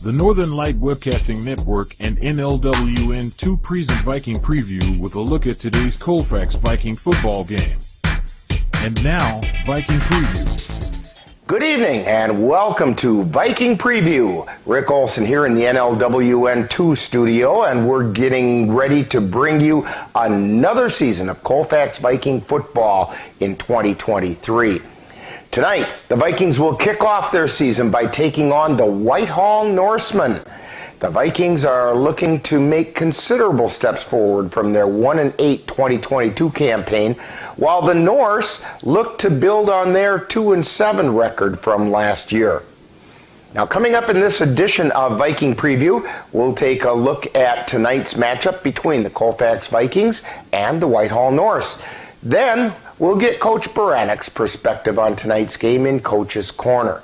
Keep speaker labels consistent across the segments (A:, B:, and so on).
A: The Northern Light Webcasting Network and NLWN 2 present Viking Preview with a look at today's Colfax Viking football game. And now, Viking Preview.
B: Good evening and welcome to Viking Preview. Rick Olson here in the NLWN 2 studio, and we're getting ready to bring you another season of Colfax Viking football in 2023. Tonight, the Vikings will kick off their season by taking on the Whitehall Norsemen. The Vikings are looking to make considerable steps forward from their 1-8 2022 campaign, while the Norse look to build on their 2-7 record from last year. Now, coming up in this edition of Viking Preview, we'll take a look at tonight's matchup between the Colfax Vikings and the Whitehall Norse. Then, we'll get Coach Baranik's perspective on tonight's game in Coach's Corner.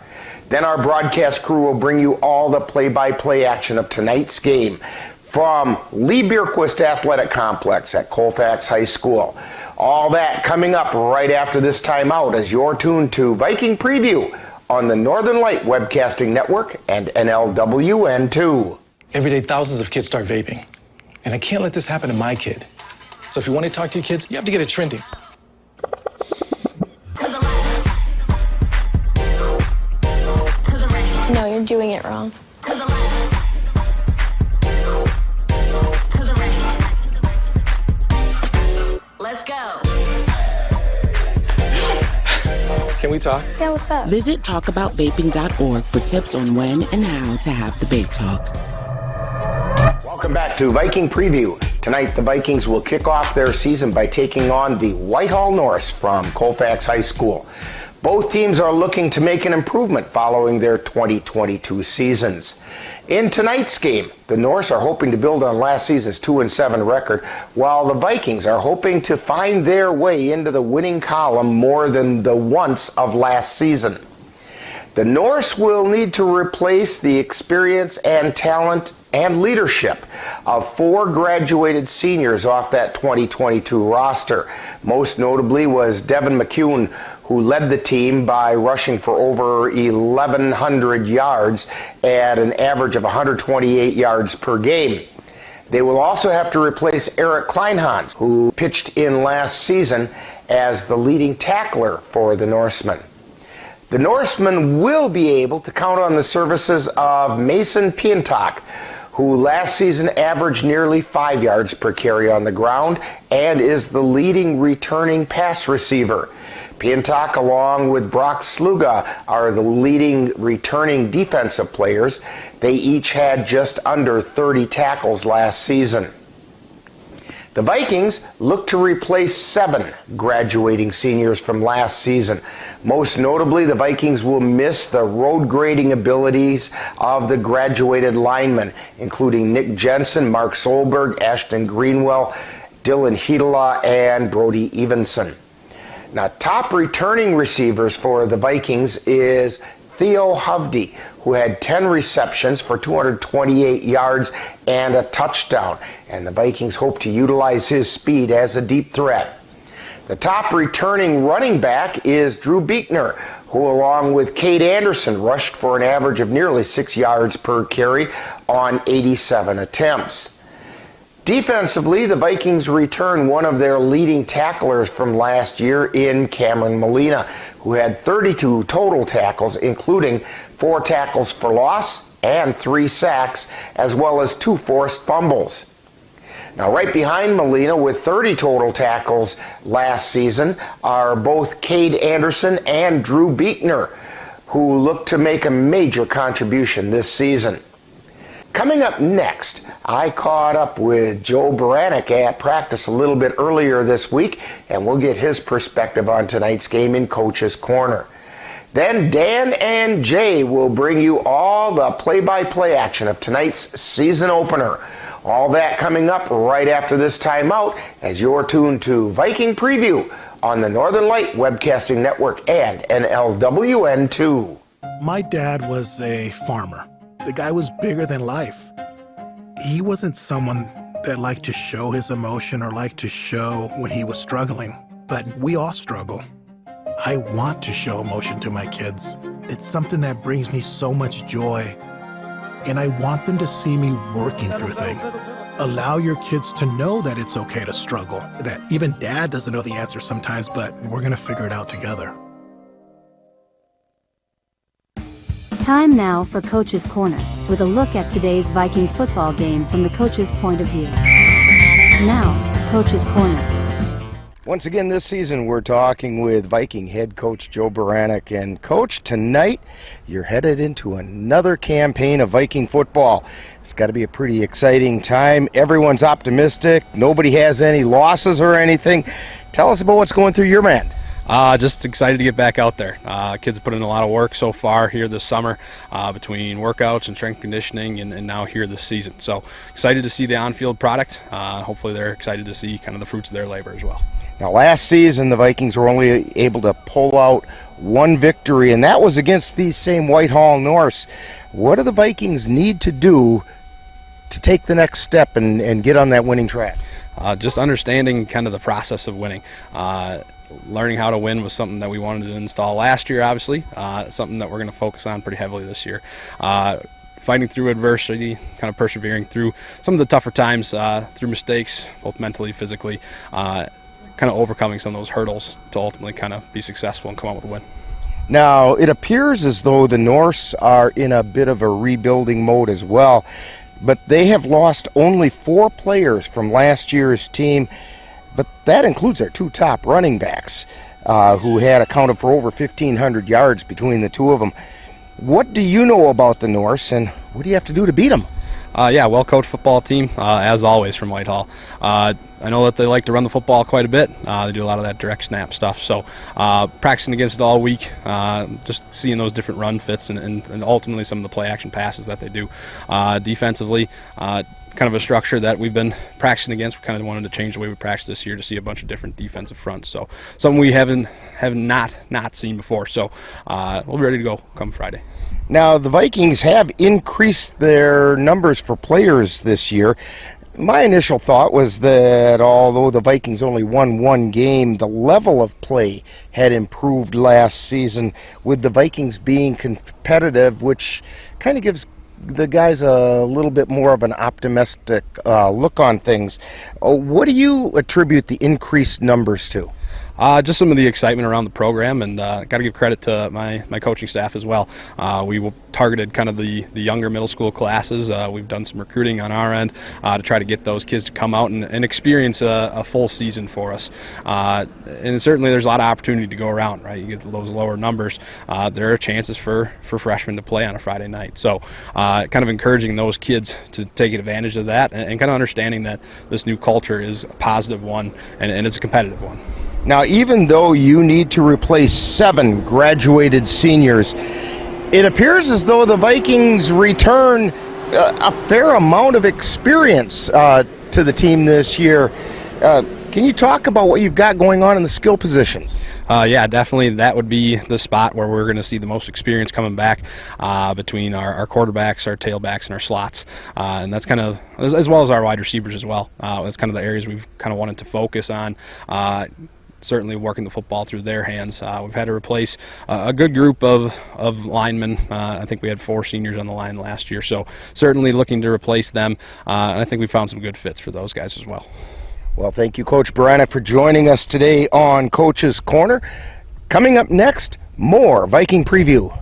B: Then our broadcast crew will bring you all the play-by-play action of tonight's game from Lee Bierquist Athletic Complex at Colfax High School. All that coming up right after this timeout as you're tuned to Viking Preview on the Northern Light Webcasting Network and NLWN 2.
C: Every day, thousands of kids start vaping. And I can't let this happen to my kid. So if you want to talk to your kids, you have to get it trending.
D: No, you're doing it wrong.
E: Let's go.
C: Can we talk?
D: Yeah, what's up?
F: Visit talkaboutvaping.org for tips on when and how to have the vape talk.
B: Welcome back to Viking Preview. Tonight, the Vikings will kick off their season by taking on the Whitehall Norse from Colfax High School. Both teams are looking to make an improvement following their 2022 seasons. In tonight's game, the Norse are hoping to build on last season's 2-7 record, while the Vikings are hoping to find their way into the winning column more than the once of last season. The Norse will need to replace the experience and talent and leadership of 4 graduated seniors off that 2022 roster. Most notably was Devin McCune, who led the team by rushing for over 1,100 yards at an average of 128 yards per game. They will also have to replace Eric Kleinhans, who pitched in last season as the leading tackler for the Norsemen. The Norsemen will be able to count on the services of Mason Pientak, who last season averaged nearly 5 yards per carry on the ground and is the leading returning pass receiver. Pientak, along with Brock Sluga, are the leading returning defensive players. They each had just under 30 tackles last season. The Vikings look to replace 7 graduating seniors from last season. Most notably, the Vikings will miss the road grading abilities of the graduated linemen, including Nick Jensen, Mark Solberg, Ashton Greenwell, Dylan Hedela, and Brody Evenson. Now, top returning receivers for the Vikings is Theo Hovde, who had 10 receptions for 228 yards and a touchdown, and the Vikings hope to utilize his speed as a deep threat. The top returning running back is Drew Beekner, who along with Cade Anderson rushed for an average of nearly 6 yards per carry on 87 attempts. Defensively, the Vikings return one of their leading tacklers from last year in Cameron Molina, who had 32 total tackles, including 4 tackles for loss and 3 sacks, as well as 2 forced fumbles. Now, right behind Molina with 30 total tackles last season are both Cade Anderson and Drew Beekner, who look to make a major contribution this season. Coming up next, I caught up with Joe Baranik at practice a little bit earlier this week, and we'll get his perspective on tonight's game in Coach's Corner. Then Dan and Jay will bring you all the play-by-play action of tonight's season opener. All that coming up right after this timeout as you're tuned to Viking Preview on the Northern Light Webcasting Network and NLWN 2.
G: My dad was a farmer. The guy was bigger than life. He wasn't someone that liked to show his emotion or liked to show when he was struggling, but we all struggle. I want to show emotion to my kids. It's something that brings me so much joy. and I want them to see me working through things. Allow your kids to know that it's okay to struggle, that even dad doesn't know the answer sometimes, but we're going to figure it out together.
D: Time now for Coach's Corner, with a look at today's Viking football game from the coach's point of view. Now, Coach's Corner.
B: Once again this season, we're talking with Viking head coach Joe Baranek. And Coach, tonight you're headed into another campaign of Viking football. It's got to be a pretty exciting time. Everyone's optimistic. Nobody has any losses or anything. Tell us about what's going through your mind.
H: Just excited to get back out there. Kids have put in a lot of work so far here this summer between workouts and strength conditioning and now here this season. So excited to see the on-field product. Hopefully they're excited to see kind of the fruits of their labor as well.
B: Now, last season, the Vikings were only able to pull out one victory, and that was against these same Whitehall Norse. What do the Vikings need to do to take the next step and get on that winning track?
H: Just understanding kind of the process of winning. Learning how to win was something that we wanted to install last year, obviously. Something that we're going to focus on pretty heavily this year. Fighting through adversity, kind of persevering through some of the tougher times, through mistakes, both mentally, physically, kind of overcoming some of those hurdles to ultimately kind of be successful and come out with a win.
B: Now, it appears as though the Norse are in a bit of a rebuilding mode as well, but they have lost only 4 players from last year's team, but that includes their 2 top running backs, who had accounted for over 1,500 yards between the 2 of them. What do you know about the Norse, and what do you have to do to beat them?
H: Yeah, well-coached football team, as always, from Whitehall. I know that they like to run the football quite a bit. They do a lot of that direct snap stuff. So practicing against it all week, just seeing those different run fits and ultimately some of the play-action passes that they do. Defensively, kind of a structure that we've been practicing against. We kind of wanted to change the way we practice this year to see a bunch of different defensive fronts. So something we have not seen before. So we'll be ready to go come Friday.
B: Now, the Vikings have increased their numbers for players this year. My initial thought was that although the Vikings only won 1 game, the level of play had improved last season, with the Vikings being competitive, which kind of gives the guys a little bit more of an optimistic look on things. What do you attribute the increased numbers to?
H: Just some of the excitement around the program, and got to give credit to my coaching staff as well. We targeted kind of the younger middle school classes. We've done some recruiting on our end to try to get those kids to come out and experience a full season for us. And certainly there's a lot of opportunity to go around, right? You get those lower numbers. There are chances for freshmen to play on a Friday night. So kind of encouraging those kids to take advantage of that and kind of understanding that this new culture is a positive one and it's a competitive one.
B: Now, even though you need to replace 7 graduated seniors, it appears as though the Vikings return a fair amount of experience to the team this year. Can you talk about what you've got going on in the skill positions?
H: Yeah, definitely that would be the spot where we're going to see the most experience coming back between our quarterbacks, our tailbacks, and our slots. And that's kind of, as well as our wide receivers as well. That's kind of the areas we've kind of wanted to focus on. Certainly working the football through their hands. We've had to replace a good group of linemen. I think we had 4 seniors on the line last year, so certainly looking to replace them. And I think we found some good fits for those guys as well.
B: Well, thank you, Coach Baranek, for joining us today on Coach's Corner. Coming up next, more Viking Preview.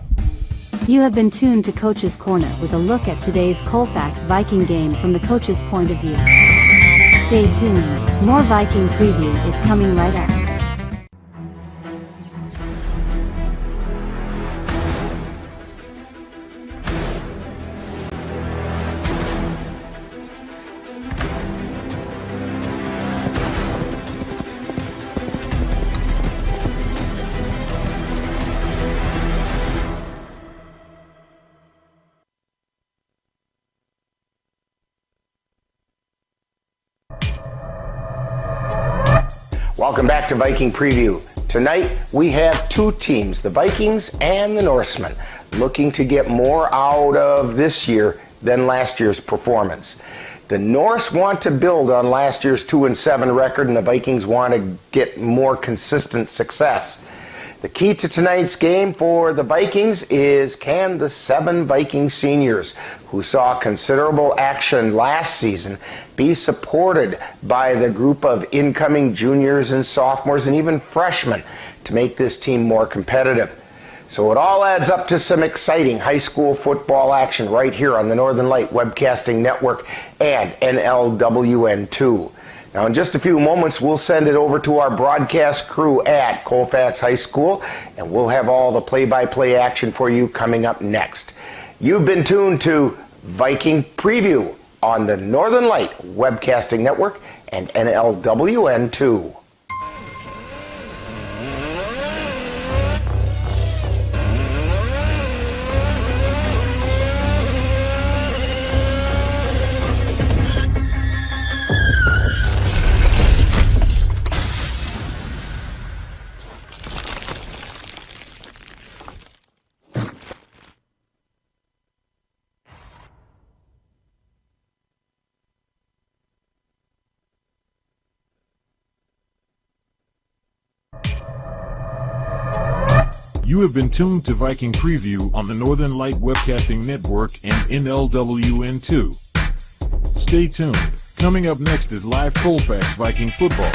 D: You have been tuned to Coach's Corner with a look at today's Colfax Viking game from the coach's point of view. Stay tuned. More Viking Preview is coming right up.
B: Welcome back to Viking Preview. Tonight we have 2 teams, the Vikings and the Norsemen, looking to get more out of this year than last year's performance. The Norse want to build on last year's 2-7 record, and the Vikings want to get more consistent success. The key to tonight's game for the Vikings is, can the 7 Viking seniors who saw considerable action last season be supported by the group of incoming juniors and sophomores and even freshmen to make this team more competitive? So it all adds up to some exciting high school football action right here on the Northern Light Webcasting Network and NLWN2. Now, in just a few moments, we'll send it over to our broadcast crew at Colfax High School, and we'll have all the play-by-play action for you coming up next. You've been tuned to Viking Preview on the Northern Light Webcasting Network and NLWN2.
A: You have been tuned to Viking Preview on the Northern Light Webcasting Network and NLWN2. Stay tuned. Coming up next is live Colfax Viking Football.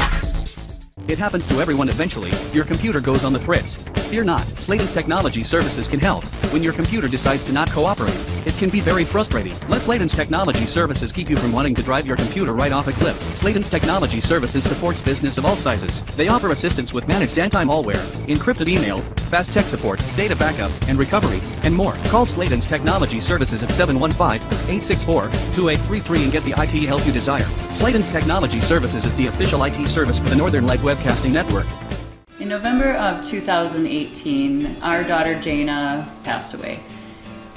I: It happens to everyone eventually. Your computer goes on the fritz. Fear not, Slayton's Technology Services can help. When your computer decides to not cooperate, it can be very frustrating. Let Slayton's Technology Services keep you from wanting to drive your computer right off a cliff. Slayton's Technology Services supports business of all sizes. They offer assistance with managed anti-malware, encrypted email, fast tech support, data backup, and recovery, and more. Call Slayton's Technology Services at 715-864-2833 and get the IT help you desire. Slayton's Technology Services is the official IT service for the Northern Light Webcasting Network.
J: In November of 2018, our daughter Jana passed away.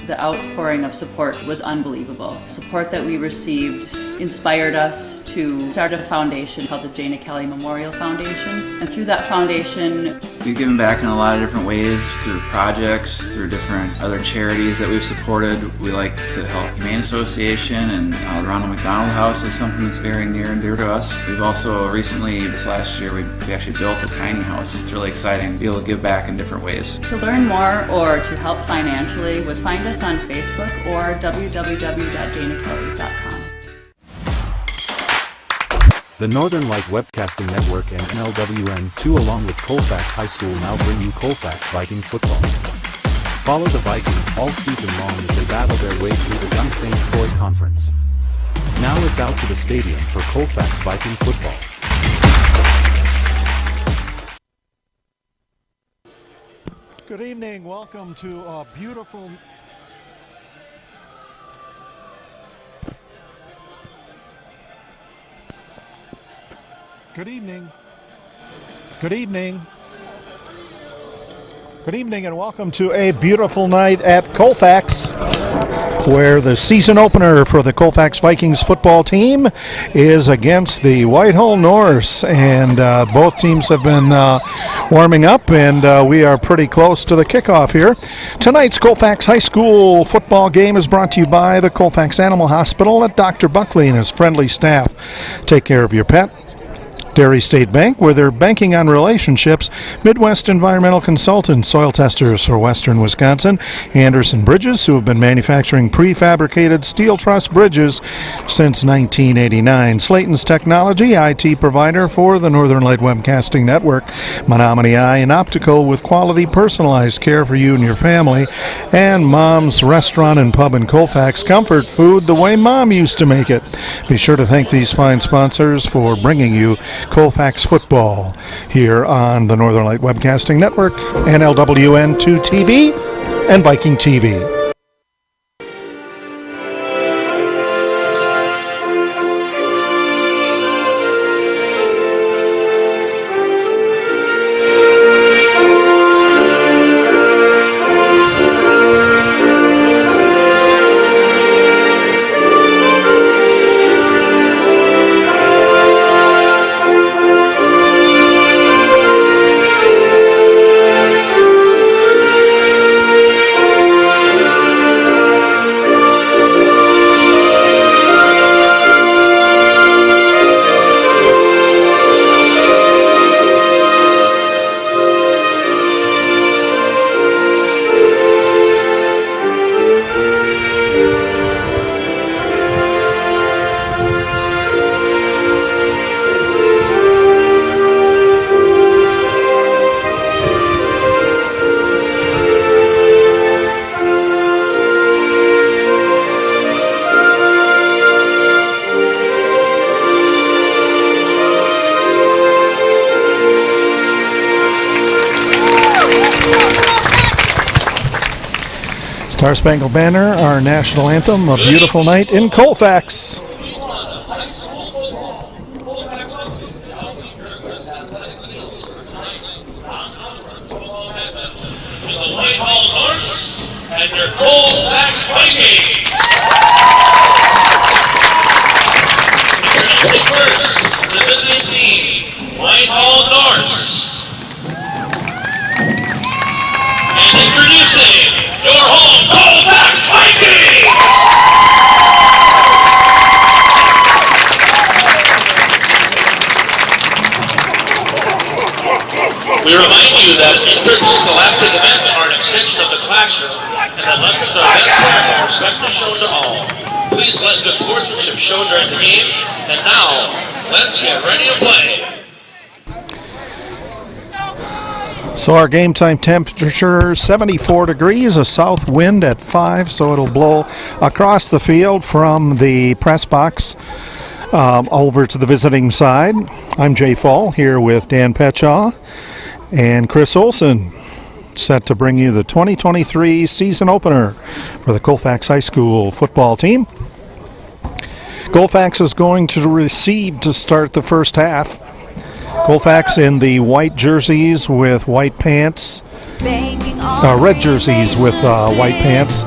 J: The outpouring of support was unbelievable. Support that we received inspired us to start a foundation called the Jana Kelly Memorial Foundation. And through that foundation,
K: we've given back in a lot of different ways, through projects, through different other charities that we've supported. We like to help Humane Association, and the Ronald McDonald House is something that's very near and dear to us. We've also recently, this last year, we actually built a tiny house. It's really exciting to be able to give back in different ways.
J: To learn more or to help financially, would find us on Facebook or www.janakelly.com.
L: The Northern Light Webcasting Network and NLWN2 along with Colfax High School now bring you Colfax Viking Football. Follow the Vikings all season long as they battle their way through the Gun St. Croix Conference. Now it's out to the stadium for Colfax Viking Football.
M: Good evening, welcome to a beautiful... Good evening. Good evening. Good evening and welcome to a beautiful night at Colfax, where the season opener for the Colfax Vikings football team is against the Whitehall Norse, and both teams have been warming up, and we are pretty close to the kickoff here. Tonight's Colfax High School football game is brought to you by the Colfax Animal Hospital. Let Dr. Buckley and his friendly staff take care of your pet. Dairy State Bank, where they're banking on relationships. Midwest Environmental Consultants, soil testers for Western Wisconsin. Anderson Bridges, who have been manufacturing prefabricated steel truss bridges since 1989. Slayton's Technology, IT provider for the Northern Light Webcasting Network. Menominee Eye and Optical, with quality personalized care for you and your family. And Mom's Restaurant and Pub in Colfax, comfort food the way Mom used to make it. Be sure to thank these fine sponsors for bringing you Colfax football here on the Northern Light Webcasting Network, NLWN2 TV, and Viking TV. Star Spangled Banner, our national anthem, A Beautiful Night in Colfax.
N: The Whitehall Norse and your Colfax Vikings. Introducing first the visiting team, Whitehall Norse. And introducing your home Colfax Vikings. We remind you that in-person scholastic events are an extension of the classroom and that lessons are best learned and respectfully shown to all. Please let good sportsmanship show during the game. And now, let's get ready to play.
M: So our game time temperature 74 degrees, a south wind at 5, so it'll blow across the field from the press box over to the visiting side. I'm Jay Fall here with Dan Petchaw and Chris Olson, set to bring you the 2023 season opener for the Colfax High School football team. Colfax is going to receive to start the first half. Colfax in the white jerseys with white pants, red jerseys with white pants,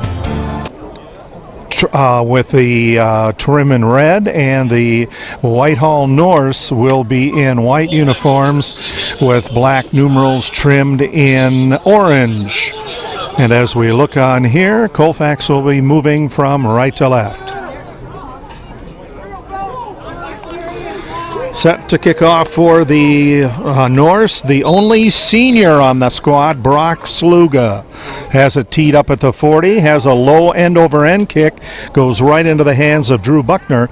M: with the trim in red, and the Whitehall Norse will be in white uniforms with black numerals trimmed in orange. And as we look on here, Colfax will be moving from right to left. Set to kick off for the Norse, the only senior on the squad, Brock Sluga, has it teed up at the 40, has a low end-over-end kick, goes right into the hands of Drew Buckner,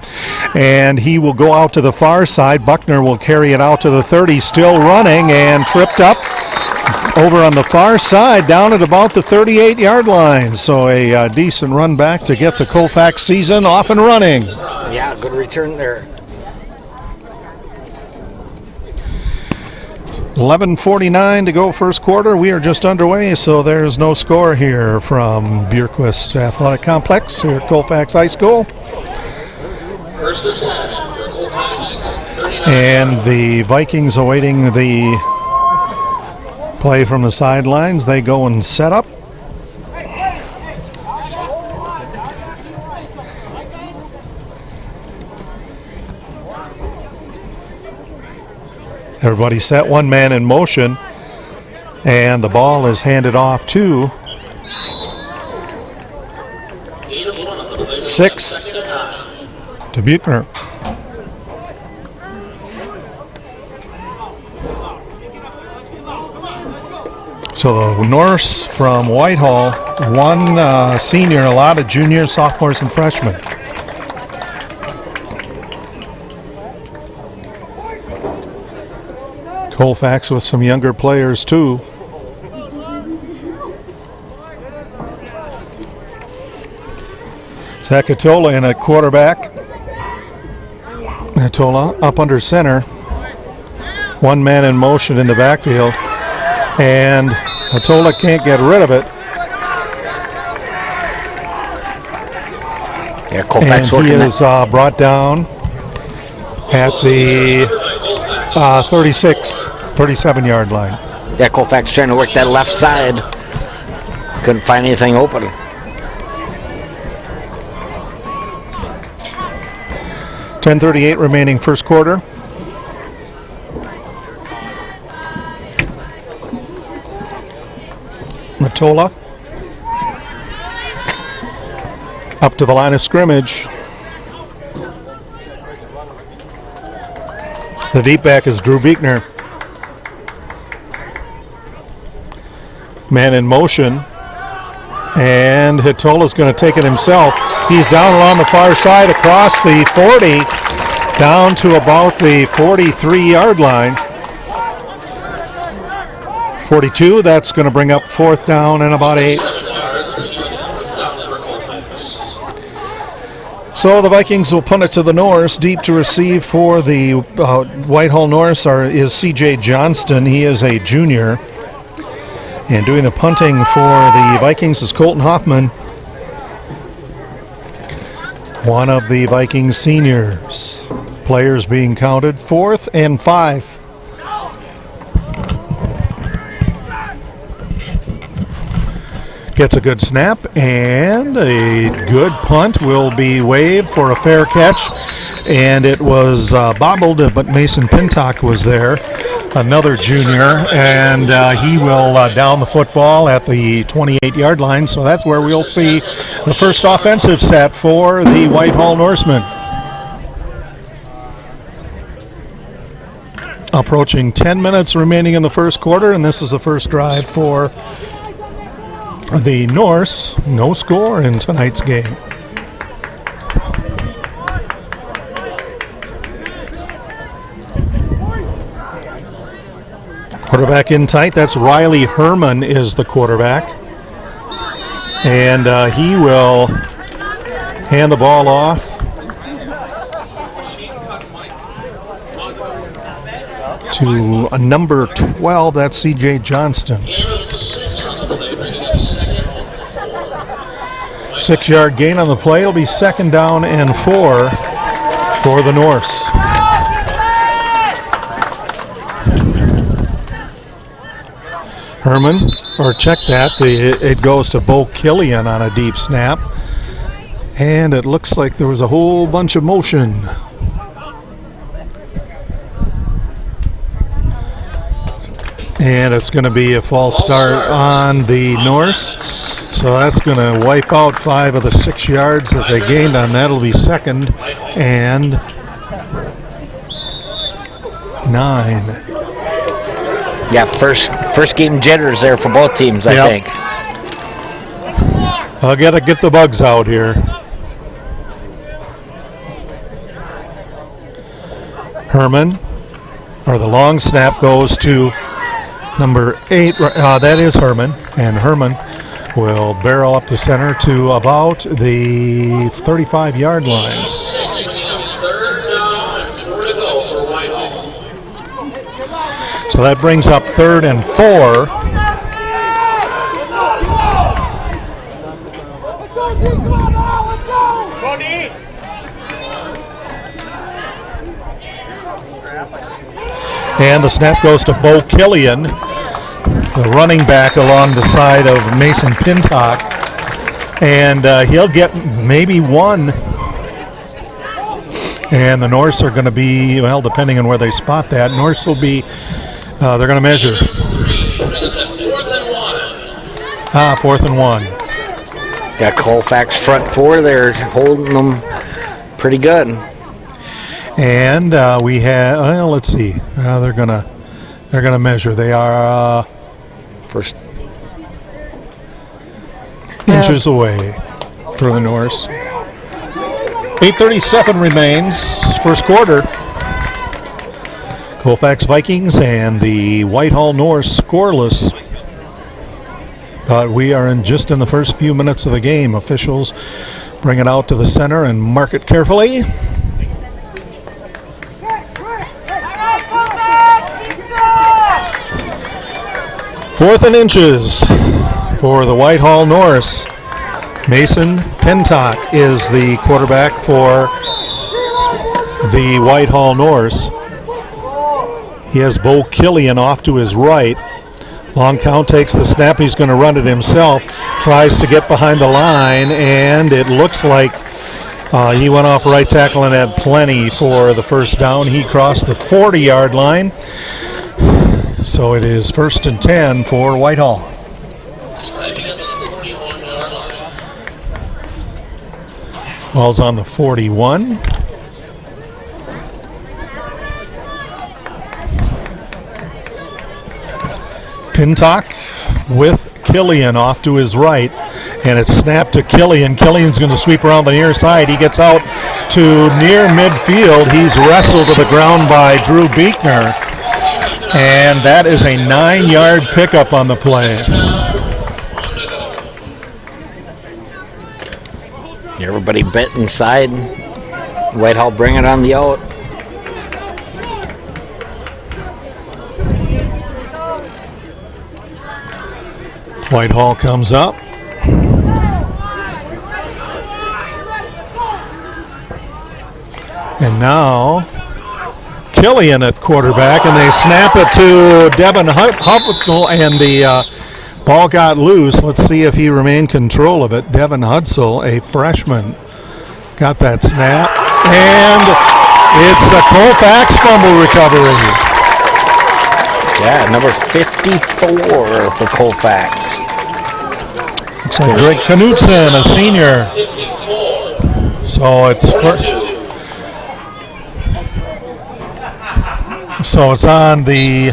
M: and he will go out to the far side. Buckner will carry it out to the 30, still running, and tripped up over on the far side, down at about the 38-yard line. So a decent run back to get the Colfax season off and running.
O: Yeah, good return there.
M: 11:49 to go first quarter. We are just underway, so there's no score here from Bjorkquist Athletic Complex here at Colfax High School.
N: First and 10 for Colfax.
M: And the Vikings awaiting the play from the sidelines. They go and set up. Everybody set, one man in motion, and the ball is handed off to 6 to Buchner. So the Norse from Whitehall, one senior, a lot of juniors, sophomores, and freshmen. Colfax with some younger players too. Zakatola in at quarterback. Atola up under center. One man in motion in the backfield. And Atola can't get rid of it.
O: Yeah, Colfax
M: and he is brought down at the 37-yard line.
O: Yeah, Colfax trying to work that left side. Couldn't find anything open.
M: .10:38 remaining first quarter. Matola up to the line of scrimmage. The deep back is Drew Buechner. Man in motion. And Hitola's going to take it himself. He's down along the far side across the 40, down to about the 43-yard line. 42, that's going to bring up fourth down and about 8. So the Vikings will punt it to the Norse. Deep to receive for the Whitehall Norse is C.J. Johnston. He is a junior. And doing the punting for the Vikings is Colton Hoffman. one of the Vikings seniors. Players being counted, 4th and 5. Gets a good snap, and a good punt will be waved for a fair catch. And it was bobbled, but Mason Pintock was there, another junior, and he will down the football at the 28-yard line. So that's where we'll see the first offensive set for the Whitehall Norsemen. Approaching 10 minutes remaining in the first quarter, and this is the first drive for the Norse. No score in tonight's game. Quarterback in tight. That's Riley Herman is the quarterback. And he will hand the ball off to number 12. That's C.J. Johnston. 6-yard gain on the play. It'll be 2nd down and 4 for the Norse. Herman, or check that, it goes to Bo Killian on a deep snap. And it looks like there was a whole bunch of motion. And it's going to be a false start on the Norse. So that's going to wipe out 5 of the 6 yards that they gained on that. It'll be 2nd and 9.
O: Yeah, first game jitters there for both teams, I think.
M: I'll gotta get the bugs out here. Herman, or the long snap goes to number 8. That is Herman, and Herman will barrel up the center to about the 35-yard line. So that brings up 3rd and 4. And the snap goes to Bo Killian, the running back along the side of Mason Pintock. And he'll get maybe 1. And the Norse are going to be, well, depending on where they spot that, Norse will be, they're going to measure. 4th and 1.
O: Got Colfax front 4. They're holding them pretty good.
M: And we have, well, let's see. They're gonna measure. They are
O: first
M: inches away for the Norse. 8:37 remains, first quarter. Colfax Vikings and the Whitehall Norse scoreless. But we are just in the first few minutes of the game. Officials bring it out to the center and mark it carefully. 4th and inches for the Whitehall Norse. Mason Pintock is the quarterback for the Whitehall Norse. He has Bo Killian off to his right. Long count, takes the snap. He's going to run it himself. Tries to get behind the line, and it looks like he went off right tackle and had plenty for the first down. He crossed the 40-yard line. So it is 1st and 10 for Whitehall. Ball's on the 41. Pintock with Killian off to his right, and it's snapped to Killian. Killian's going to sweep around the near side. He gets out to near midfield. He's wrestled to the ground by Drew Beekner, and that is a 9-yard pickup on the play.
O: Everybody bent inside. Whitehall bring it on the out.
M: Whitehall comes up. And now Killian at quarterback, and they snap it to Devin Hutzel, and the ball got loose. Let's see if he remained control of it. Devin Hutzel, a freshman, got that snap, and it's a Colfax fumble recovery.
O: Yeah, number 54 for Colfax.
M: Looks like Drake Knutson, a senior. So it's on the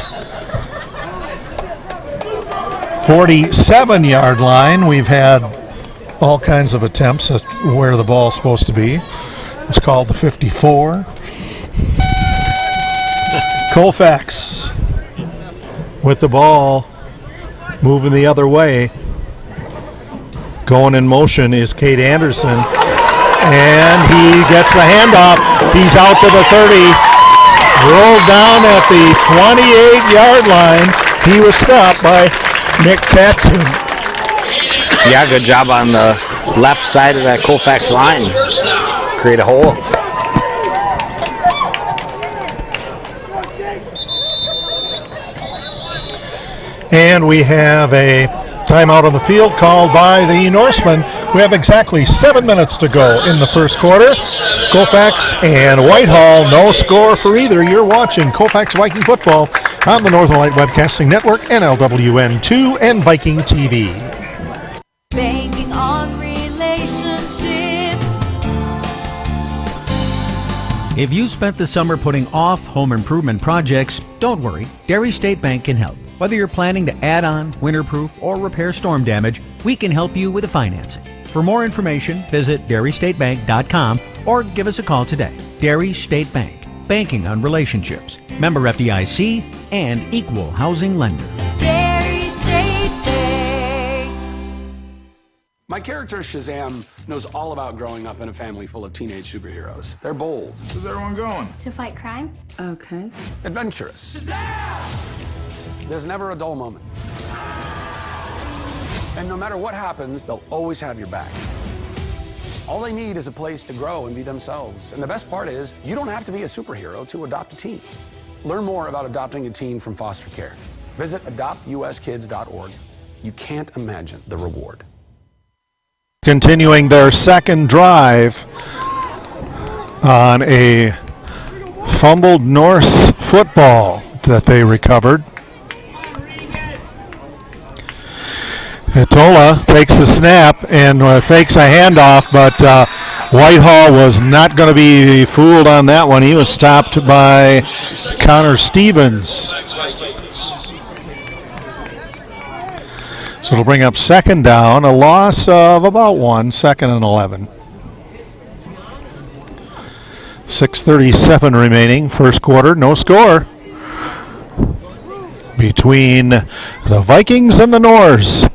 M: 47-yard line. We've had all kinds of attempts at where the ball's supposed to be. It's called the 54. Colfax with the ball, moving the other way. Going in motion is Cade Anderson, and he gets the handoff. He's out to the 30, rolled down at the 28-yard line. He was stopped by Nick Katzman.
O: Yeah, good job on the left side of that Colfax line. Create a hole.
M: And we have a timeout on the field called by the Norsemen. We have exactly 7 minutes to go in the first quarter. Colfax and Whitehall, no score for either. You're watching Colfax Viking Football on the Northern Light Webcasting Network, NLWN 2, and Viking TV.
P: Banking on relationships.
Q: If you spent the summer putting off home improvement projects, don't worry, Dairy State Bank can help. Whether you're planning to add on, winterproof, or repair storm damage, we can help you with the financing. For more information, visit dairystatebank.com or give us a call today. Dairy State Bank, banking on relationships. Member FDIC and equal housing lender.
P: Dairy State Bank.
R: My character Shazam knows all about growing up in a family full of teenage superheroes. They're bold. Where's everyone going?
S: To fight crime? Okay.
R: Adventurous. Shazam! There's never a dull moment. And no matter what happens, they'll always have your back. All they need is a place to grow and be themselves. And the best part is, you don't have to be a superhero to adopt a teen. Learn more about adopting a teen from foster care. Visit adoptuskids.org. You can't imagine the reward.
M: Continuing their second drive on a fumbled Norse football that they recovered. Itola takes the snap and fakes a handoff, but Whitehall was not going to be fooled on that one. He was stopped by Connor Stevens. So it'll bring up second down, a loss of about 1, 2nd and 11. 6:37 remaining, first quarter, no score between the Vikings and the Norse.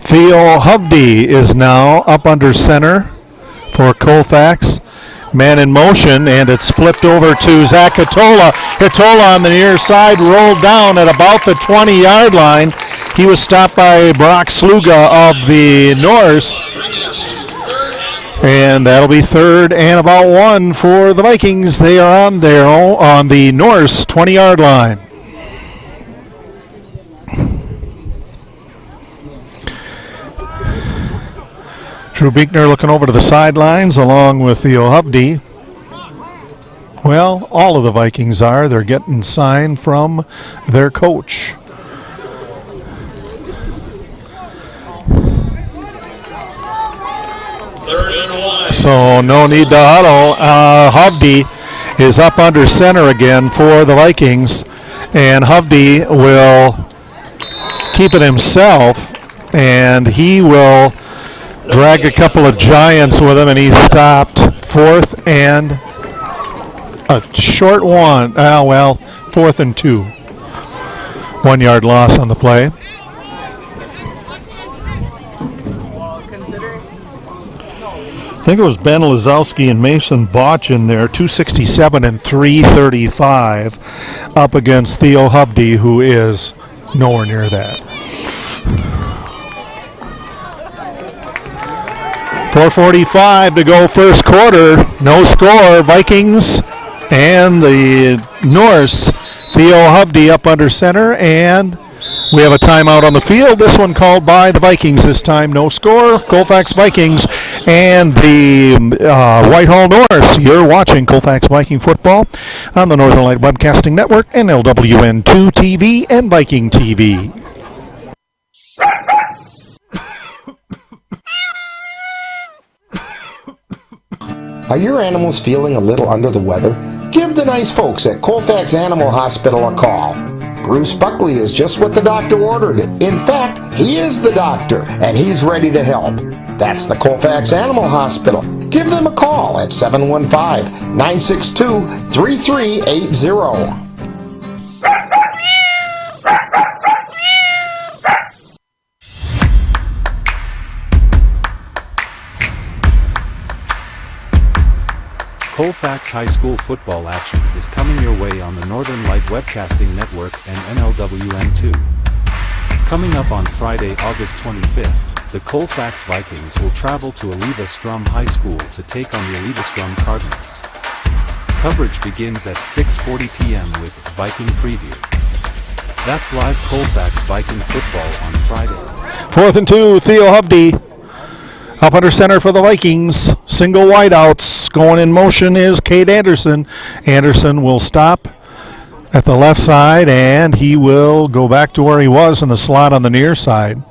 M: Theo Hovde is now up under center for Colfax. Man in motion, and it's flipped over to Zach Hitola. Hitola on the near side, rolled down at about the 20-yard line. He was stopped by Brock Sluga of the Norse. And that'll be 3rd and about 1 for the Vikings. They are on the Norse 20-yard line. Drew Beekner looking over to the sidelines along with Theo Hovde. Well, all of the Vikings are. They're getting signed from their coach. So no need to huddle. Hovde is up under center again for the Vikings, and Hovde will keep it himself, and he will drag a couple of giants with him, and he's stopped. 4th and a short one. 4th and 2. 1 yard loss on the play. I think it was Ben Lazowski and Mason Botch in there, 267 and 335, up against Theo Hubdy, who is nowhere near that. 4:45 to go first quarter. No score. Vikings and the Norse. Theo Hubdy up under center, and we have a timeout on the field. This one called by the Vikings this time. No score. Colfax Vikings and the Whitehall Norse. You're watching Colfax Viking Football on the Northern Light Webcasting Network, NLWN 2 TV, and Viking TV.
B: Are your animals feeling a little under the weather? Give the nice folks at Colfax Animal Hospital a call. Bruce Buckley is just what the doctor ordered. In fact, he is the doctor, and he's ready to help. That's the Colfax Animal Hospital. Give them a call at 715-962-3380.
L: Colfax High School football action is coming your way on the Northern Light Webcasting Network and NLWN2. Coming up on Friday, August 25th, the Colfax Vikings will travel to Aliva Strum High School to take on the Aliva Strum Cardinals. Coverage begins at 6:40 p.m. with Viking Preview. That's live Colfax Viking football on Friday.
M: 4th and 2, Theo Hubdy. Up under center for the Vikings. Single wideouts. Going in motion is Cade Anderson. Anderson will stop at the left side, and he will go back to where he was in the slot on the near side.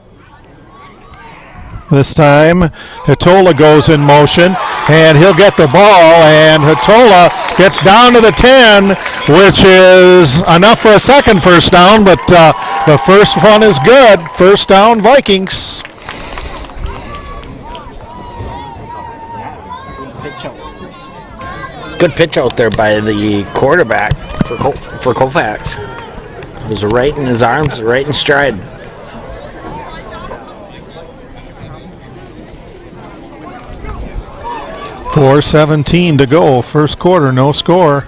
M: This time, Hatola goes in motion, and he'll get the ball, and Hatola gets down to the 10, which is enough for a second first down, but the first one is good. First down, Vikings.
O: Good pitch out there by the quarterback for Colfax. It was right in his arms, right in stride.
M: .4:17 to go, first quarter, no score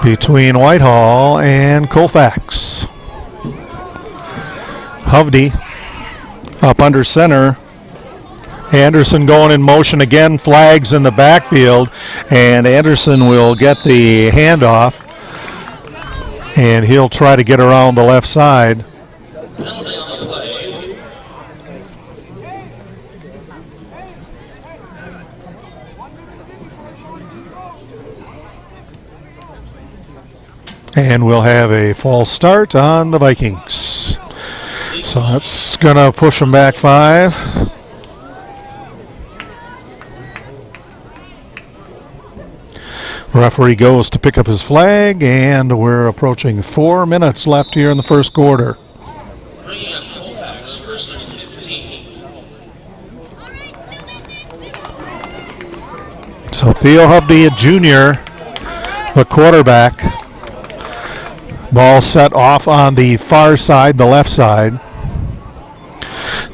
M: between Whitehall and Colfax. Hubdy up under center. Anderson going in motion again, flags in the backfield, and Anderson will get the handoff, and he'll try to get around the left side. And we'll have a false start on the Vikings. So that's going to push them back 5. Referee goes to pick up his flag, and we're approaching 4 minutes left here in the first quarter.
N: Bringing up Colfax, first and 15.
M: So Theo Hubdy, a junior, the quarterback. Ball set off on the far side, the left side.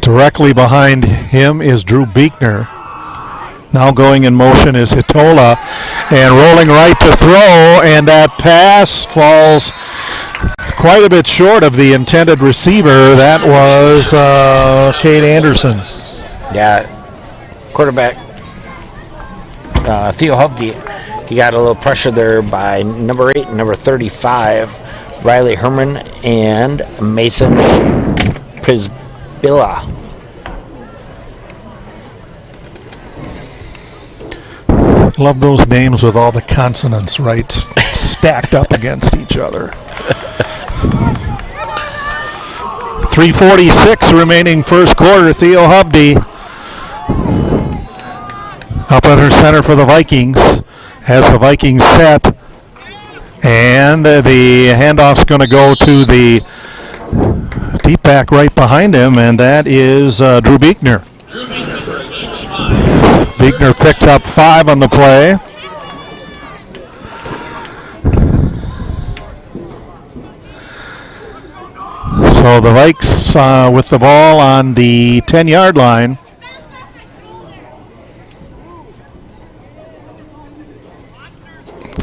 M: Directly behind him is Drew Beekner. Now going in motion is Hitola, and rolling right to throw, and that pass falls quite a bit short of the intended receiver. That was Cade Anderson.
O: Yeah, quarterback Theo Hubdy, he got a little pressure there by number 8 and number 35, Riley Herman and Mason Prisbilla.
M: Love those names with all the consonants right stacked up against each other. 3:46 remaining first quarter. Theo Hubdy up under center for the Vikings as the Vikings set. And the handoff's going to go to the deep back right behind him, and that is Drew Beekner. Beekner picked up 5 on the play. So the Vikes with the ball on the 10-yard line.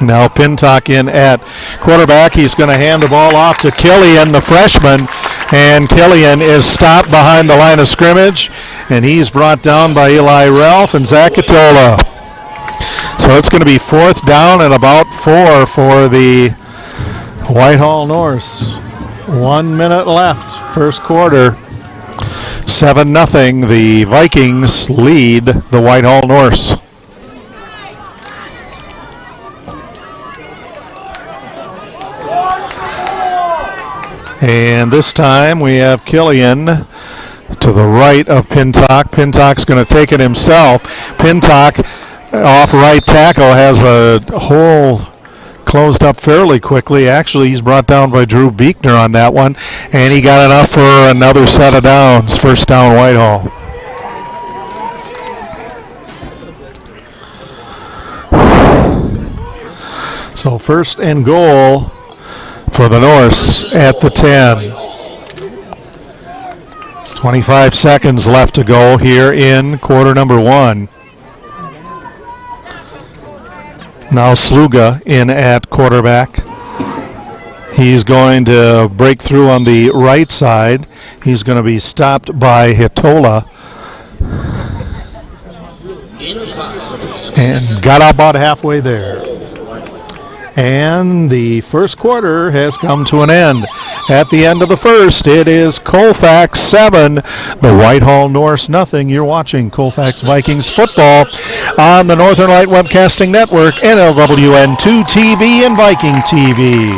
M: Now Pintock in at quarterback. He's going to hand the ball off to Killian, the freshman, and Killian is stopped behind the line of scrimmage, and he's brought down by Eli Ralph and Zacatola. So it's going to be 4th down and about 4 for the Whitehall Norse. 1 minute left, first quarter. 7-0. The Vikings lead the Whitehall Norse. And this time we have Killian to the right of Pintock. Pintock's going to take it himself. Pintock off right tackle has a hole closed up fairly quickly. Actually, he's brought down by Drew Beekner on that one, and he got enough for another set of downs. First down, Whitehall. So first and goal for the Norse at the 10. 25 seconds left to go here in quarter number 1. Now Sluga in at quarterback. He's going to break through on the right side. He's going to be stopped by Hitola. And got about halfway there. And the first quarter has come to an end. At the end of the first, it is Colfax 7, the Whitehall Norse nothing. You're watching Colfax Vikings football on the Northern Light Webcasting Network, NLWN 2 TV and Viking TV.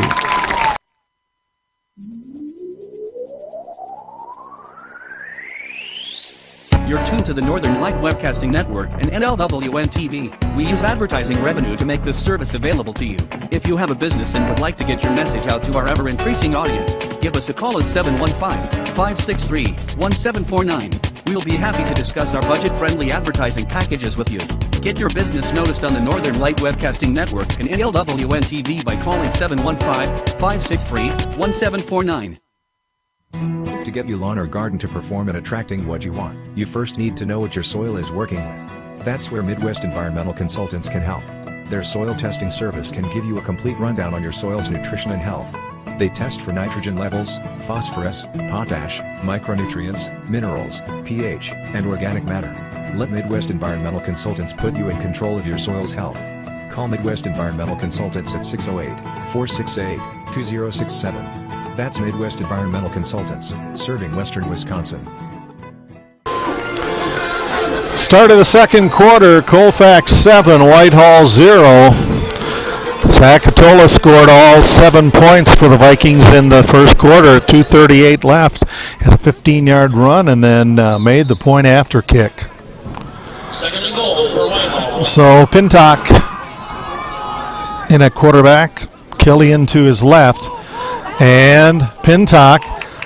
I: You're tuned to the Northern Light Webcasting Network and NLWN TV. We use advertising revenue to make this service available to you. If you have a business and would like to get your message out to our ever-increasing audience, give us a call at 715-563-1749. We'll be happy to discuss our budget-friendly advertising packages with you. Get your business noticed on the Northern Light Webcasting Network and NLWN TV by calling 715-563-1749.
T: To get your lawn or garden to perform at attracting what you want, you first need to know what your soil is working with. That's where Midwest Environmental Consultants can help. Their soil testing service can give you a complete rundown on your soil's nutrition and health. They test for nitrogen levels, phosphorus, potash, micronutrients, minerals, pH, and organic matter. Let Midwest Environmental Consultants put you in control of your soil's health. Call Midwest Environmental Consultants at 608-468-2067. That's Midwest Environmental Consultants, serving Western Wisconsin.
M: Start of the second quarter, Colfax 7, Whitehall 0. Zacatola scored all 7 points for the Vikings in the first quarter, 2:38 left, had a 15-yard run and then made the point after kick.
N: Second and goal for Whitehall.
M: So Pintock in at quarterback, Killian to his left. And Pintock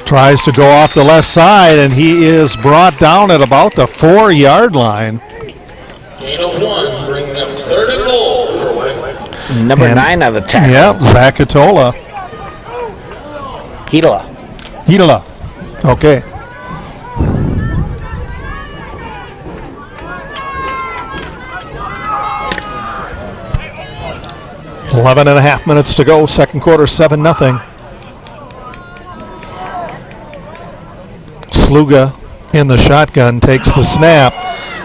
M: tries to go off the left side, and he is brought down at about the 4-yard line.
N: Gain of 1, bringing up third and goal for Whitehall.
O: Number 9 on the tackle.
M: Yep, Zacatola.
O: Hitola.
M: Okay. Eleven and a half minutes to go. Second quarter, 7-0. Sluga in the shotgun takes the snap.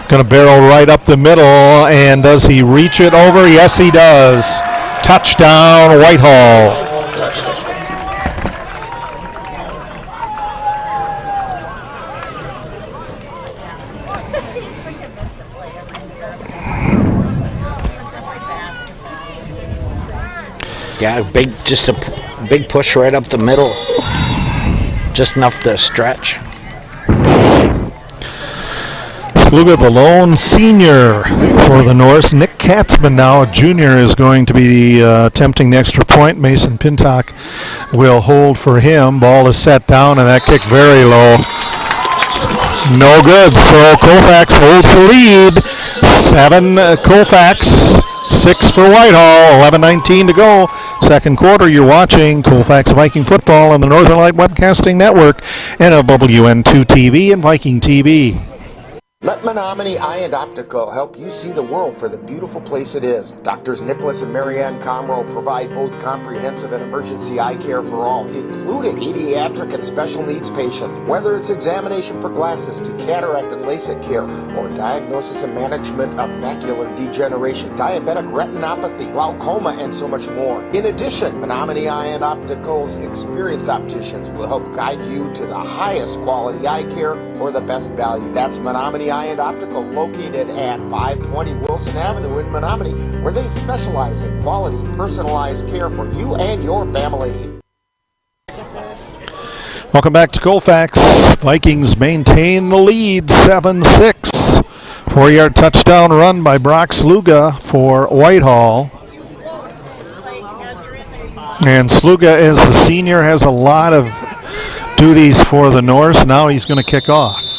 M: Going to barrel right up the middle, and does he reach it over? Yes, he does. Touchdown, Whitehall.
O: Yeah, just a big push right up the middle. Just enough to stretch.
M: Sluga, the lone senior for the Norse. Nick Katzman, now a junior, is going to be attempting the extra point. Mason Pintock will hold for him. Ball is set down, and that kick very low. No good. So Colfax holds the lead. 7 Colfax, 6 for Whitehall. 11:19 to go. Second quarter, you're watching Colfax Viking football on the Northern Light Webcasting Network, NLWN 2 TV and Viking TV.
B: Let Menominee Eye and Optical help you see the world for the beautiful place it is. Doctors Nicholas and Marianne Comroe provide both comprehensive and emergency eye care for all, including pediatric and special needs patients. Whether it's examination for glasses to cataract and LASIK care, or diagnosis and management of macular degeneration, diabetic retinopathy, glaucoma, and so much more. In addition, Menominee Eye and Optical's experienced opticians will help guide you to the highest quality eye care for the best value. That's Menominee Eye and Optical, located at 520 Wilson Avenue in Menominee, where they specialize in quality, personalized care for you and your family.
M: Welcome back to Colfax. Vikings maintain the lead, 7-6. 4-yard touchdown run by Brock Sluga for Whitehall. And Sluga, as the senior, has a lot of duties for the Norse. Now he's going to kick off.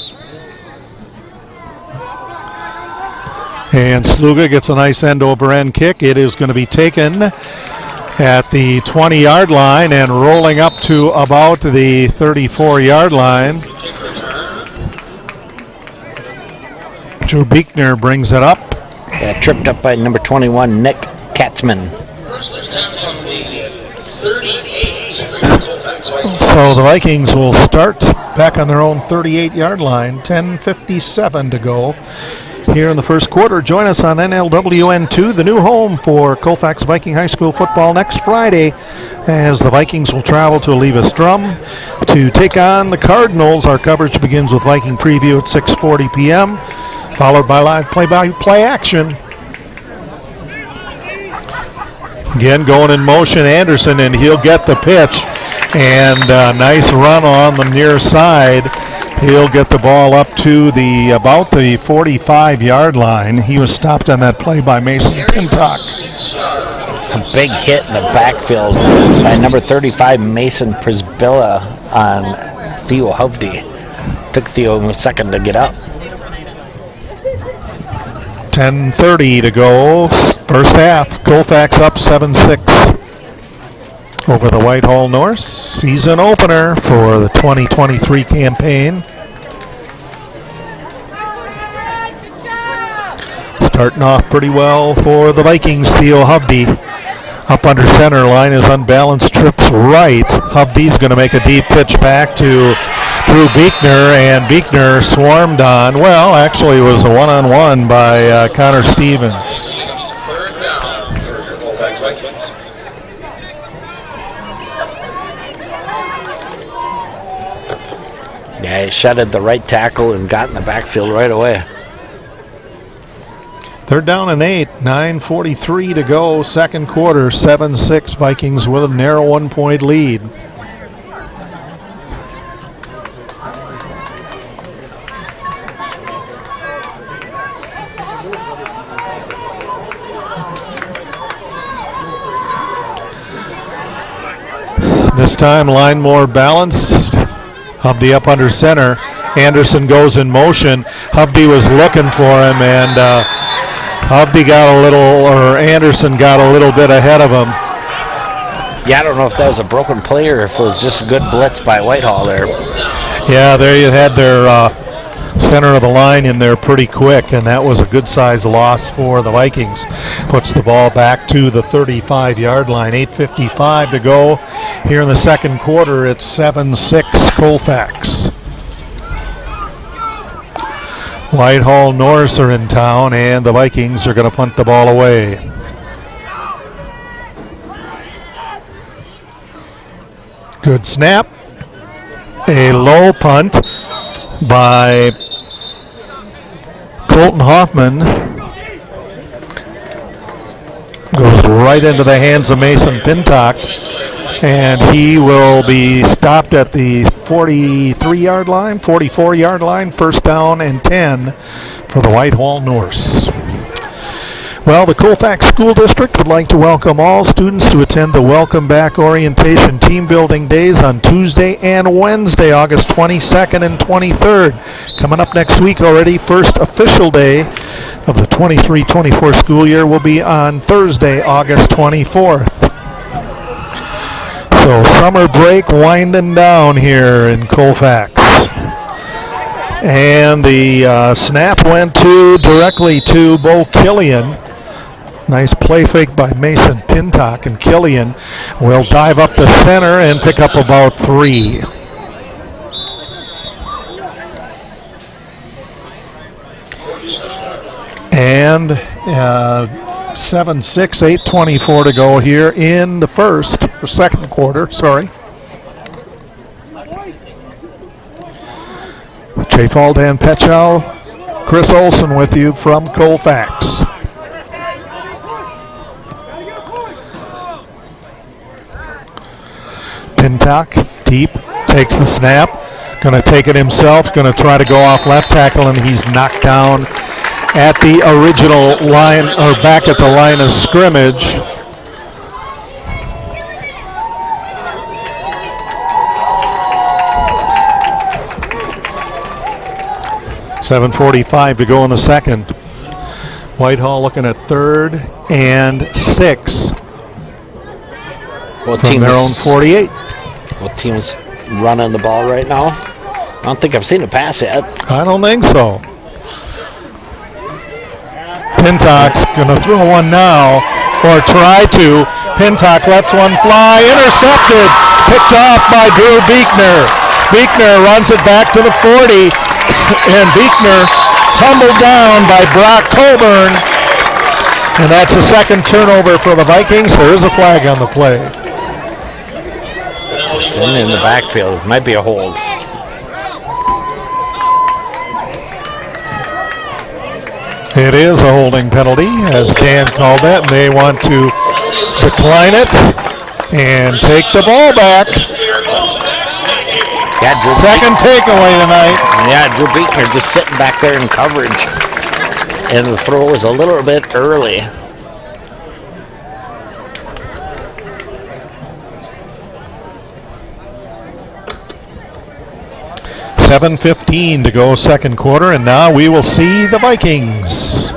M: And Sluga gets a nice end-over-end kick. It is going to be taken at the 20-yard line and rolling up to about the 34-yard line. Drew Beekner brings it up.
O: Tripped up by number 21, Nick Katzman.
N: First attempt from the 38.
M: So the Vikings will start back on their own 38-yard line. 10:57 to go here in the first quarter. Join us on NLWN2, the new home for Colfax Viking High School football, next Friday, as the Vikings will travel to Olivas Drum to take on the Cardinals. Our coverage begins with Viking preview at 6:40 p.m., followed by live play-by-play action. Again, going in motion, Anderson, and he'll get the pitch. And a nice run on the near side. He'll get the ball up to about the 45-yard line. He was stopped on that play by Mason Pintock.
O: A big hit in the backfield by number 35, Mason Prisbilla, on Theo Hovde. Took Theo a second to get up.
M: 10:30 to go, first half. Colfax up 7-6 over the Whitehall Norse. Season opener for the 2023 campaign. Starting off pretty well for the Vikings. Theo Hovde up under center. Line is unbalanced, trips right. Hovde's going to make a deep pitch back to Drew Beekner, and Beekner swarmed on. Well, actually it was a one-on-one by Connor Stevens.
N: Third down for your Colfax Vikings.
O: Yeah, he shedded the right tackle and got in the backfield right away.
M: Third down and 8, 9:43 to go, second quarter, 7-6 Vikings with a narrow 1-point lead. This time, line more balanced. Hovde up under center. Anderson goes in motion. Hovde was looking for him, and Hovde got a little, or Anderson got a little bit ahead of him.
O: Yeah, I don't know if that was a broken play or if it was just a good blitz by Whitehall there.
M: Yeah, there you had their center of the line in there pretty quick, and that was a good size loss for the Vikings. Puts the ball back to the 35-yard line. 8:55 to go here in the second quarter. It's 7-6 Colfax. Whitehall Norse are in town, and the Vikings are going to punt the ball away. Good snap. A low punt by Colton Hoffman. Goes right into the hands of Mason Pintock, and he will be stopped at the 43-yard line, 44-yard line, first down and 10 for the Whitehall Norse. Well, the Colfax School District would like to welcome all students to attend the Welcome Back Orientation Team Building Days on Tuesday and Wednesday, August 22nd and 23rd. Coming up next week already, first official day of the 23-24 school year will be on Thursday, August 24th. So summer break winding down here in Colfax. And the snap went directly to Bo Killian. Nice play fake by Mason Pintock, and Killian will dive up the center and pick up about 3. And 7-6, 8:24 to go here in the second quarter, sorry. Chafal, Dan Petchow, Chris Olson with you from Colfax. Pintock, deep, takes the snap, going to take it himself, going to try to go off left tackle, and he's knocked down at the original line, or back at the line of scrimmage. .7:45 to go in the second. Whitehall looking at 3rd and 6 from their own 48.
O: What team's running the ball right now? I don't think I've seen a pass yet.
M: I don't think so. Pintock's going to throw one now, or try to. Pintock lets one fly, intercepted, picked off by Drew Beekner. Beekner runs it back to the 40, and Beekner tumbled down by Brock Coburn. And that's the second turnover for the Vikings. There is a flag on the play.
O: It's in the backfield. It might be a hold.
M: It is a holding penalty, as Dan called that, and they want to decline it and take the ball back.
O: Yeah,
M: second takeaway tonight.
O: Yeah, Drew Beekner just sitting back there in coverage, and the throw was a little bit early.
M: .7:15 to go second quarter, and now we will see the Vikings,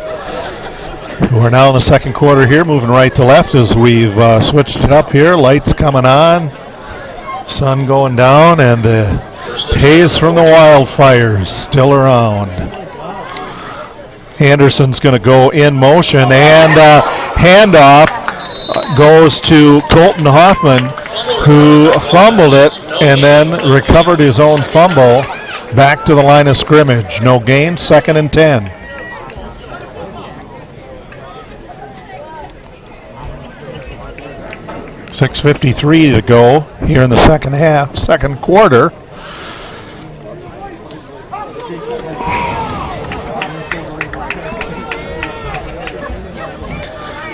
M: who are now in the second quarter here, moving right to left as we've switched it up here. Lights coming on, sun going down, and the haze from the wildfires still around. Anderson's going to go in motion, and handoff goes to Colton Hoffman, who fumbled it and then recovered his own fumble back to the line of scrimmage. No gain, 2nd and 10. .6:53 to go here in the second quarter.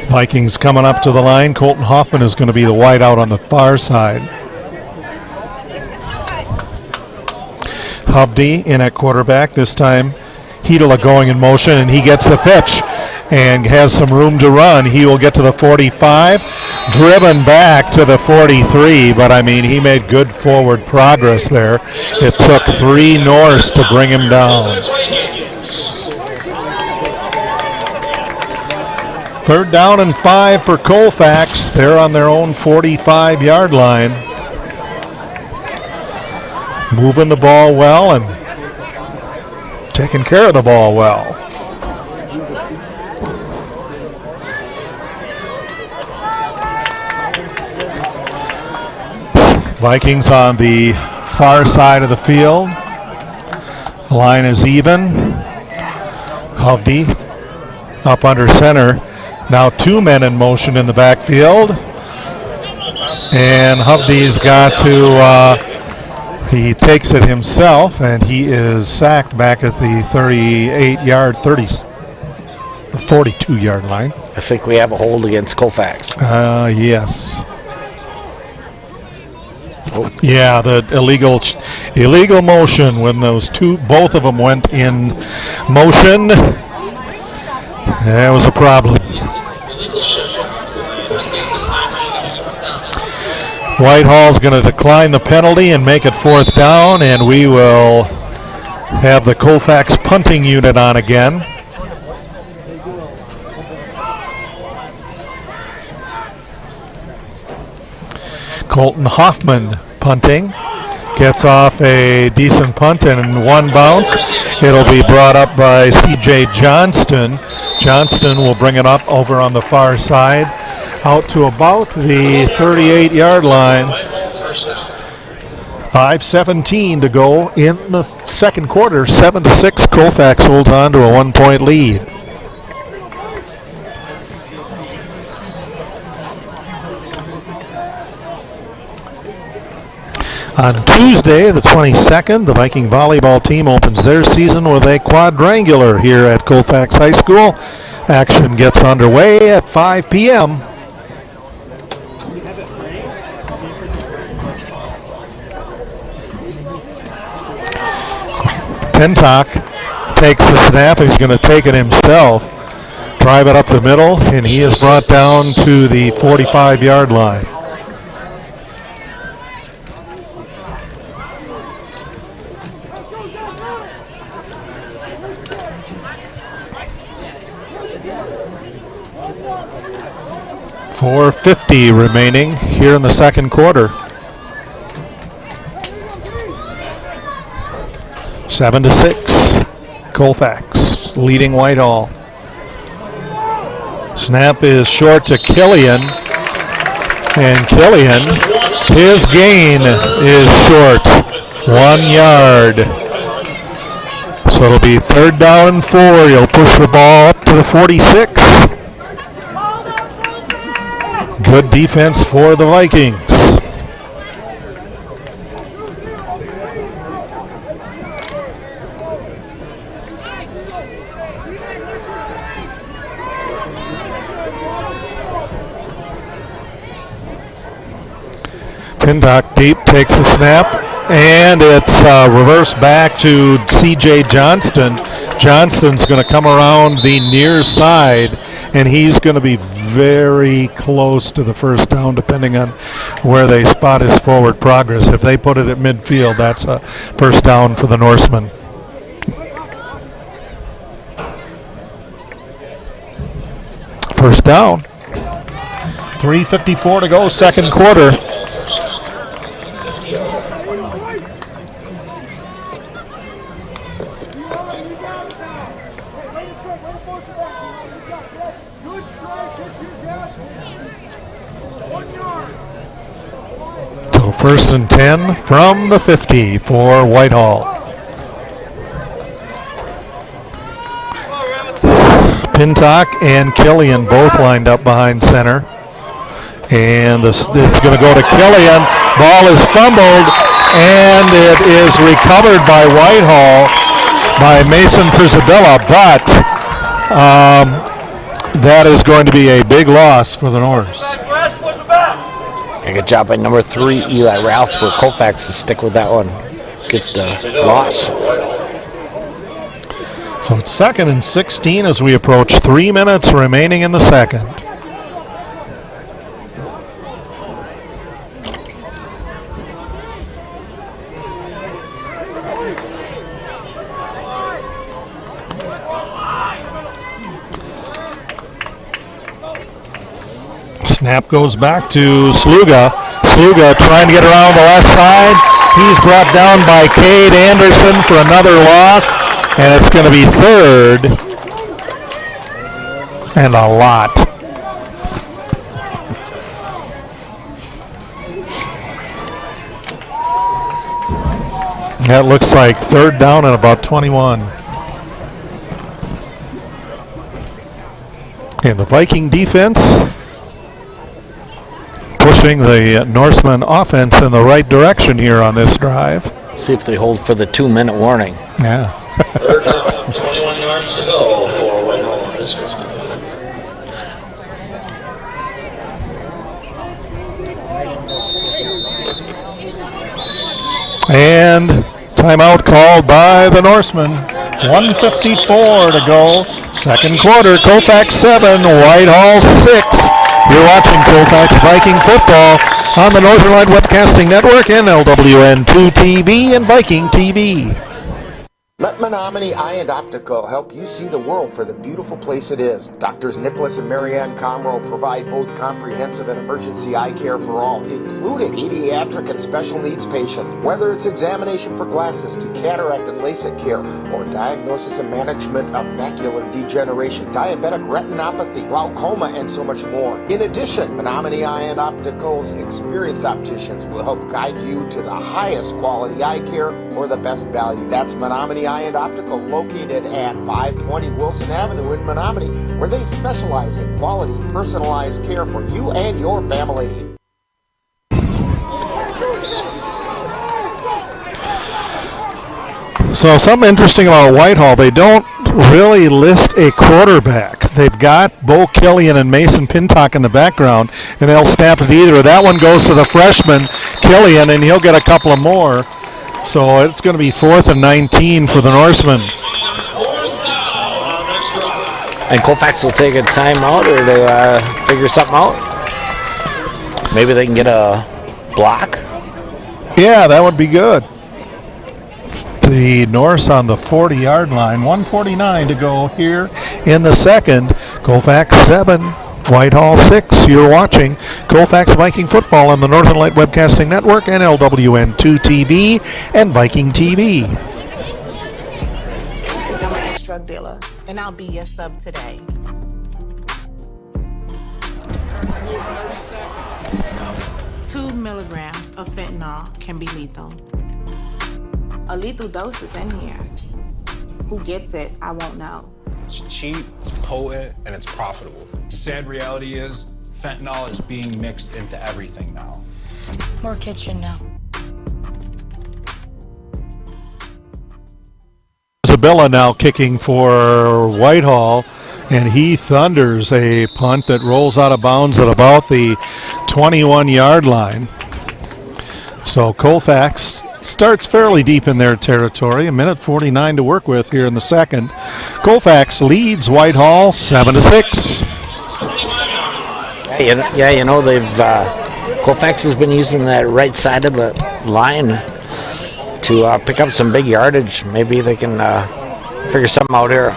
M: Vikings coming up to the line. Colton Hoffman is going to be the wide out on the far side. Hovde in at quarterback. This time Hedela going in motion, and he gets the pitch and has some room to run. He will get to the 45, driven back to the 43, but I mean, he made good forward progress there. It took 3 Norse to bring him down. 3rd down and 5 for Colfax. They're on their own 45-yard line. Moving the ball well and taking care of the ball well. Vikings on the far side of the field. The line is even. Hovde up under center. Now 2 men in motion in the backfield. And Hovde's got to, he takes it himself, and he is sacked back at the 42-yard line.
O: I think we have a hold against Colfax.
M: Yes. Oh. Yeah, the illegal motion when both of them went in motion. That was a problem. Whitehall's going to decline the penalty and make it 4th down, and we will have the Colfax punting unit on again. Colton Hoffman punting, gets off a decent punt, and in one bounce, it'll be brought up by C.J. Johnston. Johnston will bring it up over on the far side, out to about the 38-yard line. 5:17 to go in the second quarter. 7-6, Colfax holds on to a 1-point lead. On Tuesday, the 22nd, the Viking volleyball team opens their season with a quadrangular here at Colfax High School. Action gets underway at 5 p.m. Pintock takes the snap. He's going to take it himself. Drive it up the middle, and he is brought down to the 45-yard line. .450 remaining here in the second quarter. 7-6, Colfax leading Whitehall. Snap is short to Killian, and Killian, his gain is short, 1 yard. So it'll be 3rd down and 4. He'll push the ball up to the 46. Good defense for the Vikings. Pintock deep takes the snap, and it's reversed back to C.J. Johnston. Johnston's going to come around the near side, and he's going to be very close to the first down depending on where they spot his forward progress. If they put it at midfield, that's a first down for the Norsemen. First down. 3:54 to go, second quarter. So 1st and 10 from the 50 for Whitehall. Pintock and Killian both lined up behind center. And this is going to go to Killian. Ball is fumbled, and it is recovered by Whitehall, by Mason Prisabilla, but that is going to be a big loss for the Norse.
O: A good job by number 3, Eli Ralph, for Colfax to stick with that one. Good loss.
M: So it's 2nd and 16 as we approach 3 minutes remaining in the second. Snap goes back to Sluga. Sluga trying to get around the left side. He's brought down by Cade Anderson for another loss, and it's going to be 3rd and a lot. That looks like 3rd down and about 21. And the Viking defense pushing the Norsemen offense in the right direction here on this drive.
O: See if they hold for the 2-minute warning.
M: Yeah.
N: 3rd down, 21 yards to go for Whitehall Norsemen.
M: And timeout called by the Norsemen. 1:54 to go. Second quarter, Colfax 7, Whitehall 6. You're watching Colfax Viking Football on the Northern Light Webcasting Network, NLWN 2 TV, and Viking TV.
B: Let Menominee Eye and Optical help you see the world for the beautiful place it is. Doctors Nicholas and Marianne Comroe provide both comprehensive and emergency eye care for all, including pediatric and special needs patients. Whether it's examination for glasses to cataract and LASIK care, or diagnosis and management of macular degeneration, diabetic retinopathy, glaucoma, and so much more. In addition, Menominee Eye and Optical's experienced opticians will help guide you to the highest quality eye care for the best value. That's Menominee Eye and Optical, located at 520 Wilson Avenue in Menominee, where they specialize in quality, personalized care for you and your family.
M: So something interesting about Whitehall, they don't really list a quarterback. They've got Bo Killian and Mason Pintock in the background, and they'll snap it either. That one goes to the freshman, Killian, and he'll get a couple of more. So it's going to be 4th and 19 for the Norsemen.
O: And Colfax will take a timeout or to figure something out. Maybe they can get a block.
M: Yeah, that would be good. The Norse on the 40-yard line. 1:49 to go here in the second. Colfax 7, Whitehall 6. You're watching Colfax Viking Football on the Northern Light Webcasting Network, NLWN 2 TV, and Viking TV.
E: Drug dealer, and I'll be your sub today. Two milligrams of fentanyl can be lethal. A lethal dose is in here. Who gets it, I won't know.
U: It's cheap, it's potent, and it's profitable. The sad reality is, fentanyl is being mixed into everything now.
V: More kitchen now.
M: Isabella now kicking for Whitehall, and he thunders a punt that rolls out of bounds at about the 21-yard line. So Colfax starts fairly deep in their territory. 1:49 to work with here in the second. Colfax leads Whitehall 7-6.
O: Yeah, you know, they've Colfax has been using that right side of the line to pick up some big yardage. Maybe they can figure something out here.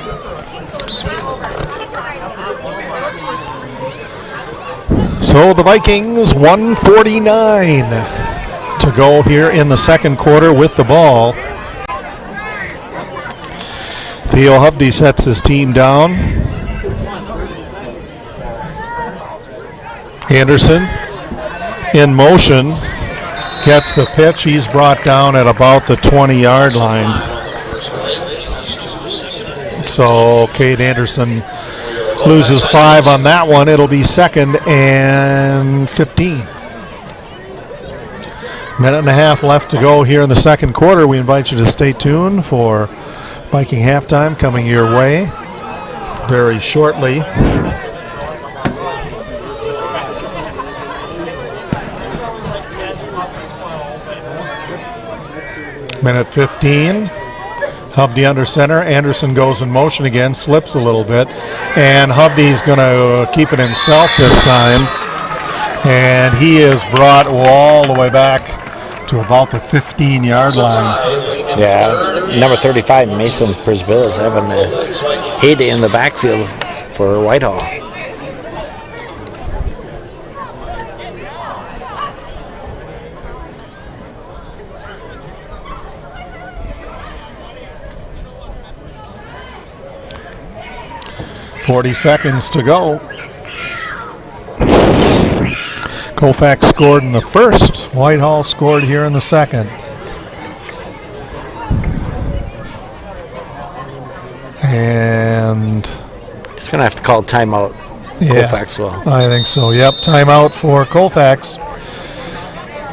M: So the Vikings, 1:49 to go here in the second quarter with the ball. Theo Hovde sets his team down. Anderson in motion, gets the pitch. He's brought down at about the 20-yard line. So Cade Anderson loses 5 on that one. It'll be 2nd and 15. Minute and a half left to go here in the second quarter. We invite you to stay tuned for Viking halftime coming your way very shortly. Minute 15. Hovde under center. Anderson goes in motion again, slips a little bit, and Hovde's going to keep it himself this time. And he is brought all the way back to about the 15-yard line.
O: Yeah, number 35, Mason Prisbill, is having a heyday in the backfield for Whitehall.
M: .40 seconds to go. Colfax scored in the first. Whitehall scored here in the second. And
O: he's going to have to call timeout.
M: Yeah,
O: Colfax will.
M: I think so. Yep, timeout for Colfax.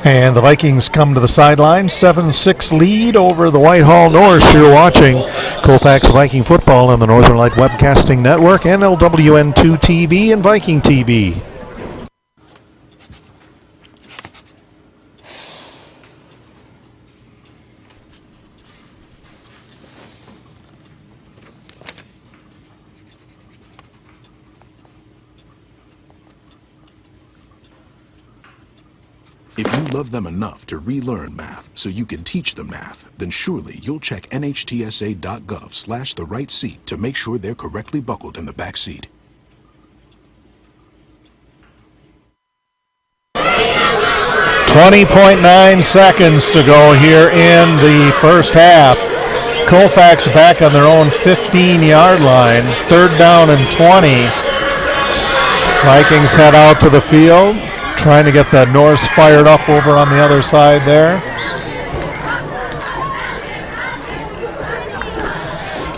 M: And the Vikings come to the sideline. 7-6 lead over the Whitehall Norse. You're watching Colfax Viking Football on the Northern Light Webcasting Network, NLWN 2 TV, and Viking TV.
C: If you love them enough to relearn math so you can teach them math, then surely you'll check nhtsa.gov/the-right-seat to make sure they're correctly buckled in the back seat.
M: .9 seconds to go here in the first half. Colfax back on their own 15-yard line. 3rd down and 20. Vikings head out to the field, trying to get the Norse fired up over on the other side there.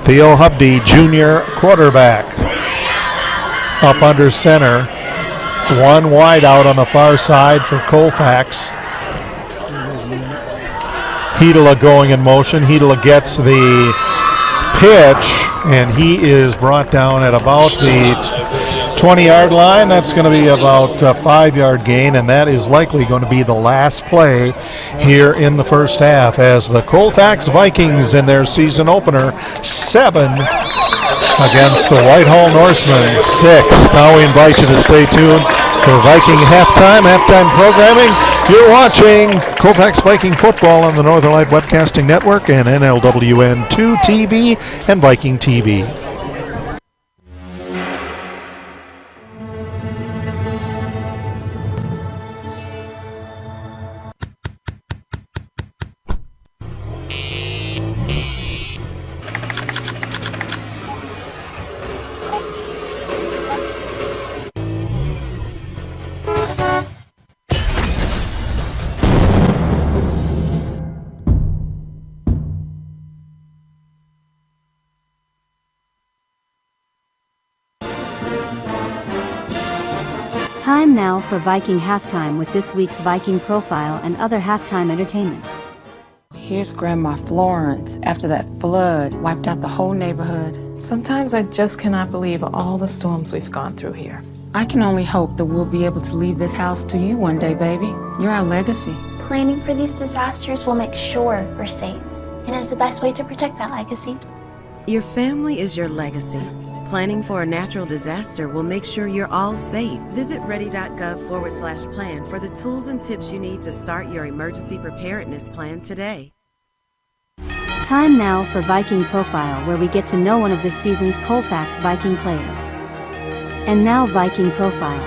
M: Theo Hubdy, junior quarterback, up under center. One wide out on the far side for Colfax. Hedela going in motion. Hedela gets the pitch, and he is brought down at about the 20-yard line. That's going to be about a 5-yard gain, and that is likely going to be the last play here in the first half as the Colfax Vikings in their season opener 7 against the Whitehall Norsemen 6. Now we invite you to stay tuned for Viking halftime programming. You're watching Colfax Viking Football on the Northern Light Webcasting Network and NLWN 2 TV and Viking TV.
D: Time now for Viking Halftime with this week's Viking profile and other halftime entertainment.
E: Here's Grandma Florence after that flood wiped out the whole neighborhood. Sometimes I just cannot believe all the storms we've gone through here. I can only hope that we'll be able to leave this house to you one day, baby. You're our legacy.
F: Planning for these disasters will make sure we're safe, and is the best way to protect that legacy.
G: Your family is your legacy. Planning for a natural disaster will make sure you're all safe. Visit ready.gov/plan for the tools and tips you need to start your emergency preparedness plan today.
D: Time now for Viking Profile, where we get to know one of this season's Colfax Viking players. And now Viking Profile.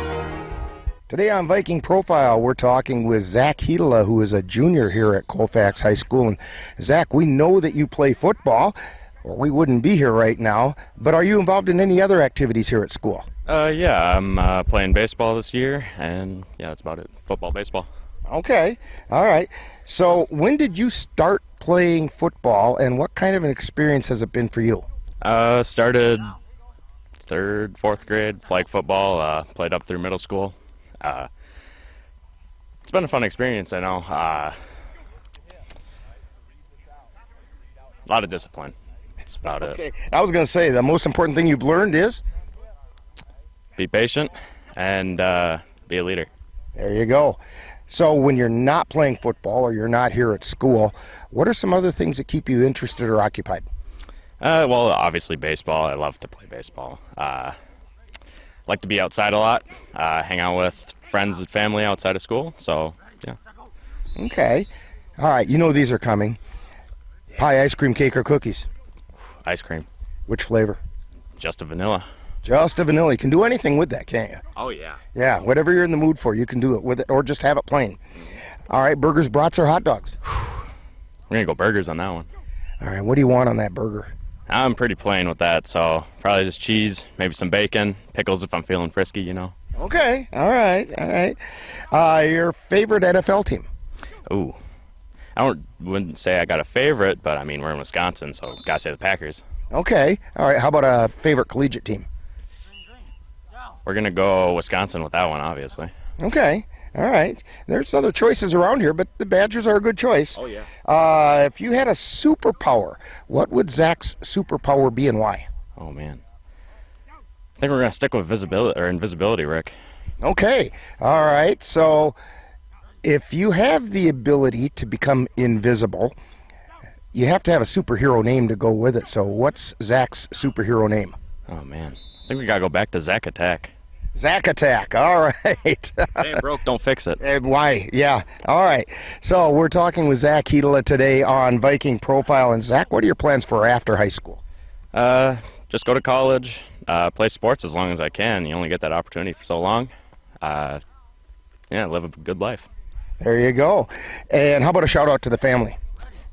B: Today on Viking Profile, we're talking with Zach Hedela, who is a junior here at Colfax High School. And Zach, we know that you play football, or we wouldn't be here right now, but are you involved in any other activities here at school?
W: Yeah, I'm playing baseball this year, and yeah, that's about it. Football, baseball.
B: Okay, all right. So when did you start playing football, and what kind of an experience has it been for you?
W: Started 3rd, 4th grade, flag football, played up through middle school. It's been a fun experience, I know. A lot of discipline. That's about it.
B: I was going to say, the most important thing you've learned is?
W: Be patient and be a leader.
B: There you go. So when you're not playing football or you're not here at school, what are some other things that keep you interested or occupied?
W: Well, obviously baseball. I love to play baseball. Like to be outside a lot, hang out with friends and family outside of school, so yeah.
B: Okay. All right, you know these are coming. Pie, ice cream, cake, or cookies?
W: Ice cream.
B: Which flavor?
W: Just a vanilla.
B: Just a vanilla. You can do anything with that, can't you?
W: Oh, yeah.
B: Yeah, whatever you're in the mood for, you can do it with it, or just have it plain. All right, burgers, brats, or hot dogs?
W: We're going to go burgers on that one.
B: All right, what do you want on that burger?
W: I'm pretty plain with that, so probably just cheese, maybe some bacon, pickles if I'm feeling frisky, you know.
B: Okay, all right, all right. Your favorite NFL team?
W: Ooh. Wouldn't say I got a favorite, but I mean, we're in Wisconsin, so gotta say the Packers.
B: Okay, all right. How about a favorite collegiate team?
W: We're gonna go Wisconsin with that one, obviously.
B: Okay, all right. There's other choices around here, but the Badgers are a good choice.
W: Oh, yeah.
B: If you had a superpower, what would Zach's superpower be and why?
W: Oh, man. I think we're gonna stick with invisibility, Rick.
B: Okay, all right. So if you have the ability to become invisible, you have to have a superhero name to go with it. So what's Zach's superhero name?
W: Oh, man. I think we got to go back to Zach Attack.
B: Zach Attack. All right.
W: It ain't broke, don't fix it.
B: And why? Yeah. All right. So we're talking with Zach Hedela today on Viking Profile. And Zach, what are your plans for after high school?
W: Just go to college, play sports as long as I can. You only get that opportunity for so long. Live a good life.
B: There you go. And how about a shout out to the family?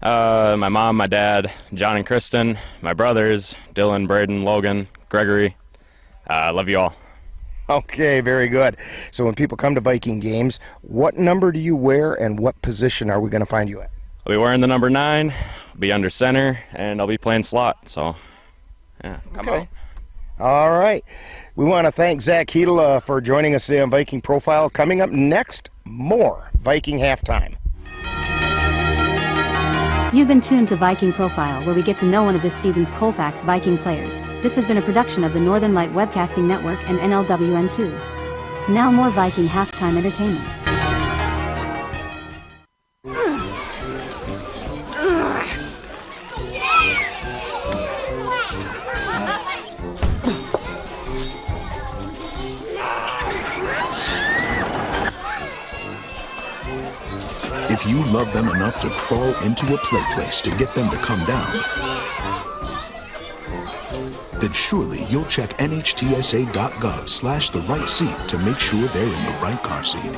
W: My mom, my dad, John and Kristen, my brothers, Dylan, Braden, Logan, Gregory. Love you all.
B: Okay, very good. So when people come to Viking games, what number do you wear and what position are we going to find you at?
W: I'll be wearing the number 9, I'll be under center, and I'll be playing slot. So, come
B: okay. All right. We want to thank Zach Hedela for joining us today on Viking Profile. Coming up next, more Viking Halftime.
D: You've been tuned to Viking Profile, where we get to know one of this season's Colfax Viking players. This has been a production of the Northern Light Webcasting Network and NLWN2. Now more Viking halftime entertainment.
C: If you love them enough to crawl into a play place to get them to come down, then surely you'll check nhtsa.gov/the-right-seat to make sure they're in the right car seat.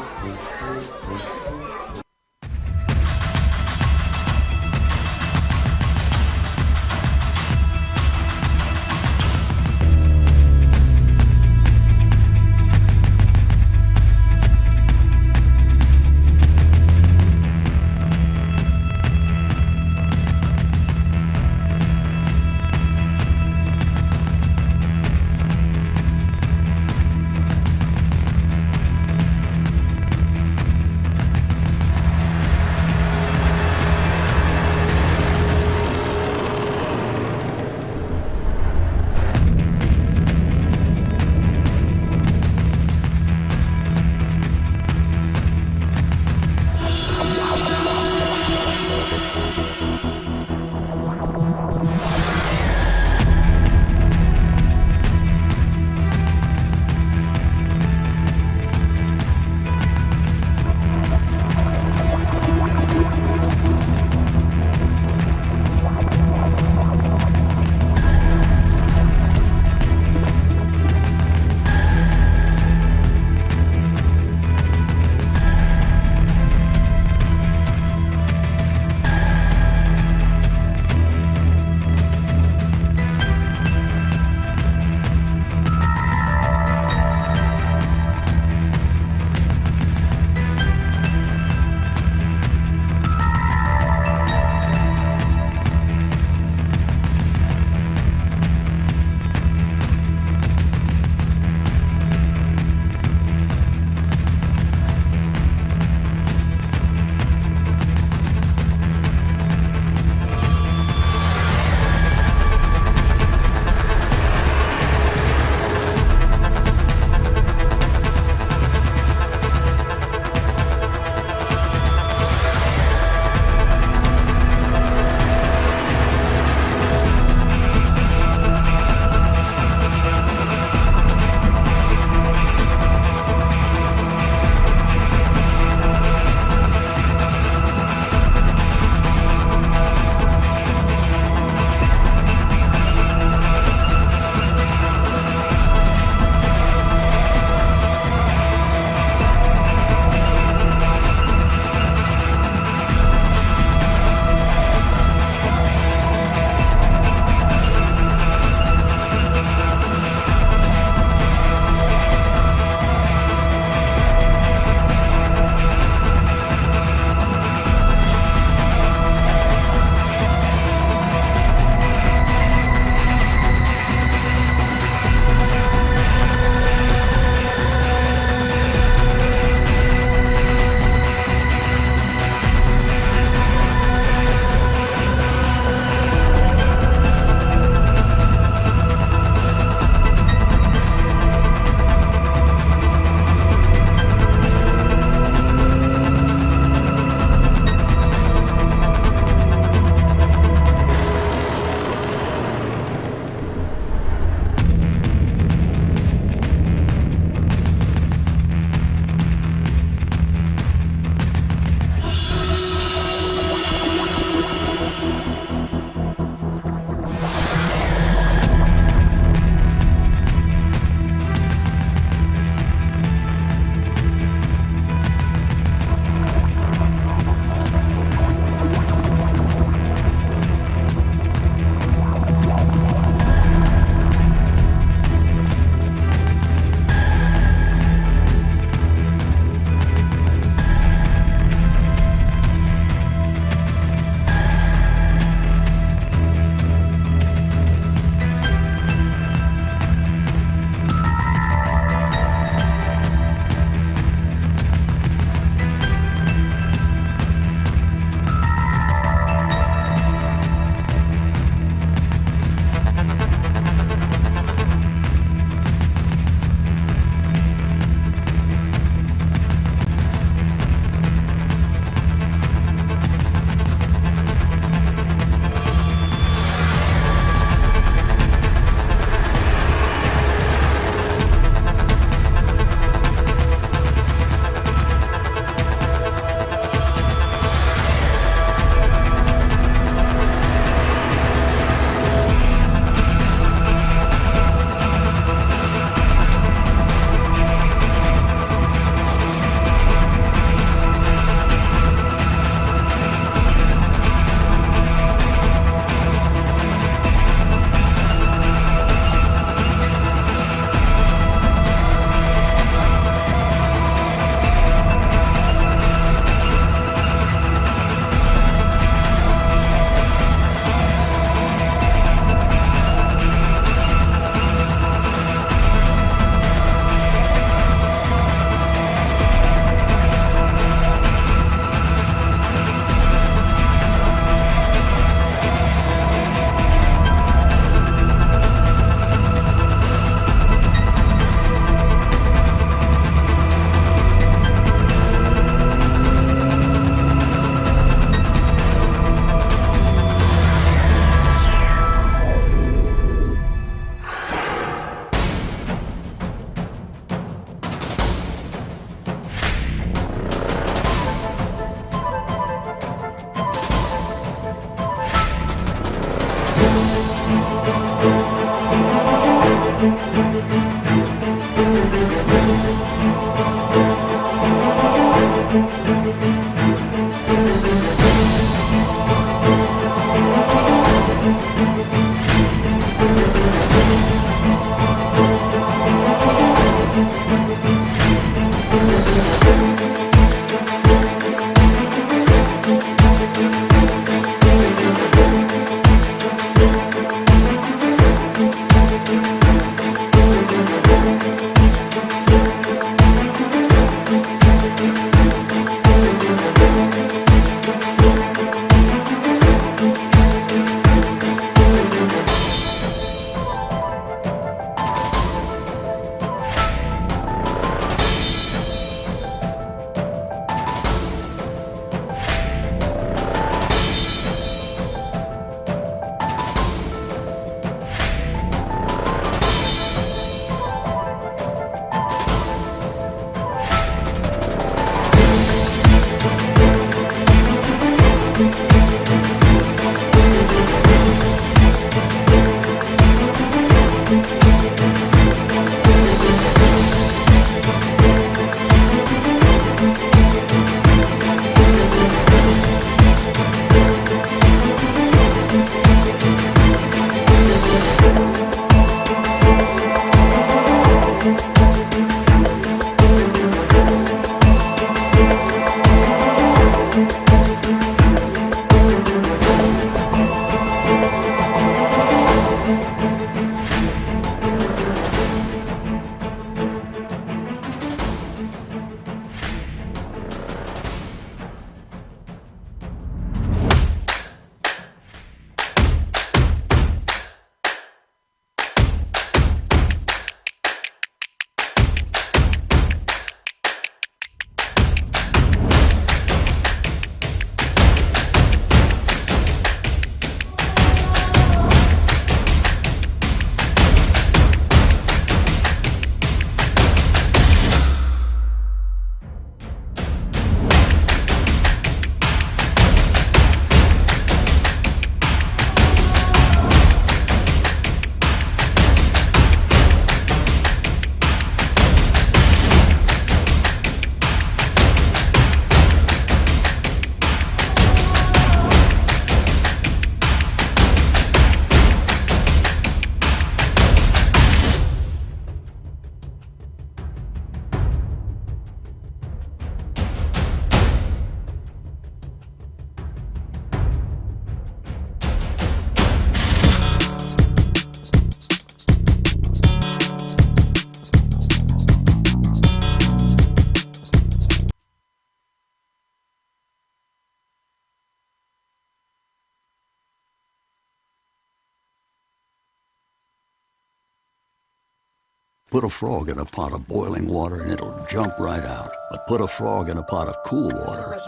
A: Put a frog in a pot of boiling water and it'll jump right out. But put a frog in a pot of cool water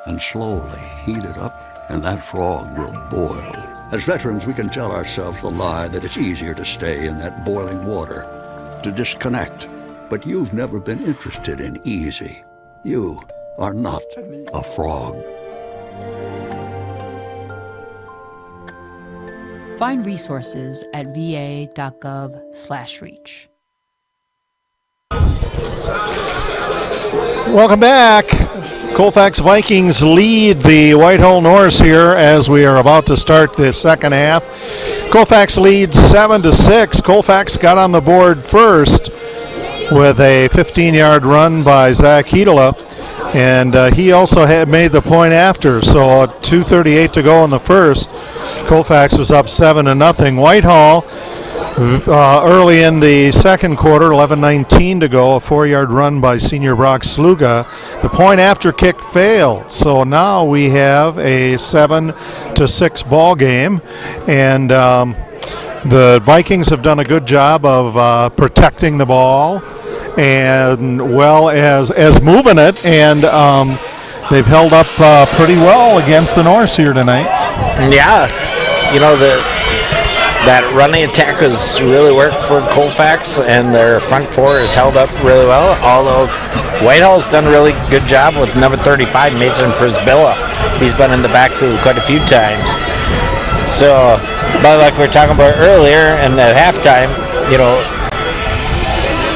A: and slowly heat it up, and that frog will boil. As veterans, we can tell ourselves the lie that it's easier to stay in that boiling water, to disconnect. But you've never been interested in easy. You are not a frog.
H: Find resources at va.gov/reach.
M: Welcome back. Colfax Vikings lead the Whitehall Norse here as we are about to start the second half. Colfax leads 7-6. Colfax got on the board first with a 15-yard run by Zach Hedela, and he also had made the point after. So 2:38 to go in the first. Colfax was up 7-0. Whitehall early in the second quarter, 11:19 to go, a 4-yard run by senior Brock Sluga. The point after kick failed, so now we have a 7-6 ball game, and the Vikings have done a good job of protecting the ball and well as moving it, and they've held up pretty well against the Norse here tonight.
O: Yeah, you know, that running attack has really worked for Colfax, and their front four has held up really well, although Whitehall's done a really good job with number 35, Mason Prisbilla. He's been in the backfield quite a few times. So, but like we were talking about earlier, and at halftime,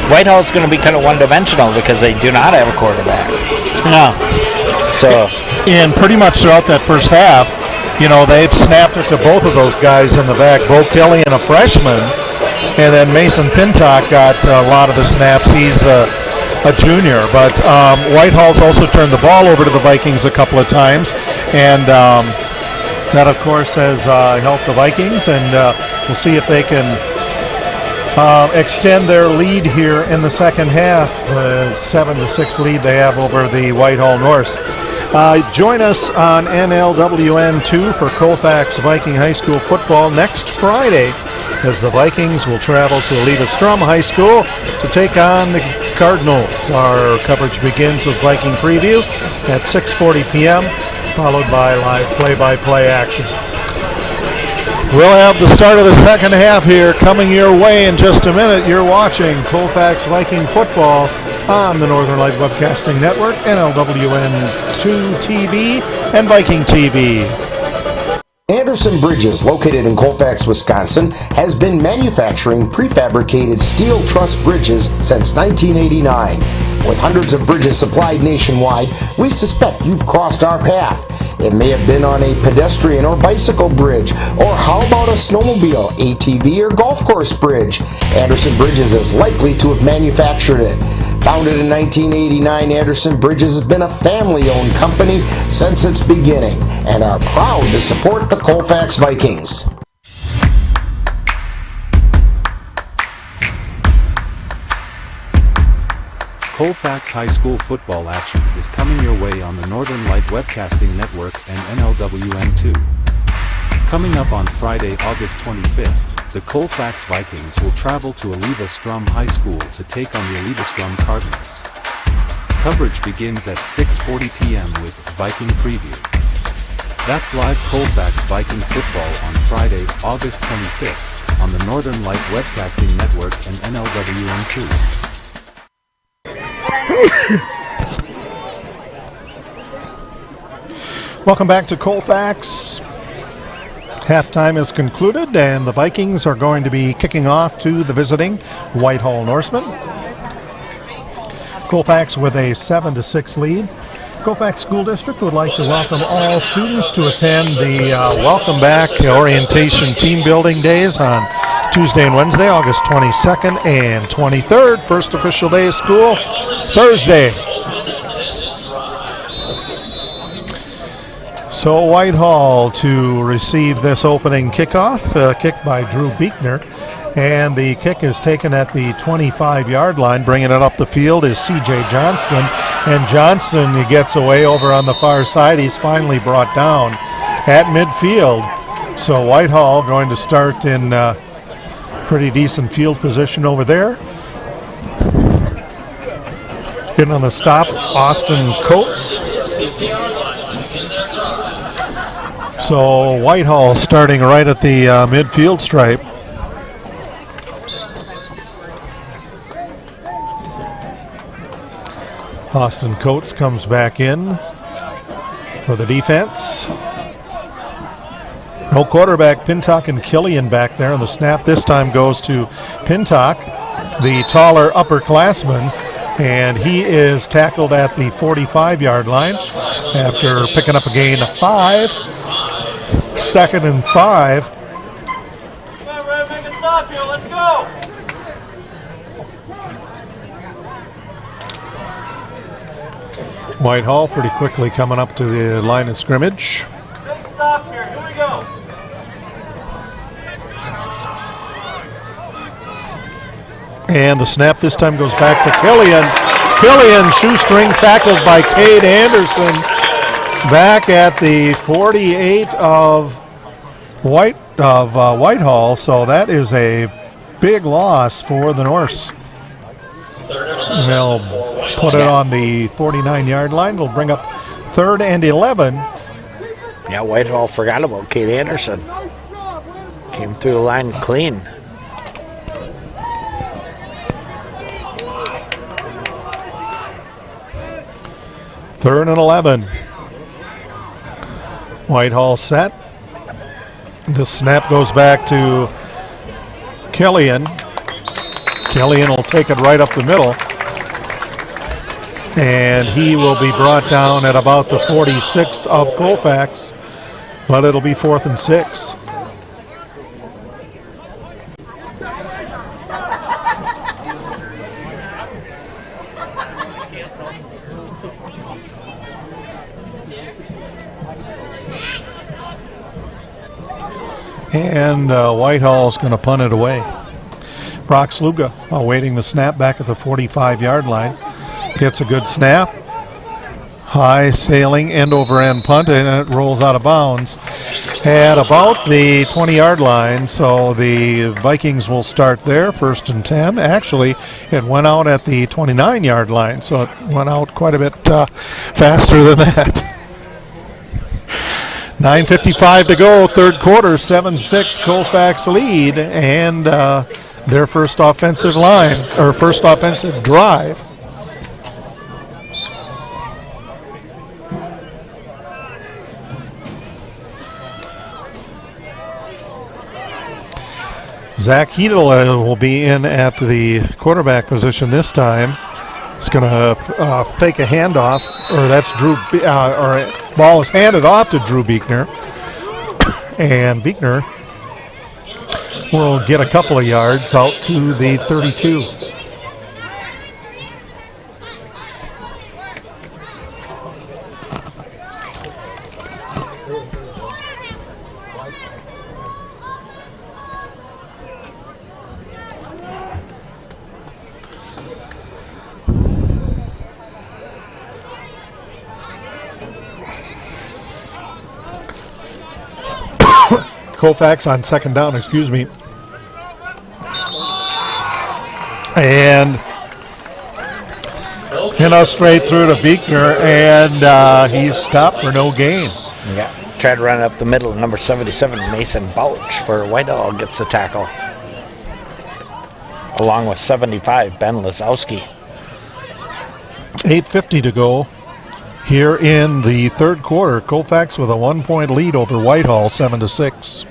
O: Whitehall's going to be kind of one-dimensional because they do not have a quarterback.
M: Yeah.
O: So,
M: and pretty much throughout that first half, they've snapped it to both of those guys in the back, Bo Killian, a freshman, and then Mason Pintock got a lot of the snaps. He's a junior, but Whitehall's also turned the ball over to the Vikings a couple of times, and that, of course, has helped the Vikings, and we'll see if they can extend their lead here in the second half, the 7-6 lead they have over the Whitehall Norse. Join us on NLWN2 for Colfax Viking High School football next Friday, as the Vikings will travel to Levi-Strum High School to take on the Cardinals. Our coverage begins with Viking preview at 6:40 p.m., followed by live play-by-play action. We'll have the start of the second half here coming your way in just a minute. You're watching Colfax Viking football on the Northern Light Webcasting Network, NLWN2 TV, and Viking TV.
B: Anderson Bridges, located in Colfax, Wisconsin, has been manufacturing prefabricated steel truss bridges since 1989. With hundreds of bridges supplied nationwide, we suspect you've crossed our path. It may have been on a pedestrian or bicycle bridge, or how about a snowmobile, ATV, or golf course bridge? Anderson Bridges is likely to have manufactured it. Founded in 1989, Anderson Bridges has been a family-owned company since its beginning and are proud to support the Colfax Vikings.
L: Colfax High School football action is coming your way on the Northern Light Webcasting Network and NLWN2. Coming up on Friday, August 25th, the Colfax Vikings will travel to Levi-Strum High School to take on the Levi-Strum Cardinals. Coverage begins at 6:40 p.m. with Viking Preview. That's live Colfax Viking football on Friday, August 25th on the Northern Light Webcasting Network and NLWN2.
M: Welcome back to Colfax. Halftime is concluded, and the Vikings are going to be kicking off to the visiting Whitehall Norsemen. Colfax with a 7-6 lead. Colfax School District would like to welcome all students to attend the Welcome Back Orientation Team Building Days on Tuesday and Wednesday, August 22nd and 23rd. First official day of school, Thursday. So Whitehall to receive this opening kickoff, kicked by Drew Beekner. And the kick is taken at the 25-yard line. Bringing it up the field is C.J. Johnston. And Johnston, he gets away over on the far side. He's finally brought down at midfield. So Whitehall going to start in pretty decent field position over there. Getting on the stop, Austin Coates. So Whitehall starting right at the midfield stripe. Austin Coates comes back in for the defense. No quarterback, Pintock and Killian back there, and the snap this time goes to Pintock, the taller upperclassman, and he is tackled at the 45-yard line after picking up a gain of 5. 2nd and 5.
N: Make a stop here, let's go!
M: Whitehall pretty quickly coming up to the line of scrimmage.
N: Make a stop here, here we go!
M: And the snap this time goes back to Killian. Killian, shoestring tackled by Cade Anderson. Back at the 48 of Whitehall, so that is a big loss for the Norse. And they'll put it on the 49-yard line. It'll bring up 3rd and 11.
O: Yeah, Whitehall forgot about Cade Anderson. Came through the line clean.
M: Third and 11. Whitehall set. The snap goes back to Killian. Killian will take it right up the middle. And he will be brought down at about the 46 of Colfax, but it'll be 4th and 6. And Whitehall's going to punt it away. Brock Sluga awaiting the snap back at the 45-yard line. Gets a good snap. High sailing end over end punt, and it rolls out of bounds at about the 20-yard line. So the Vikings will start there, 1st and 10. Actually, it went out at the 29-yard line, so it went out quite a bit faster than that. 9:55 to go, third quarter, 7-6 Colfax lead, and their first offensive drive. Zach Heedle will be in at the quarterback position this time. He's going to fake a handoff, or that's ball is handed off to Drew Beekner, and Beekner will get a couple of yards out to the 32. Colfax on second down, and straight through to Beekner, and he's stopped for no gain.
O: Yeah, tried to run up the middle. Number 77, Mason Bouch for Whitehall gets the tackle, along with 75, Ben Lisowski.
M: 8:50 to go here in the third quarter. Colfax with a 1-point lead over Whitehall, 7-6.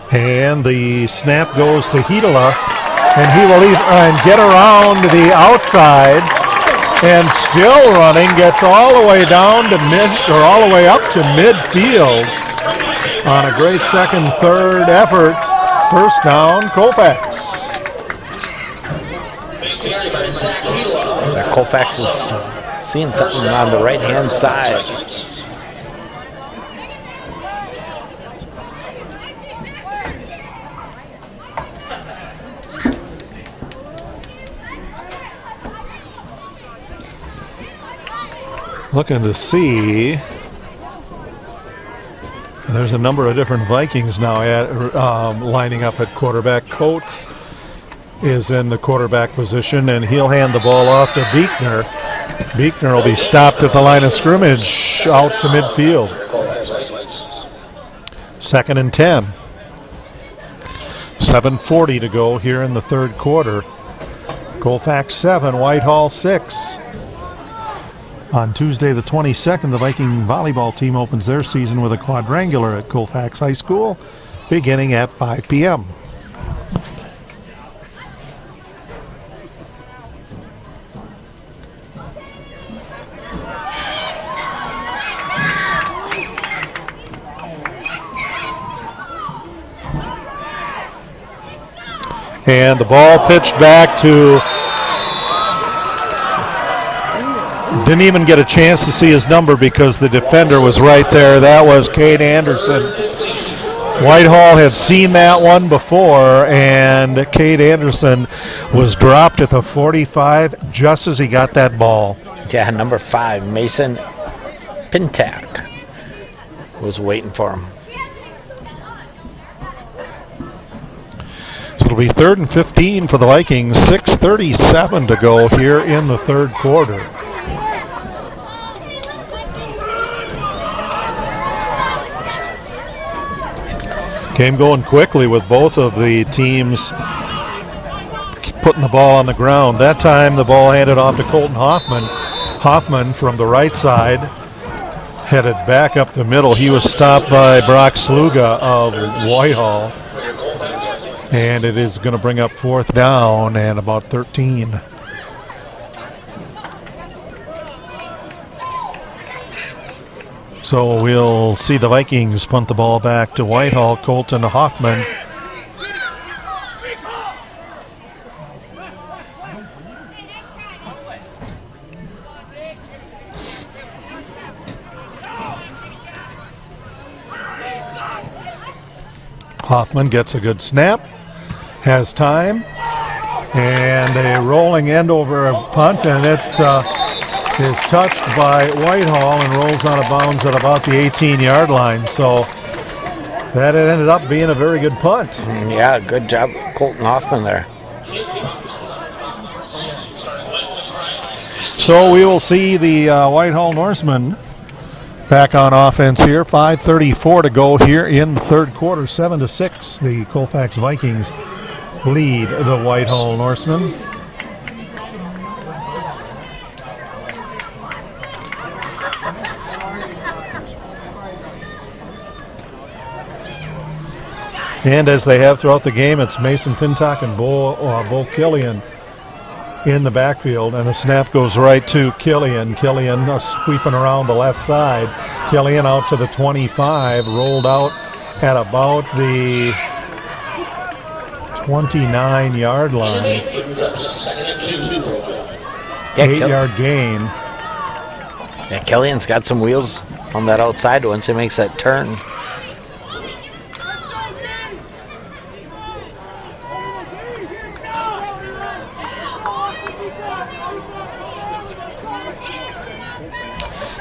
M: And the snap goes to Heedela, and he will get around the outside, and still running, gets all the way down to all the way up to midfield on a great second, third effort. First down, Colfax.
O: Colfax is seeing something on the right-hand side.
M: Looking to see. There's a number of different Vikings now lining up at quarterback. Coates is in the quarterback position, and he'll hand the ball off to Beekner. Beekner will be stopped at the line of scrimmage out to midfield. 2nd and 10. 7:40 to go here in the third quarter. Colfax 7, Whitehall 6. On Tuesday the 22nd, the Viking volleyball team opens their season with a quadrangular at Colfax High School, beginning at 5 p.m. And the ball pitched back to... Didn't even get a chance to see his number because the defender was right there. That was Cade Anderson. Whitehall had seen that one before, and Cade Anderson was dropped at the 45 just as he got that ball.
O: Yeah, number 5, Mason Pintak was waiting for him.
M: So it'll be 3rd and 15 for the Vikings. 6:37 to go here in the third quarter. Game going quickly with both of the teams putting the ball on the ground. That time the ball handed off to Colton Hoffman. Hoffman from the right side headed back up the middle. He was stopped by Brock Sluga of Whitehall. And it is going to bring up 4th down and about 13. So we'll see the Vikings punt the ball back to Whitehall. Colton Hoffman. Hoffman gets a good snap, has time, and a rolling end over a punt, and it is touched by Whitehall and rolls out of bounds at about the 18-yard line. So that ended up being a very good punt.
O: Yeah, good job, Colton Hoffman there.
M: So we will see the Whitehall Norsemen back on offense here. 5:34 to go here in the third quarter. 7-6, the Colfax Vikings lead the Whitehall Norsemen. And as they have throughout the game, it's Mason Pintock and Bo Killian in the backfield, and the snap goes right to Killian. Killian sweeping around the left side. Killian out to the 25, rolled out at about the 29-yard line. 8-yard gain.
O: Yeah, Killian's got some wheels on that outside once he makes that turn.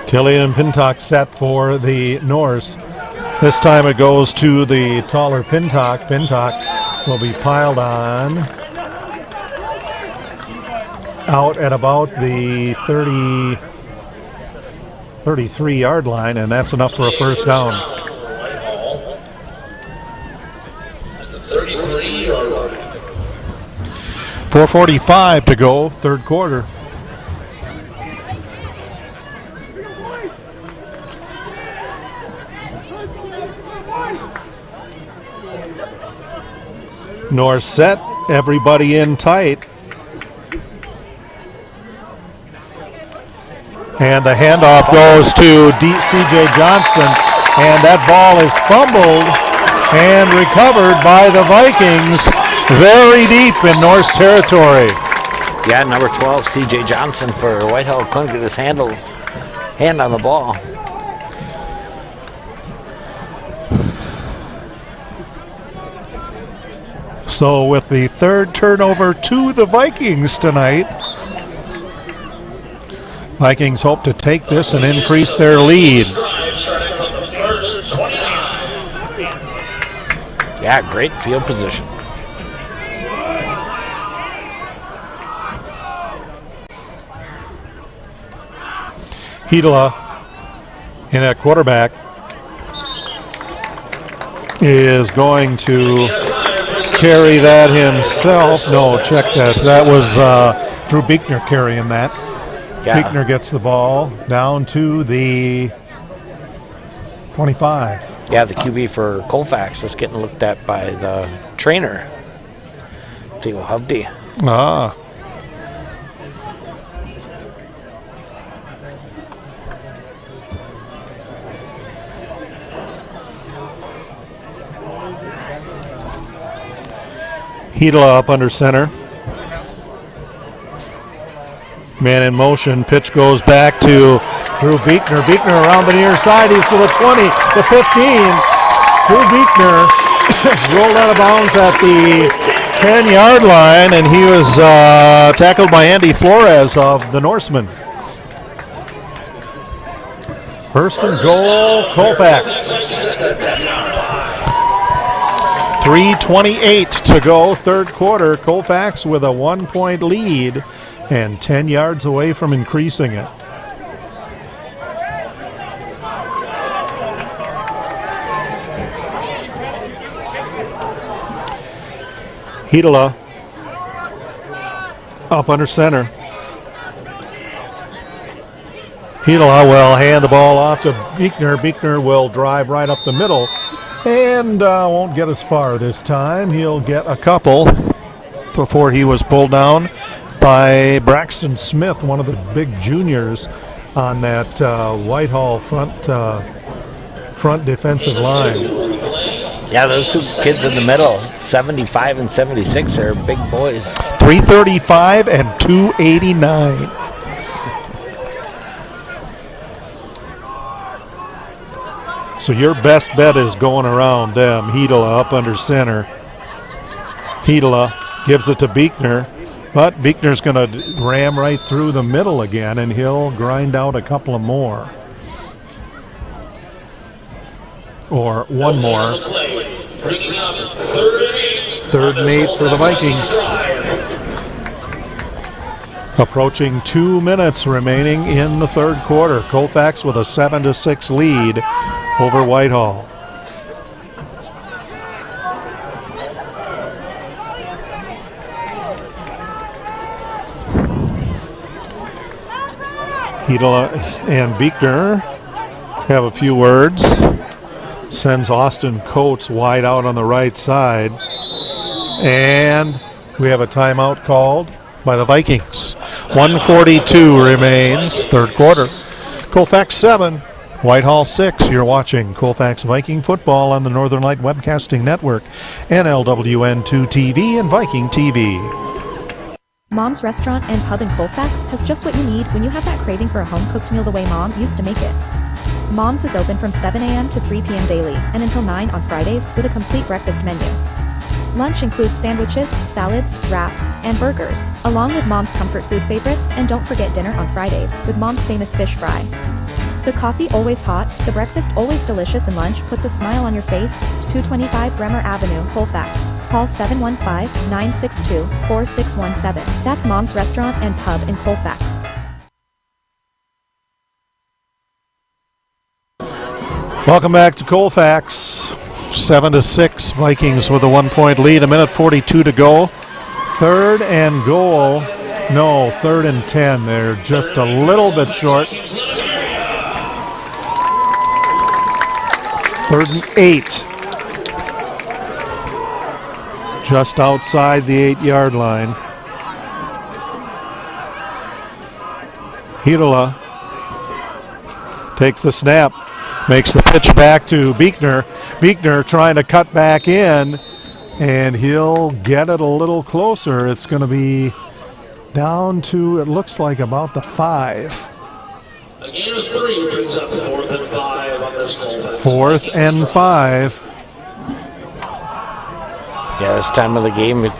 M: Killian and Pintock set for the Norse. This time it goes to the taller Pintock. Pintock will be piled on out at about the 33-yard line, and that's enough for a first down.
N: At the 33-yard line.
M: 4:45 to go, third quarter. North set, everybody in tight. And the handoff goes to C.J. Johnston, and that ball is fumbled and recovered by the Vikings very deep in Norse territory.
O: Yeah, number 12, C.J. Johnson for Whitehall couldn't get his hand on the ball.
M: So with the third turnover to the Vikings tonight, Vikings hope to take this and increase their lead.
O: Yeah, great field position.
M: Hedela in at quarterback is going to carry that himself. No, check that. That was Drew Beekner carrying that. Yeah. Beekner gets the ball down to the 25.
O: Yeah, the QB for Colfax is getting looked at by the trainer, Theo Hovde.
M: Ah. Hedela up under center. Man in motion. Pitch goes back to Drew Beekner. Beekner around the near side. He's to the 20, the 15. Drew Beekner rolled out of bounds at the 10-yard line, and he was tackled by Andy Flores of the Norsemen. First and goal, Colfax. 3:28 to go, third quarter. Colfax with a 1-point lead and 10 yards away from increasing it. Hedela Up under center. Hidala will hand the ball off to Buechner. Buechner will drive right up the middle and won't get as far this time. He'll get a couple before he was pulled down by Braxton Smith, one of the big juniors on that Whitehall front defensive line.
O: Yeah, those two kids in the middle, 75 and 76, are big boys.
M: 335 and 289. So your best bet is going around them. Hidala up under center. Hidala gives it to Buechner, but Buechner's going to ram right through the middle again, and he'll grind out a couple of more. Or one more. Third and 8 for the Vikings. Approaching 2 minutes remaining in the third quarter. Colfax with a 7-6 lead over Whitehall. Hidala and Buechner have a few words. Sends Austin Coates wide out on the right side. And we have a timeout called by the Vikings. 1:42 remains, third quarter. Colfax 7, Whitehall 6. You're watching Colfax Viking Football on the Northern Light Webcasting Network, NLWN 2 TV and Viking TV.
X: Mom's Restaurant and Pub in Colfax has just what you need when you have that craving for a home-cooked meal the way Mom used to make it. Mom's is open from 7 a.m. to 3 p.m. daily and until 9 on Fridays with a complete breakfast menu. Lunch includes sandwiches, salads, wraps, and burgers, along with Mom's comfort food favorites, and don't forget dinner on Fridays with Mom's famous fish fry. The coffee always hot, the breakfast always delicious, and lunch puts a smile on your face. 225 Bremer Avenue, Colfax. Call 715-962-4617. That's Mom's Restaurant and Pub in Colfax.
M: Welcome back to Colfax. 7-6, Vikings with a 1-point lead. 1:42 to go. Third and goal. No, 3rd and 10. They're just a little bit short. 3rd and 8. Just outside the 8-yard line. Hidala takes the snap. Makes the pitch back to Buechner. Buechner trying to cut back in, and he'll get it a little closer. It's going to be down to, it looks like, about the 5.
N: A gain of 3 brings up 4th and 5 on this Colfax.
M: 4th and 5.
O: Yeah, this time of the game, it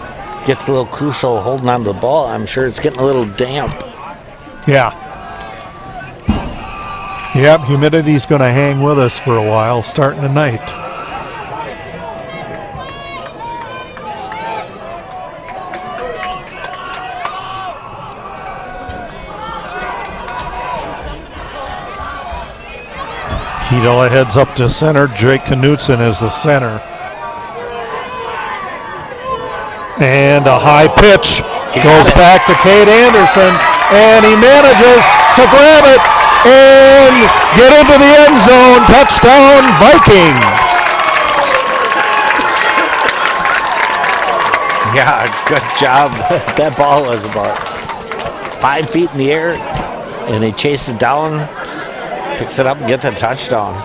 O: gets a little crucial holding on to the ball. I'm sure it's getting a little damp.
M: Yeah. Yep, humidity's going to hang with us for a while, starting tonight. Hidala heads up to center. Drake Knutson is the center. And a high pitch goes back to Cade Anderson, and he manages to grab it and get into the end zone. Touchdown, Vikings.
O: Yeah, good job. That ball was about 5 feet in the air, and he chased it down, picks it up, and gets the touchdown.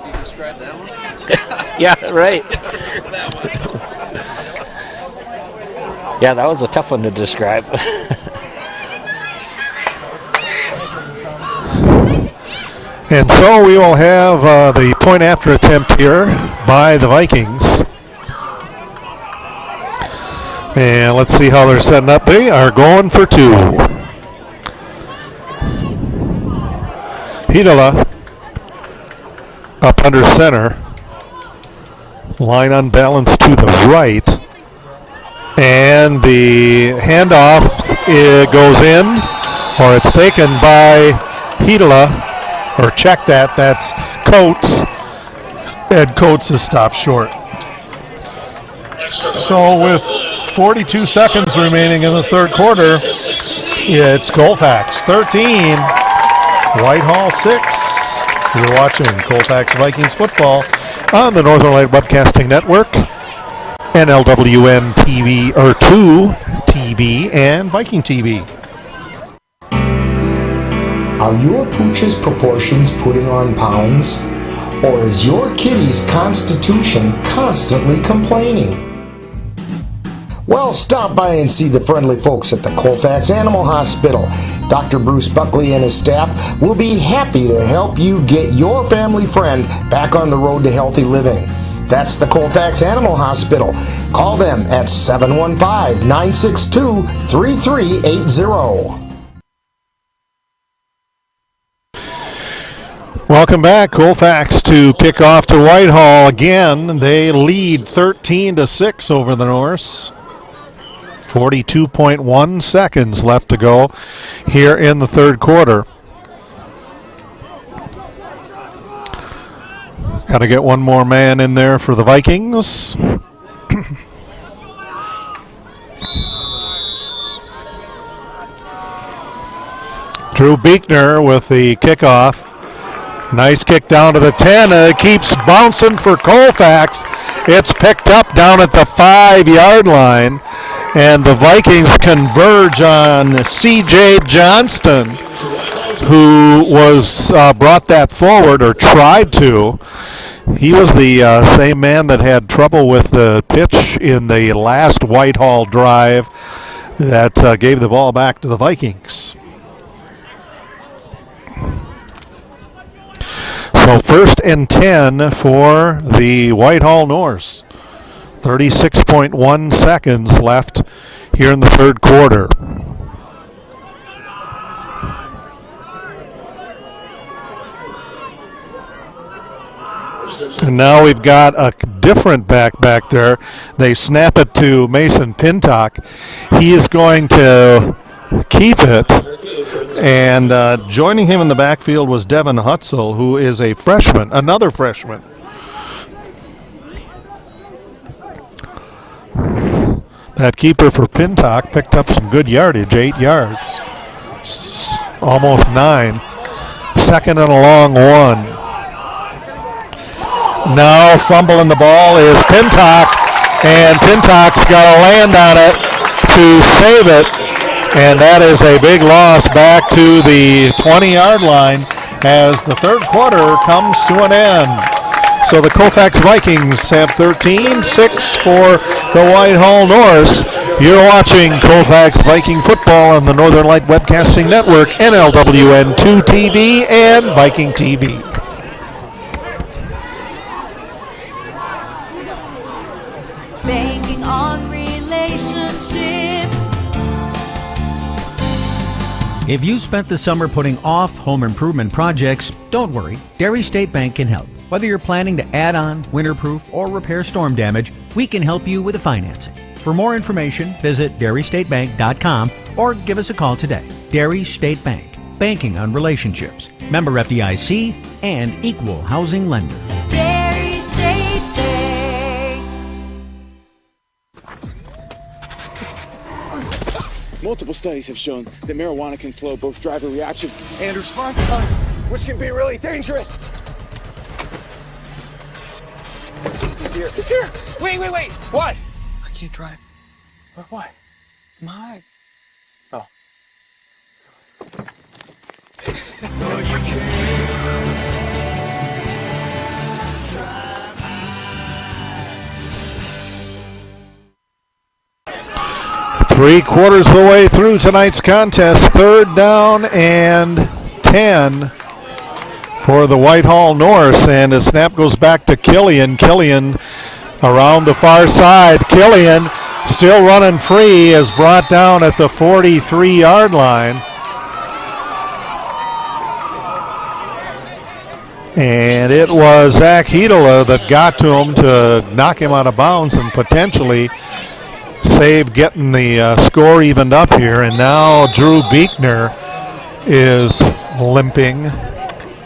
J: Can you describe that one?
O: Yeah, right. Yeah, that was a tough one to describe.
M: And so we will have the point after attempt here by the Vikings. And let's see how they're setting up. They are going for 2. Hidala up under center. Line unbalanced to the right. And the handoff goes in, or it's taken by Hidala. Or check that, that's Coates. Ed Coates is stopped short. So with 42 seconds remaining in the third quarter. It's Colfax 13, Whitehall 6. You're watching Colfax Vikings football on the Northern Light Webcasting Network, NLWN TV, or 2 TV, and Viking TV.
B: Are your pooch's proportions putting on pounds? Or is your kitty's constitution constantly complaining? Well, stop by and see the friendly folks at the Colfax Animal Hospital. Dr. Bruce Buckley and his staff will be happy to help you get your family friend back on the road to healthy living. That's the Colfax Animal Hospital. Call them at 715-962-3380.
M: Welcome back. Colfax to kick off to Whitehall again. They lead 13-6 over the Norse. 42.1 seconds left to go here in the third quarter. Got to get one more man in there for the Vikings. Drew Beekner with the kickoff. Nice kick down to the 10, and it keeps bouncing for Colfax. It's picked up down at the 5-yard line, and the Vikings converge on C.J. Johnston, who was brought that forward, or tried to. He was the same man that had trouble with the pitch in the last Whitehall drive that gave the ball back to the Vikings. So 1st and 10 for the Whitehall Norse. 36.1 seconds left here in the third quarter. And now we've got a different back there. They snap it to Mason Pintock. He is going to keep it. And joining him in the backfield was Devin Hutzel, who is a freshman, another freshman. That keeper for Pintock picked up some good yardage, 8 yards. Almost 9. Second and a long one. Now fumbling the ball is Pintock, and Pintock's got to land on it to save it. And that is a big loss back to the 20-yard line as the third quarter comes to an end. So the Colfax Vikings have 13-6 for the Whitehall Norse. You're watching Colfax Viking football on the Northern Light Webcasting Network, NLWN 2 TV, and Viking TV.
J: Banking on relationships.
K: If you spent the summer putting off home improvement projects, don't worry, Dairy State Bank can help. Whether you're planning to add on, winterproof, or repair storm damage, we can help you with the financing. For more information, visit dairystatebank.com or give us a call today. Dairy State Bank, banking on relationships. Member FDIC and equal housing lender.
J: Dairy State Bank.
P: Multiple studies have shown that marijuana can slow both driver reaction and response time, which can be really dangerous. He's here. He's here. Wait. What? I can't drive. Why? My. Oh.
M: Three-quarters of the way through tonight's contest. 3rd down and 10 for the Whitehall Norse, and the snap goes back to Killian. Killian around the far side. Killian still running free, is brought down at the 43-yard line. And it was Zach Hedela that got to him to knock him out of bounds and potentially save getting the score evened up here. And now Drew Beekner is limping.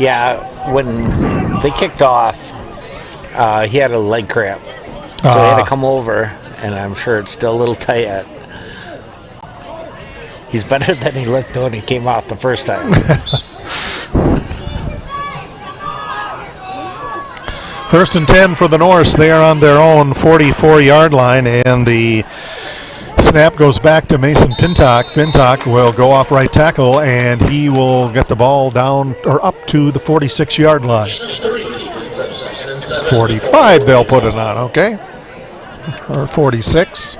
O: Yeah, when they kicked off, he had a leg cramp. So he had to come over and I'm sure it's still a little tight. He's better than he looked when he came out the first time.
M: First and 10 for the Norse. They are on their own 44-yard line, and the snap goes back to Mason Pintock. Pintock will go off right tackle, and he will get the ball down or up to the 46-yard line. 45 they'll put it on, okay? Or 46.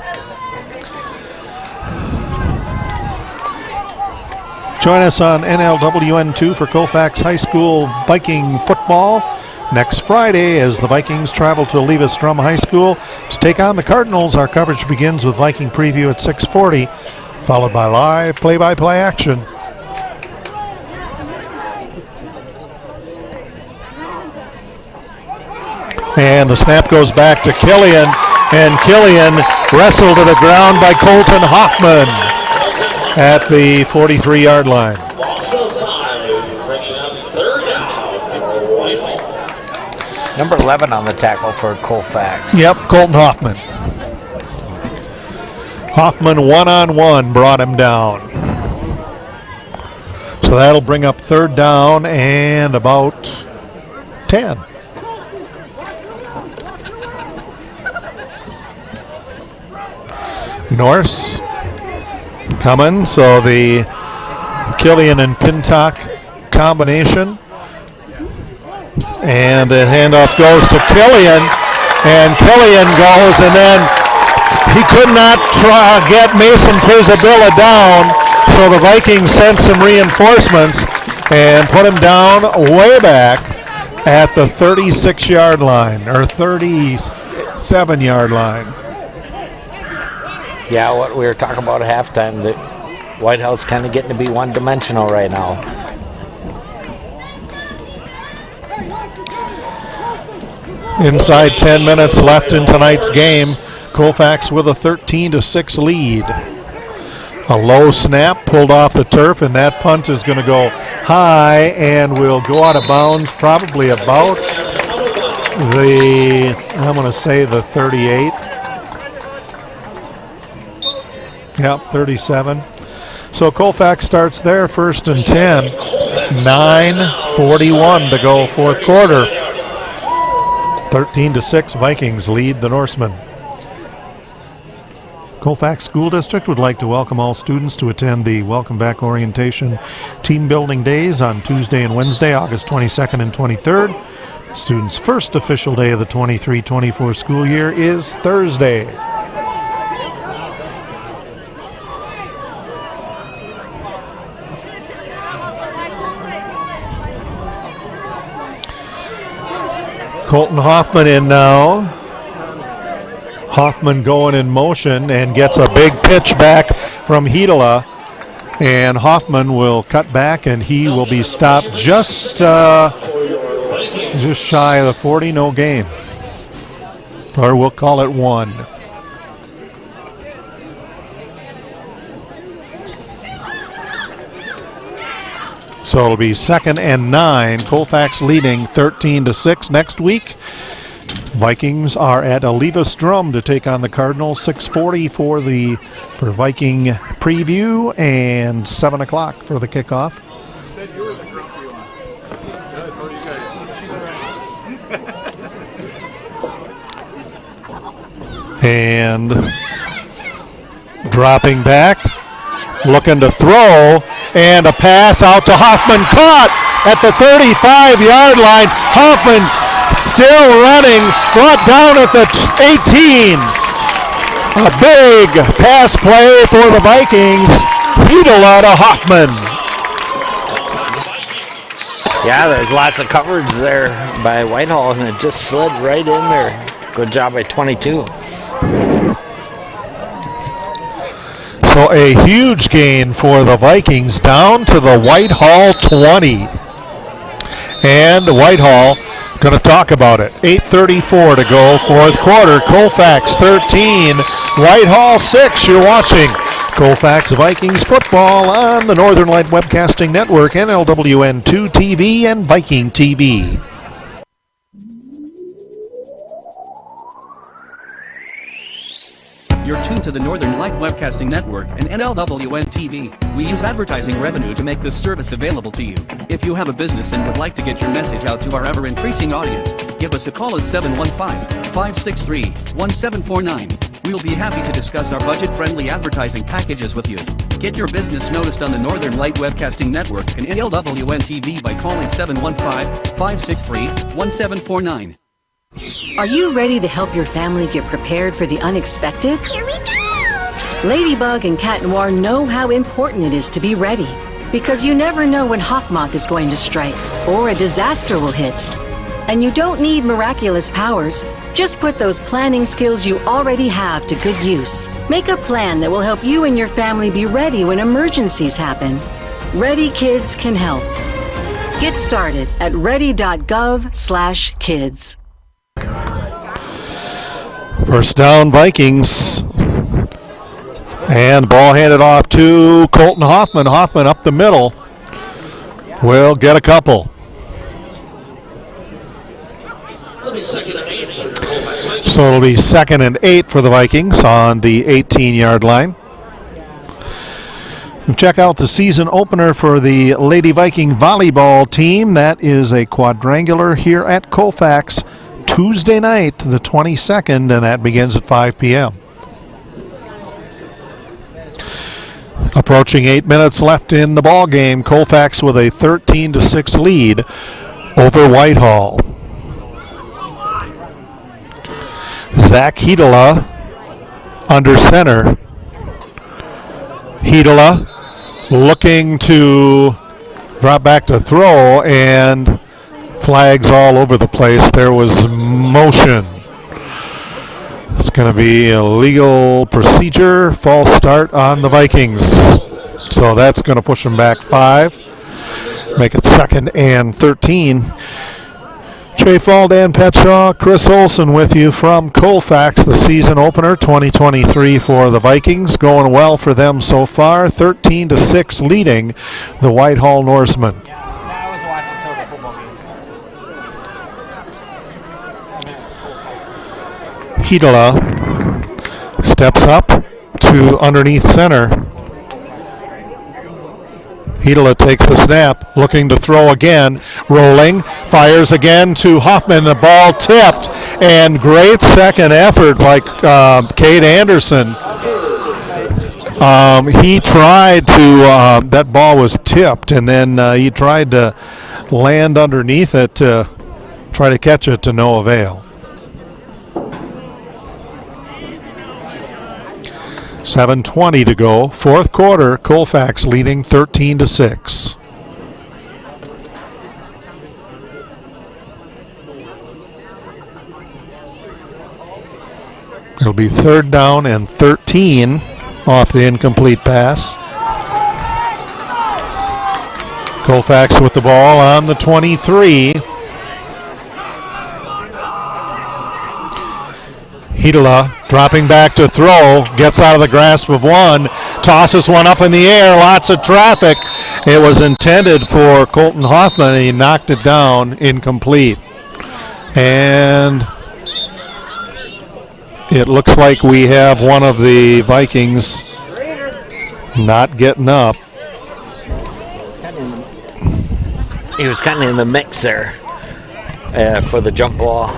M: Join us on NLWN2 for Colfax High School Viking football next Friday as the Vikings travel to Levis-Strum High School to take on the Cardinals. Our coverage begins with Viking preview at 6:40, followed by live play-by-play action. And the snap goes back to Killian, and Killian wrestled to the ground by Colton Hoffman at the 43-yard line.
O: Number 11 on the tackle for Colfax.
M: Yep, Colton Hoffman. Hoffman one-on-one brought him down. So that'll bring up third down and about 10. Norse coming, so the Killian and Pintock combination. And the handoff goes to Killian, and Killian goes, and then he could not get Mason Pirzabilla down, so the Vikings sent some reinforcements and put him down way back at the 36-yard line, or 37-yard line.
O: Yeah, what we were talking about at halftime, that Whitehall's kind of getting to be one-dimensional right now.
M: Inside 10 minutes left in tonight's game. Colfax with a 13-6 lead. A low snap pulled off the turf, and that punt is going to go high and will go out of bounds probably about the, I'm going to say the 38. Yep, 37. So Colfax starts there, first and 10. 9:41 to go, fourth quarter. 13-6, Vikings lead the Norsemen. Colfax School District would like to welcome all students to attend the Welcome Back Orientation Team Building Days on Tuesday and Wednesday, August 22nd and 23rd. Students' first official day of the 23-24 school year is Thursday. Colton Hoffman in now. Hoffman going in motion and gets a big pitch back from Hedela. And Hoffman will cut back, and he will be stopped just shy of the 40, no gain. Or we'll call it 1. So it'll be 2nd and 9. Colfax leading 13-6. Next week, Vikings are at Levis-Strum to take on the Cardinals. 6:40 for Viking preview and 7 o'clock for the kickoff. And dropping back, looking to throw, and a pass out to Hoffman, caught at the 35-yard line. Hoffman still running, brought down at the 18. A big pass play for the Vikings. Hedela to Hoffman.
O: Yeah, there's lots of coverage there by Whitehall, and it just slid right in there. Good job by 22.
M: So a huge gain for the Vikings down to the Whitehall 20. And Whitehall going to talk about it. 8:34 to go, fourth quarter. Colfax 13, Whitehall 6. You're watching Colfax Vikings football on the Northern Light Webcasting Network, NLWN 2 TV and Viking TV.
I: You're tuned to the Northern Light Webcasting Network and NLWN TV. We use advertising revenue to make this service available to you. If you have a business and would like to get your message out to our ever-increasing audience, give us a call at 715-563-1749. We'll be happy to discuss our budget-friendly advertising packages with you. Get your business noticed on the Northern Light Webcasting Network and NLWN TV by calling 715-563-1749.
Q: Are you ready to help your family get prepared for the unexpected? Here we go! Ladybug and Cat Noir know how important it is to be ready, because you never know when Hawkmoth is going to strike or a disaster will hit. And you don't need miraculous powers. Just put those planning skills you already have to good use. Make a plan that will help you and your family be ready when emergencies happen. Ready Kids can help. Get started at ready.gov/kids.
M: First down, Vikings. And the ball handed off to Colton Hoffman. Hoffman up the middle. Will get a couple. So it'll be 2nd and 8 for the Vikings on the 18-yard line. Check out the season opener for the Lady Viking volleyball team. That is a quadrangular here at Colfax Tuesday night, the 22nd, and that begins at 5 p.m. Approaching 8 minutes left in the ball game. Colfax with a 13-6 lead over Whitehall. Zach Hedela under center. Hedela looking to drop back to throw, and flags all over the place. There was motion. It's going to be a legal procedure, false start on the Vikings. So that's going to push them back 5. Make it 2nd and 13. Jay Fall, Dan Petshaw, Chris Olson with you from Colfax, the season opener 2023 for the Vikings. Going well for them so far, 13-6 leading the Whitehall Norsemen. Hedela steps up to underneath center. Hedela takes the snap, looking to throw again, rolling, fires again to Hoffman. The ball tipped, and great second effort by Cade Anderson. He tried to, that ball was tipped, and then he tried to land underneath it to try to catch it to no avail. 7:20 to go, fourth quarter, Colfax leading 13-6. It'll be 3rd down and 13 off the incomplete pass. Colfax with the ball on the 23. Hedela dropping back to throw, gets out of the grasp of one, tosses one up in the air, lots of traffic. It was intended for Colton Hoffman, and he knocked it down, incomplete. And it looks like we have one of the Vikings not getting up.
O: He was kind of in the mix there for the jump ball.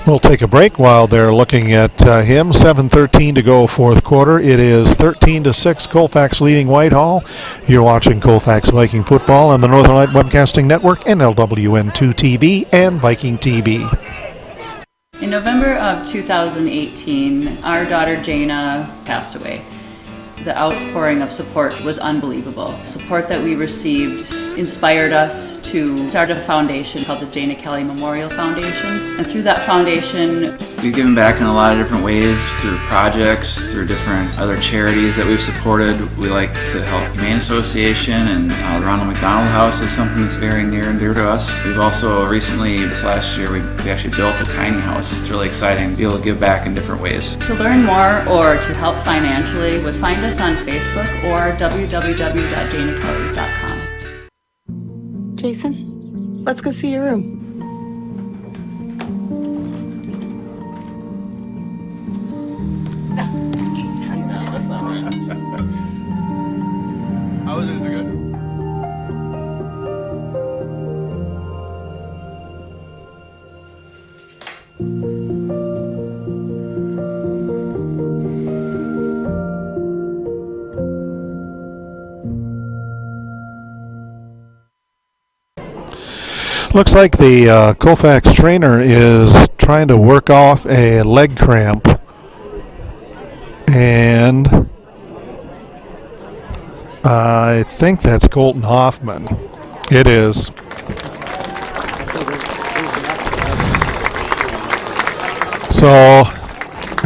M: We'll take a break while they're looking at him. 7:13 to go, fourth quarter. It is 13-6, Colfax leading Whitehall. You're watching Colfax Viking Football on the Northern Light Webcasting Network, NLWN2 TV, and Viking TV.
R: In November of 2018, our daughter Jana passed away. The outpouring of support was unbelievable. Support that we received inspired us to start a foundation called the Jana Kelly Memorial Foundation. And through that foundation,
S: we've given back in a lot of different ways, through projects, through different other charities that we've supported. We like to help Humane Association, and the Ronald McDonald House is something that's very near and dear to us. We've also recently, this last year, we actually built a tiny house. It's really exciting to be able to give back in different ways.
R: To learn more or to help financially, would find us on Facebook or www.janakelly.com.
E: Jason, let's go see your room.
M: Looks like the Colfax trainer is trying to work off a leg cramp. And I think that's Colton Hoffman. It is. So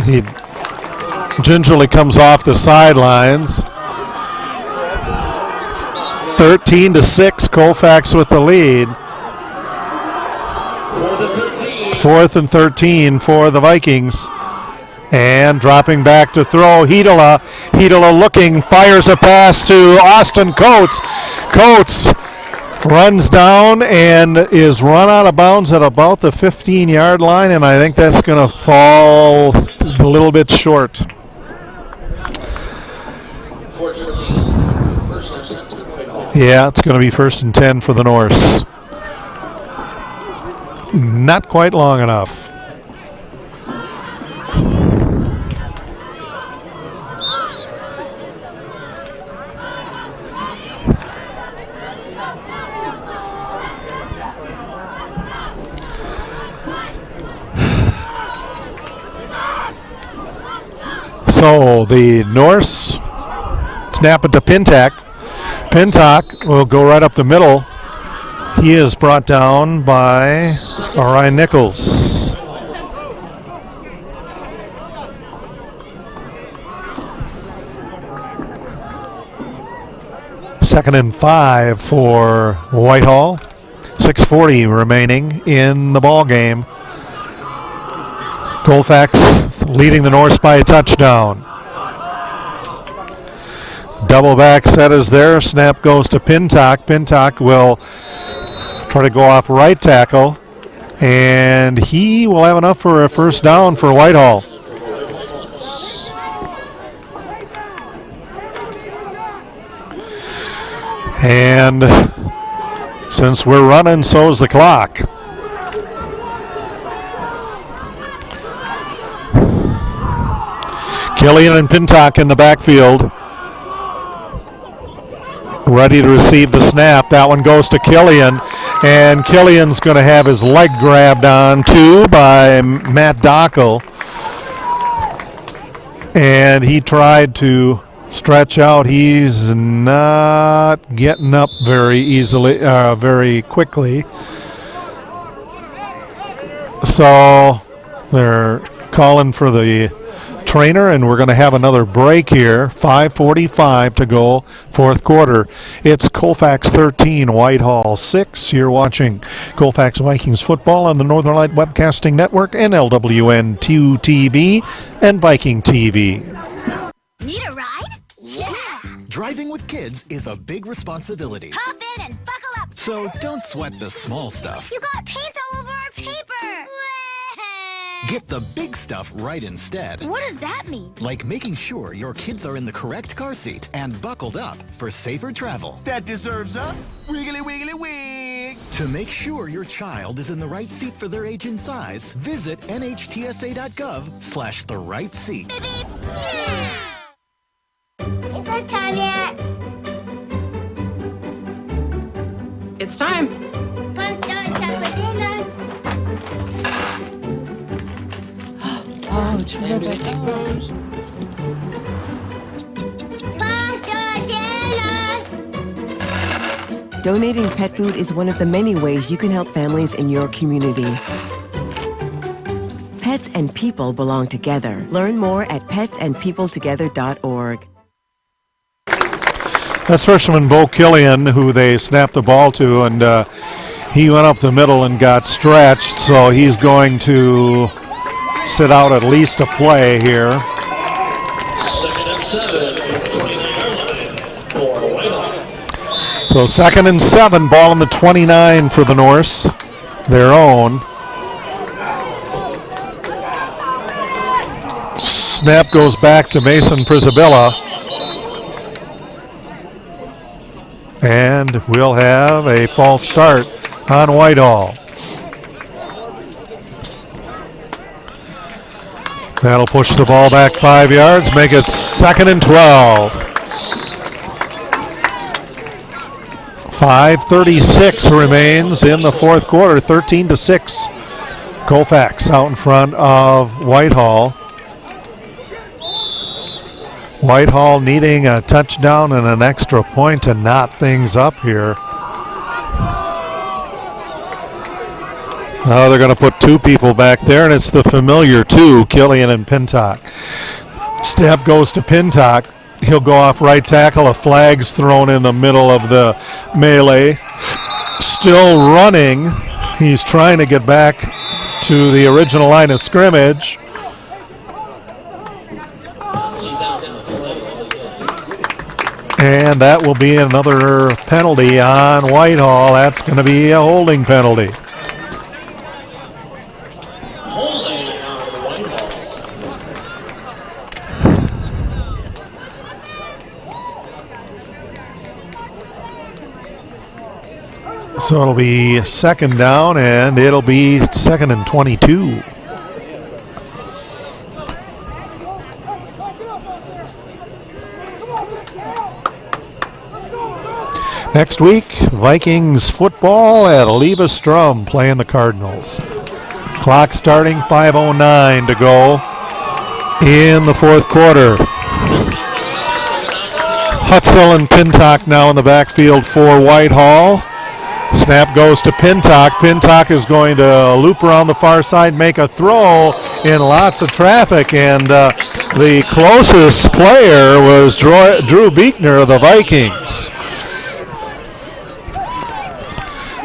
M: he gingerly comes off the sidelines. 13-6, Colfax with the lead. 4th and 13 for the Vikings. And dropping back to throw, Heedela. Heedela looking, fires a pass to Austin Coates. Coates runs down and is run out of bounds at about the 15-yard line, and I think that's going to fall a little bit short. Yeah, it's going to be 1st and 10 for the Norse. Not quite long enough. So the Norse snap it to Pintack. Pintack will go right up the middle. He is brought down by Orion Nichols. Second and 5 for Whitehall. 6:40 remaining in the ball game. Colfax leading the Norse by a touchdown. Double back set is there. Snap goes to Pintock. Pintock will try to go off right tackle, and he will have enough for a first down for Whitehall. And since we're running, so is the clock. Killian and Pintock in the backfield. Ready to receive the snap. That one goes to Killian. And Killian's going to have his leg grabbed on too by Matt Dockel. And he tried to stretch out. He's not getting up very easily, very quickly. So they're calling for the trainer, and we're going to have another break here. 5:45 to go, fourth quarter. It's Colfax 13, Whitehall 6. You're watching Colfax Vikings football on the Northern Light Webcasting Network, NLWN 2 TV, and Viking TV.
F: Need a ride? Yeah! Driving with kids is a big responsibility.
J: Hop in and buckle up.
F: So don't sweat the small stuff.
J: You got paint all over our paper.
F: Get the big stuff right instead.
J: What does that mean?
F: Like making sure your kids are in the correct car seat and buckled up for safer travel.
T: That deserves a wiggly wiggly wig.
F: To make sure your child is in the right seat for their age and size, visit nhtsa.gov/the right seat.
J: Is that time yet?
E: It's time.
J: Come start time for dinner.
E: Oh, it's really big.
G: Donating pet food is one of the many ways you can help families in your community. Pets and people belong together. Learn more at petsandpeopletogether.org.
M: That's freshman Bo Killian, who they snapped the ball to, and he went up the middle and got stretched, so he's going to sit out at least a play here.
N: 2nd and 7, 29-yard line for Whitehall.
M: So 2nd and 7, ball in the 29 for the Norse, their own. Snap goes back to Mason Prisabilla. And we'll have a false start on Whitehall. That'll push the ball back 5 yards, make it 2nd and 12. 5:36 remains in the fourth quarter, 13-6. Colfax out in front of Whitehall. Whitehall needing a touchdown and an extra point to knot things up here. Now they're going to put two people back there, and it's the familiar two, Killian and Pintock. Snap goes to Pintock. He'll go off right tackle. A flag's thrown in the middle of the melee. Still running. He's trying to get back to the original line of scrimmage. And that will be another penalty on Whitehall. That's going to be a holding penalty. So it'll be second down, and it'll be 2nd and 22. Next week, Vikings football at Leva Strum playing the Cardinals. Clock starting, 5:09 to go in the fourth quarter. Hutzel and Pintock now in the backfield for Whitehall. Snap goes to Pintock. Pintock is going to loop around the far side, make a throw in lots of traffic, and the closest player was Drew Beekner of the Vikings.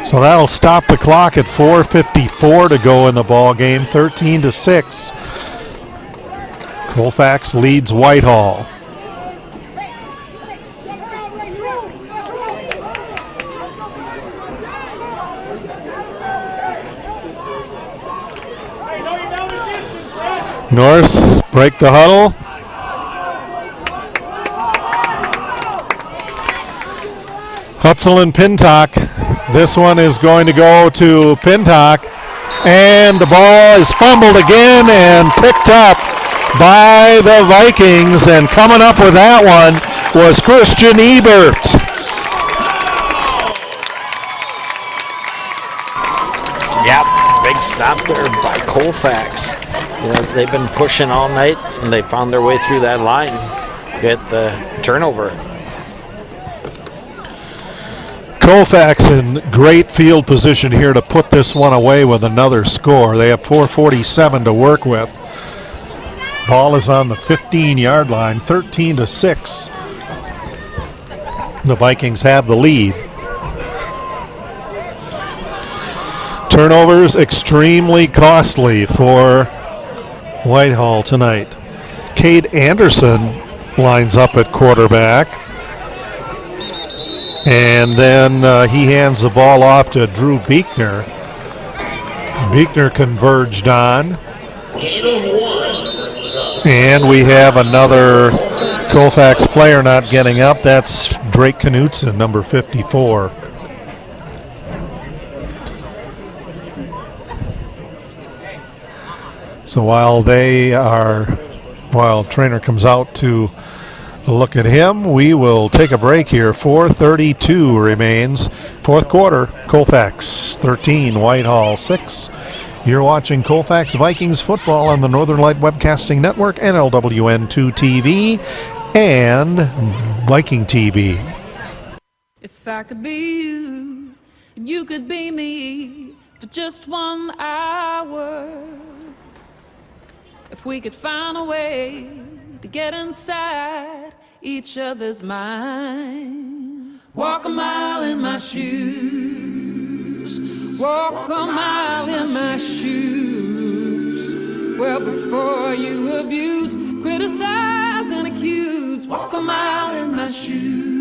M: So that'll stop the clock at 4:54 to go in the ball game, 13-6. Colfax leads Whitehall. Norse break the huddle. Hutzel and Pintock. This one is going to go to Pintock, and the ball is fumbled again and picked up by the Vikings, and coming up with that one was Christian Ebert.
O: Yep, big stop there by Colfax. You know, they've been pushing all night, and they found their way through that line, get the turnover.
M: Colfax in great field position here to put this one away with another score. They have 4:47 to work with. Ball is on the 15-yard line, 13-6. The Vikings have the lead. Turnovers extremely costly for Whitehall tonight. Cade Anderson lines up at quarterback. And then he hands the ball off to Drew Beekner. Beekner converged on. And we have another Colfax player not getting up. That's Drake Knutson, number 54. So while trainer comes out to look at him, we will take a break here. 4:32 remains. Fourth quarter, Colfax 13, Whitehall 6. You're watching Colfax Vikings football on the Northern Light Webcasting Network, NLWN 2 TV, and Viking TV.
D: If I could be you, and you could be me for just 1 hour. If we could find a way to get inside each other's minds. Walk a mile in my shoes. Walk a mile in my shoes. Well, before you abuse, criticize, and accuse. Walk a mile in my shoes.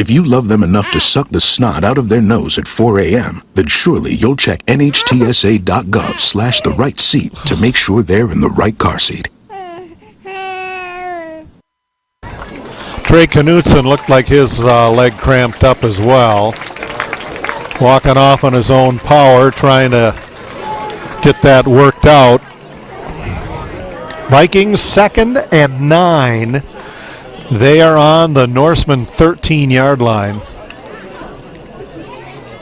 C: If you love them enough to suck the snot out of their nose at 4 a.m., then surely you'll check nhtsa.gov/the right seat to make sure they're in the right car seat.
M: Trey Knutson looked like his leg cramped up as well. Walking off on his own power, trying to get that worked out. Vikings 2nd and 9. They are on the Norsemen 13-yard line.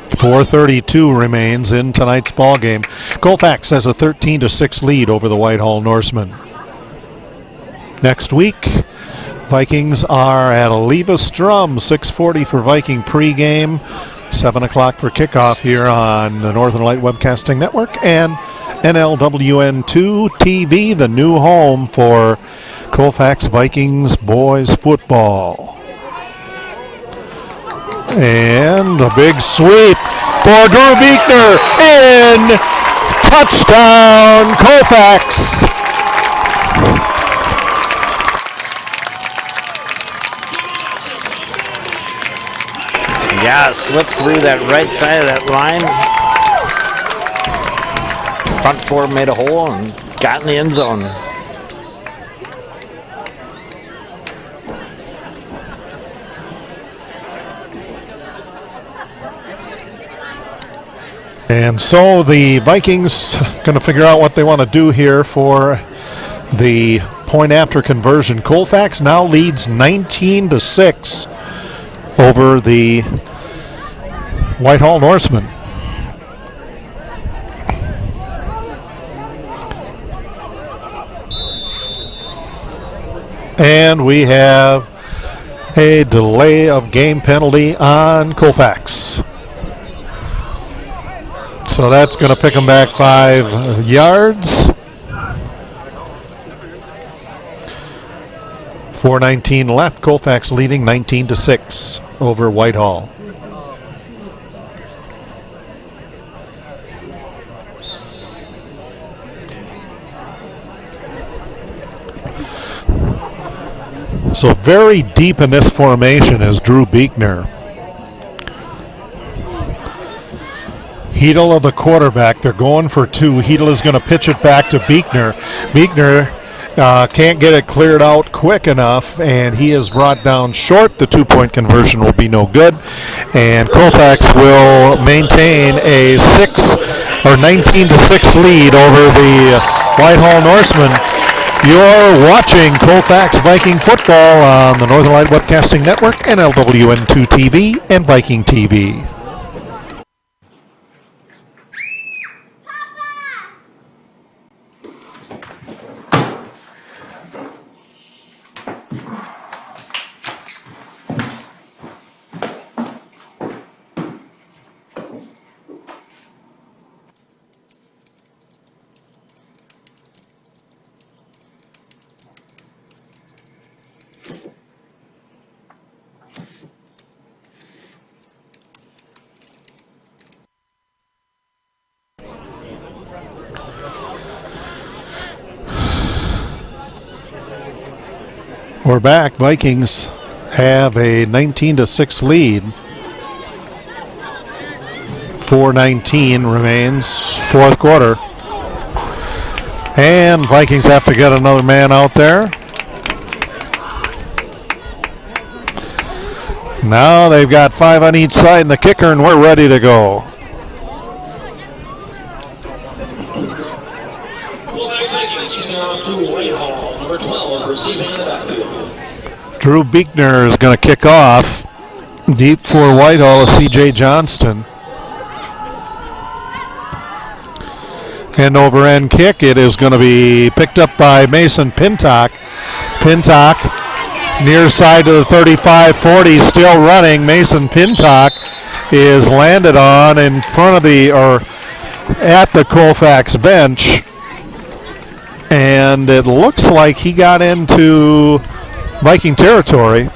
M: 4:32 remains in tonight's ball game. Colfax has a 13-6 lead over the Whitehall Norsemen. Next week, Vikings are at Aleva Strum, 6:40 for Viking pregame, 7 o'clock for kickoff here on the Northern Light Webcasting Network and NLWN 2 TV, the new home for Colfax Vikings boys football. And a big sweep for Drew Buechner in touchdown Colfax.
O: Yeah, slipped through that right side of that line. Front four made a hole and got in the end zone.
M: And so the Vikings going to figure out what they want to do here for the point after conversion. Colfax now leads 19-6 over the Whitehall Norsemen. And we have a delay of game penalty on Colfax. So that's going to pick them back 5 yards. 4:19 left. Colfax leading 19-6 over Whitehall. So very deep in this formation is Drew Buechner. Hedel of the quarterback. They're going for 2. Hedel is going to pitch it back to Buechner. Buechner can't get it cleared out quick enough, and he is brought down short. The 2-point conversion will be no good, and Colfax will maintain a 19-6 lead over the Whitehall Norsemen. You're watching Colfax Viking Football on the Northern Light Webcasting Network, NLWN 2 TV, and Viking TV. We're back. Vikings have a 19-6 lead. 4:19 remains, fourth quarter. And Vikings have to get another man out there. Now they've got 5 on each side and the kicker, and we're ready to go. Drew Buechner is going to kick off. Deep for Whitehall is C.J. Johnston. End over end kick. It is going to be picked up by Mason Pintock. Pintock near side to the 35-40, still running. Mason Pintock is landed on in front of at the Colfax bench. And it looks like he got into Viking territory.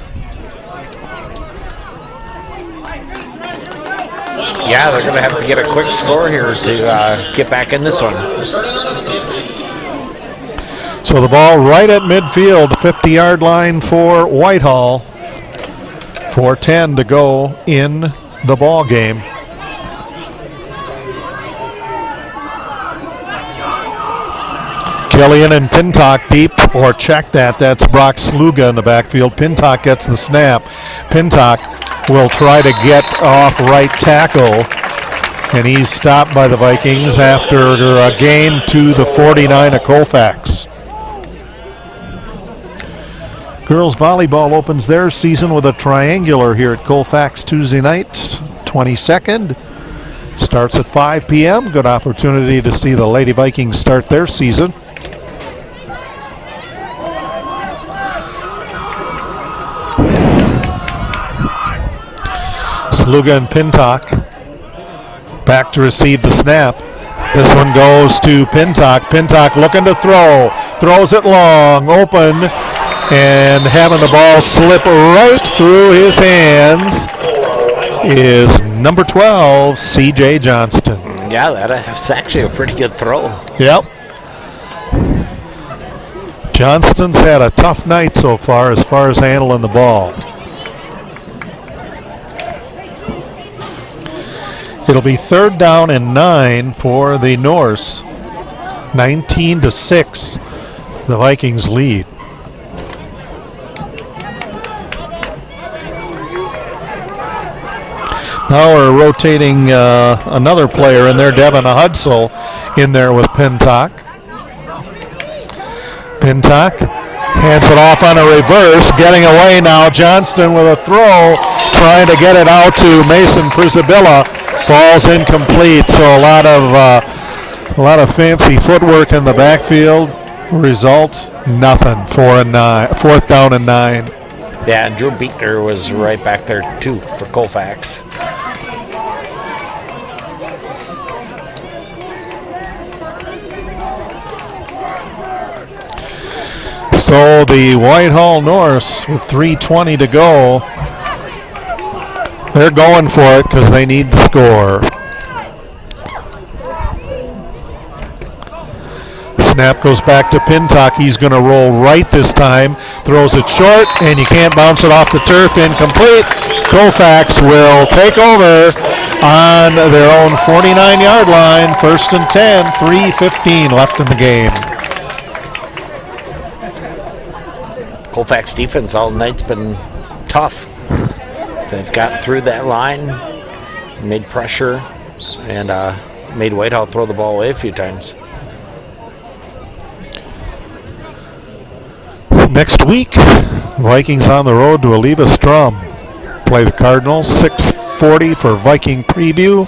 O: Yeah, they're going to have to get a quick score here to get back in this one.
M: So the ball right at midfield, 50-yard line for Whitehall. 4:10 to go in the ball game. Killian and Pintock deep, or check that. That's Brock Sluga in the backfield. Pintock gets the snap. Pintock will try to get off right tackle, and he's stopped by the Vikings after a gain to the 49 of Colfax. Girls volleyball opens their season with a triangular here at Colfax Tuesday night, 22nd. Starts at 5 p.m. Good opportunity to see the Lady Vikings start their season. Sluga and Pintock back to receive the snap. This one goes to Pintock. Pintock looking to throw. Throws it long, open, and having the ball slip right through his hands is number 12, C.J. Johnston.
O: Yeah, that's actually a pretty good throw.
M: Yep. Johnston's had a tough night so far as handling the ball. It'll be 3rd down and 9 for the Norse. 19-6, the Vikings lead. Now we're rotating another player in there, Devin Hudsell, in there with Pintock. Pintock hands it off on a reverse, getting away now. Johnston with a throw, trying to get it out to Mason Prisabilla. Falls incomplete, so a lot of fancy footwork in the backfield. Result, nothing. 4th down and 9.
O: Yeah, and Drew Beekner was right back there too for Colfax.
M: So the Whitehall Norse with 3:20 to go. They're going for it because they need the score. Snap goes back to Pintock. He's going to roll right this time. Throws it short, and you can't bounce it off the turf. Incomplete. Colfax will take over on their own 49-yard line. 1st and 10, 3:15 left in the game.
O: Colfax defense all night's been tough. They've gotten through that line, made pressure, and made Whitehall throw the ball away a few times.
M: Next week, Vikings on the road to Oliva Strum. Play the Cardinals, 6:40 for Viking preview.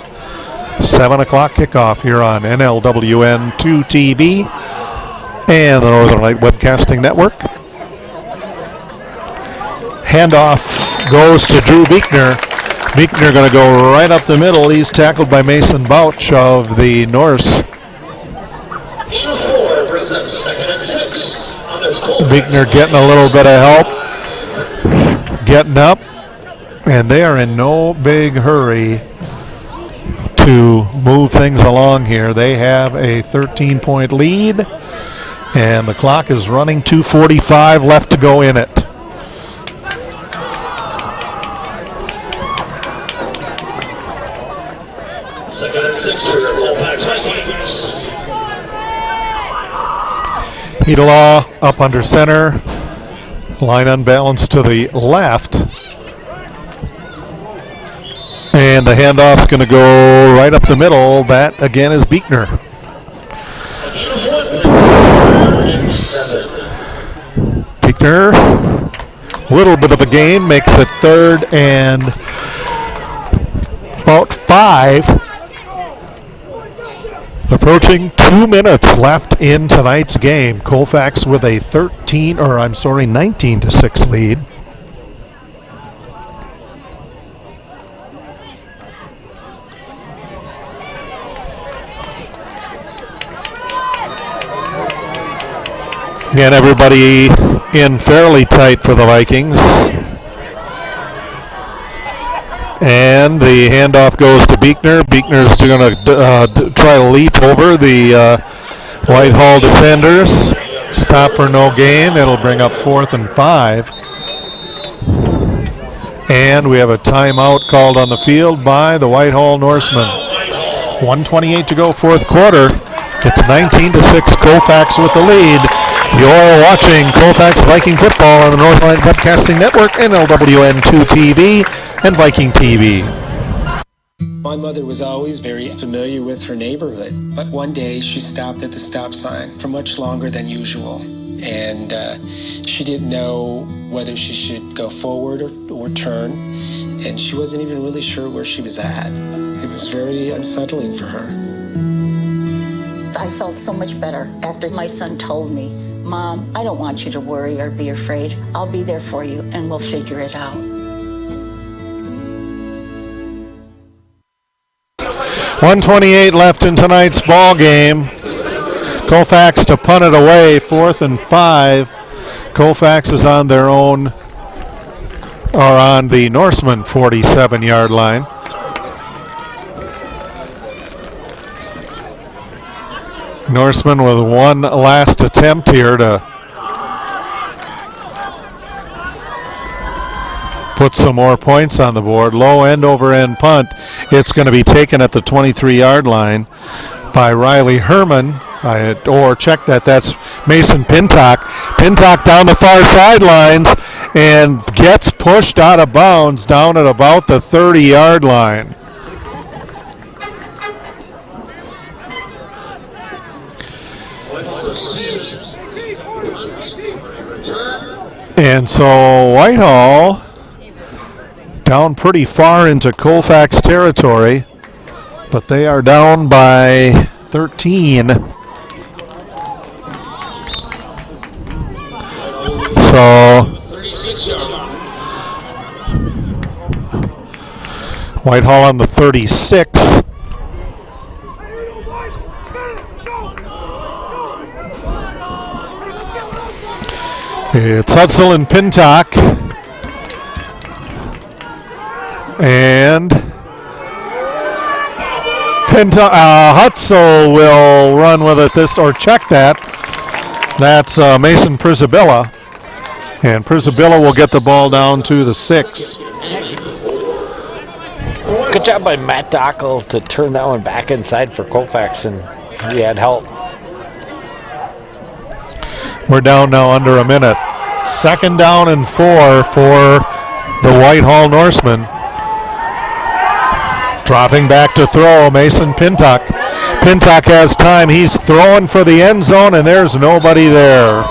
M: 7 o'clock kickoff here on NLWN 2 TV and the Northern Light Webcasting Network. Handoff goes to Drew Beekner. Beekner going to go right up the middle. He's tackled by Mason Bouch of the Norse. Beekner getting a little bit of help, getting up, and they are in no big hurry to move things along here. They have a 13-point lead, and the clock is running. 2:45 left to go in it.
N: Second and 6 for Colfax Vikings.
M: Hedelaw up under center. Line unbalanced to the left. And the handoff's going to go right up the middle. That, again, is Beekner. Beekner, a little bit of a gain, makes it 3rd and about 5. Approaching 2 minutes left in tonight's game. Colfax with a 19-6 lead. Again, everybody in fairly tight for the Vikings. And the handoff goes to Beekner. Beekner's going to try to leap over the Whitehall defenders. Stop for no gain. It'll bring up 4th and 5. And we have a timeout called on the field by the Whitehall Norsemen. 1:28 to go, fourth quarter. It's 19-6, Colfax with the lead. You're watching Colfax Viking Football on the Northern Light Webcasting Network, NLWN 2 TV, and Viking TV.
A: My mother was always very familiar with her neighborhood, but one day she stopped at the stop sign for much longer than usual. And she didn't know whether she should go forward or turn, and she wasn't even really sure where she was at. It was very unsettling for her.
U: I felt so much better after my son told me, "Mom, I don't want you to worry or be afraid. I'll be there for you and we'll figure it out."
M: 1:28 left in tonight's ball game. Colfax to punt it away, 4th and 5. Colfax is on their own, or on the Norseman 47-yard line. Norseman with one last attempt here to put some more points on the board. Low end over end punt. It's going to be taken at the 23-yard line by Riley Herman. Or check that, that's Mason Pintock. Pintock down the far sidelines and gets pushed out of bounds down at about the 30-yard line. And so Whitehall down pretty far into Colfax territory, but they are down by 13. So Whitehall on the 36. It's Hutzel and Pintock. And Hutzel will run with it or check that. That's Mason Prisabilla. And Prisabilla will get the ball down to the 6.
O: Good job by Matt Dockel to turn that one back inside for Colfax, and he had help.
M: We're down now under a minute. 2nd down and 4 for the Whitehall Norsemen. Dropping back to throw, Mason Pintock. Pintock has time. He's throwing for the end zone, and there's nobody there.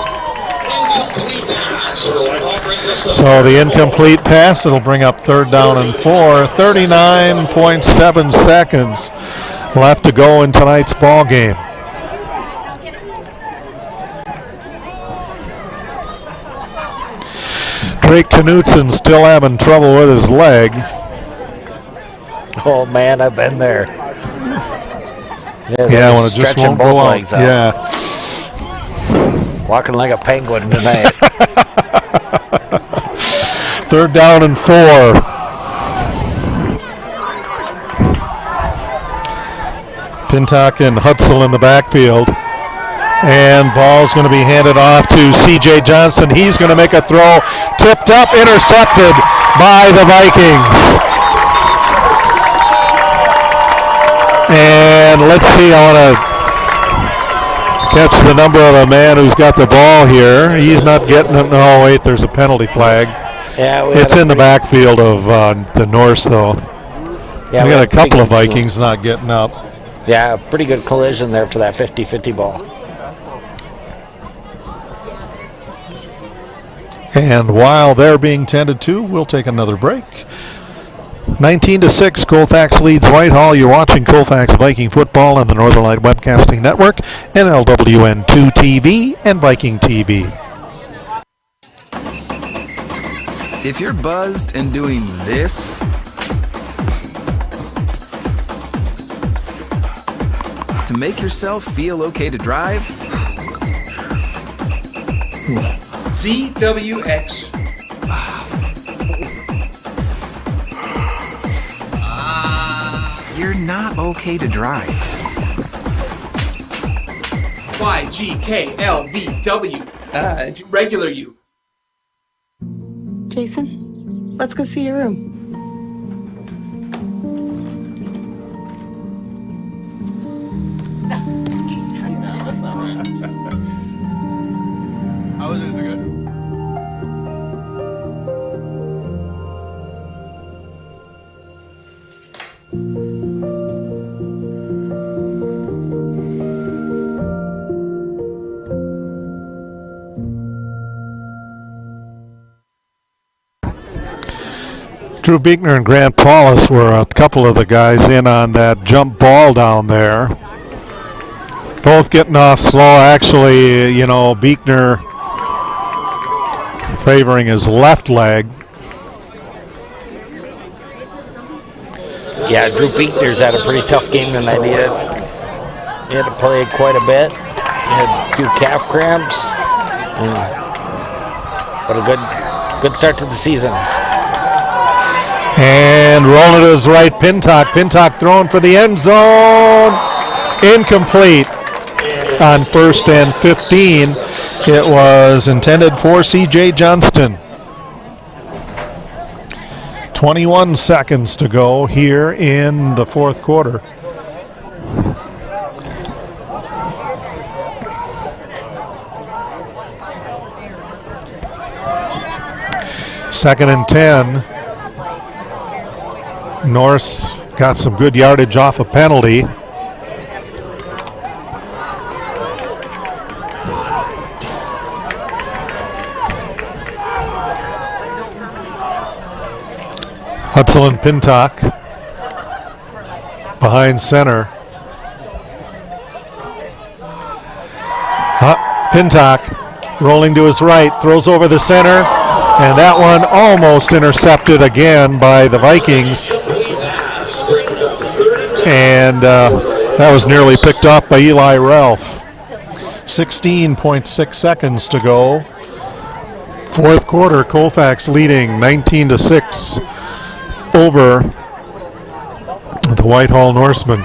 M: So the incomplete pass, it'll bring up 3rd down and 4. 39.7 seconds left to go in tonight's ball game. Drake Knutson still having trouble with his leg.
O: Oh man, I've been there.
M: Yeah, when it just won't go out. Yeah.
O: Walking like a penguin tonight.
M: 3rd down and 4. Pintock and Hutzel in the backfield. And ball's going to be handed off to C.J. Johnson. He's going to make a throw. Tipped up, intercepted by the Vikings. And let's see, I want to catch the number of the man who's got the ball here. He's not getting it. No, wait, there's a penalty flag.
O: Yeah,
M: it's in the backfield of the Norse, though.
O: Yeah,
M: we got a couple of Vikings not getting up.
O: Yeah, pretty good collision there for that 50-50 ball.
M: And while they're being tended to, we'll take another break. 19-6, Colfax leads Whitehall. You're watching Colfax Viking Football on the Northern Light Webcasting Network, NLWN 2 TV, and Viking TV.
V: If you're buzzed and doing this, to make yourself feel okay to drive,
W: ZWX.
V: You're not okay to drive.
W: YGKLVW. Regular you.
U: Jason,
E: Let's go see your room.
P: That's not right. How was it? Is it good?
M: Drew Beekner and Grant Paulus were a couple of the guys in on that jump ball down there. Both getting off slow. Actually, you know, Beekner favoring his left leg.
O: Yeah, Drew Beekner's had a pretty tough game tonight. He had to play quite a bit. He had a few calf cramps. But a good start to the season.
M: And rolling to his right, Pintock. Pintock throwing for the end zone. Incomplete on 1st and 15. It was intended for C.J. Johnston. 21 seconds to go here in the fourth quarter. Second and 10. Norse got some good yardage off a penalty. Hutzel and Pintock behind center. Pintock rolling to his right, throws over the center, and that one almost intercepted again by the Vikings. And that was nearly picked off by Eli Ralph. 16.6 seconds to go. Fourth quarter, Colfax leading 19-6 over the Whitehall Norsemen.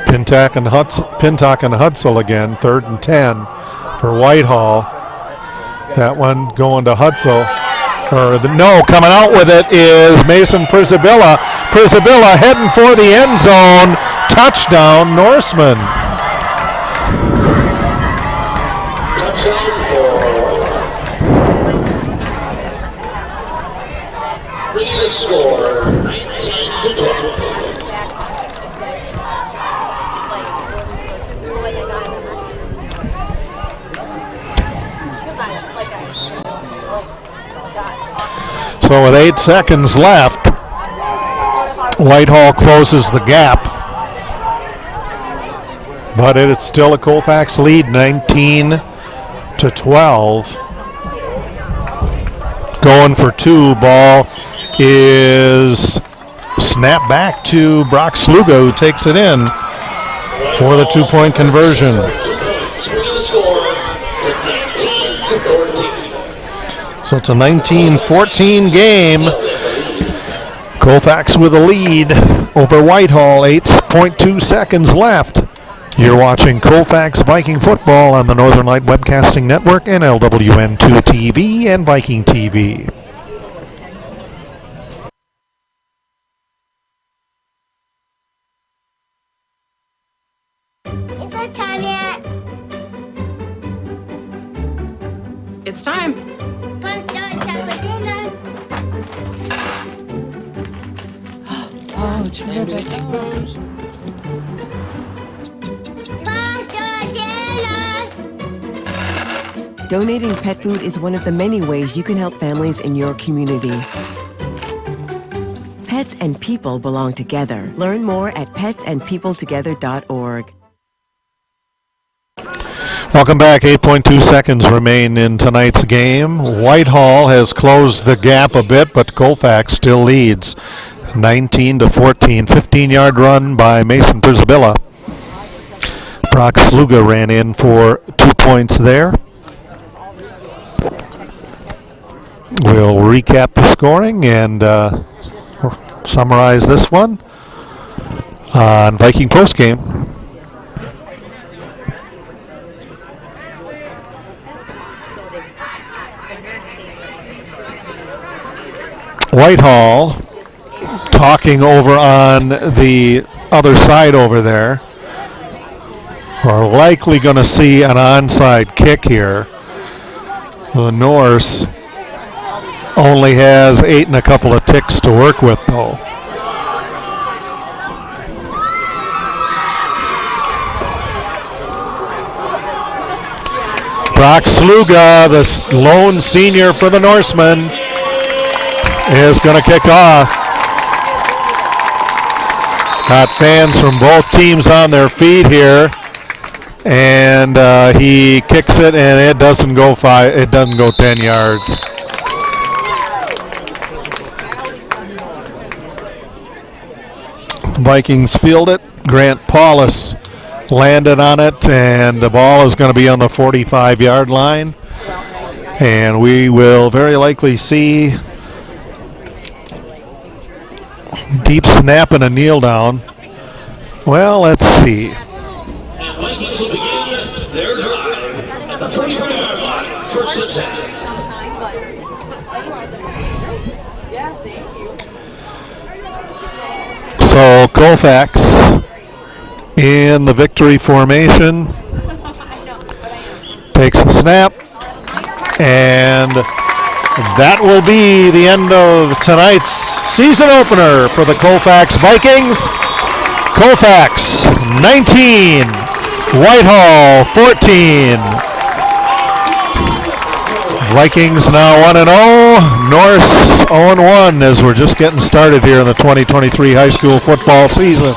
M: Pintock and Hutzel again, 3rd and 10 for Whitehall. That one going to Hutzel. Coming out with it is Mason Przybyla. Przybyla heading for the end zone. Touchdown, Norseman.
N: Touchdown for bringing the score 19-12.
M: So with 8 seconds left, Whitehall closes the gap. But it is still a Colfax lead, 19-12. Going for 2. Ball is snapped back to Brock Sluga, who takes it in for the 2-point conversion. So it's a 19-14 game. Colfax with a lead over Whitehall, 8.2 seconds left. You're watching Colfax Viking Football on the Northern Light Webcasting Network, NLWN 2 TV, and Viking TV.
J: Is it time yet?
E: It's time.
J: Bun-stone chocolate dinner.
E: Oh, terrific.
H: Donating pet food is one of the many ways you can help families in your community. Pets and people belong together. Learn more at petsandpeopletogether.org.
M: Welcome back. 8.2 seconds remain in tonight's game. Whitehall has closed the gap a bit, but Colfax still leads 19-14. 15-yard run by Mason Przybyla. Brock Sluga ran in for 2 points there. We'll recap the scoring and summarize this one on Viking Postgame. Whitehall talking over on the other side over there. We're likely going to see an onside kick here. The Norse only has 8 and a couple of ticks to work with, though. Brock Sluga, the lone senior for the Norsemen, is going to kick off. Got fans from both teams on their feet here, and he kicks it, and it doesn't go 10 yards. Vikings field it. Grant Paulus landed on it, and the ball is going to be on the 45-yard line, and we will very likely see deep snap and a kneel down. Well, let's see.
N: And Vikings will begin their drive at the 45-yard line. First and 10.
M: So Colfax in the victory formation, takes the snap, and that will be the end of tonight's season opener for the Colfax Vikings. Colfax 19, Whitehall 14. Vikings now 1-0, Norse 0-1 as we're just getting started here in the 2023 high school football season.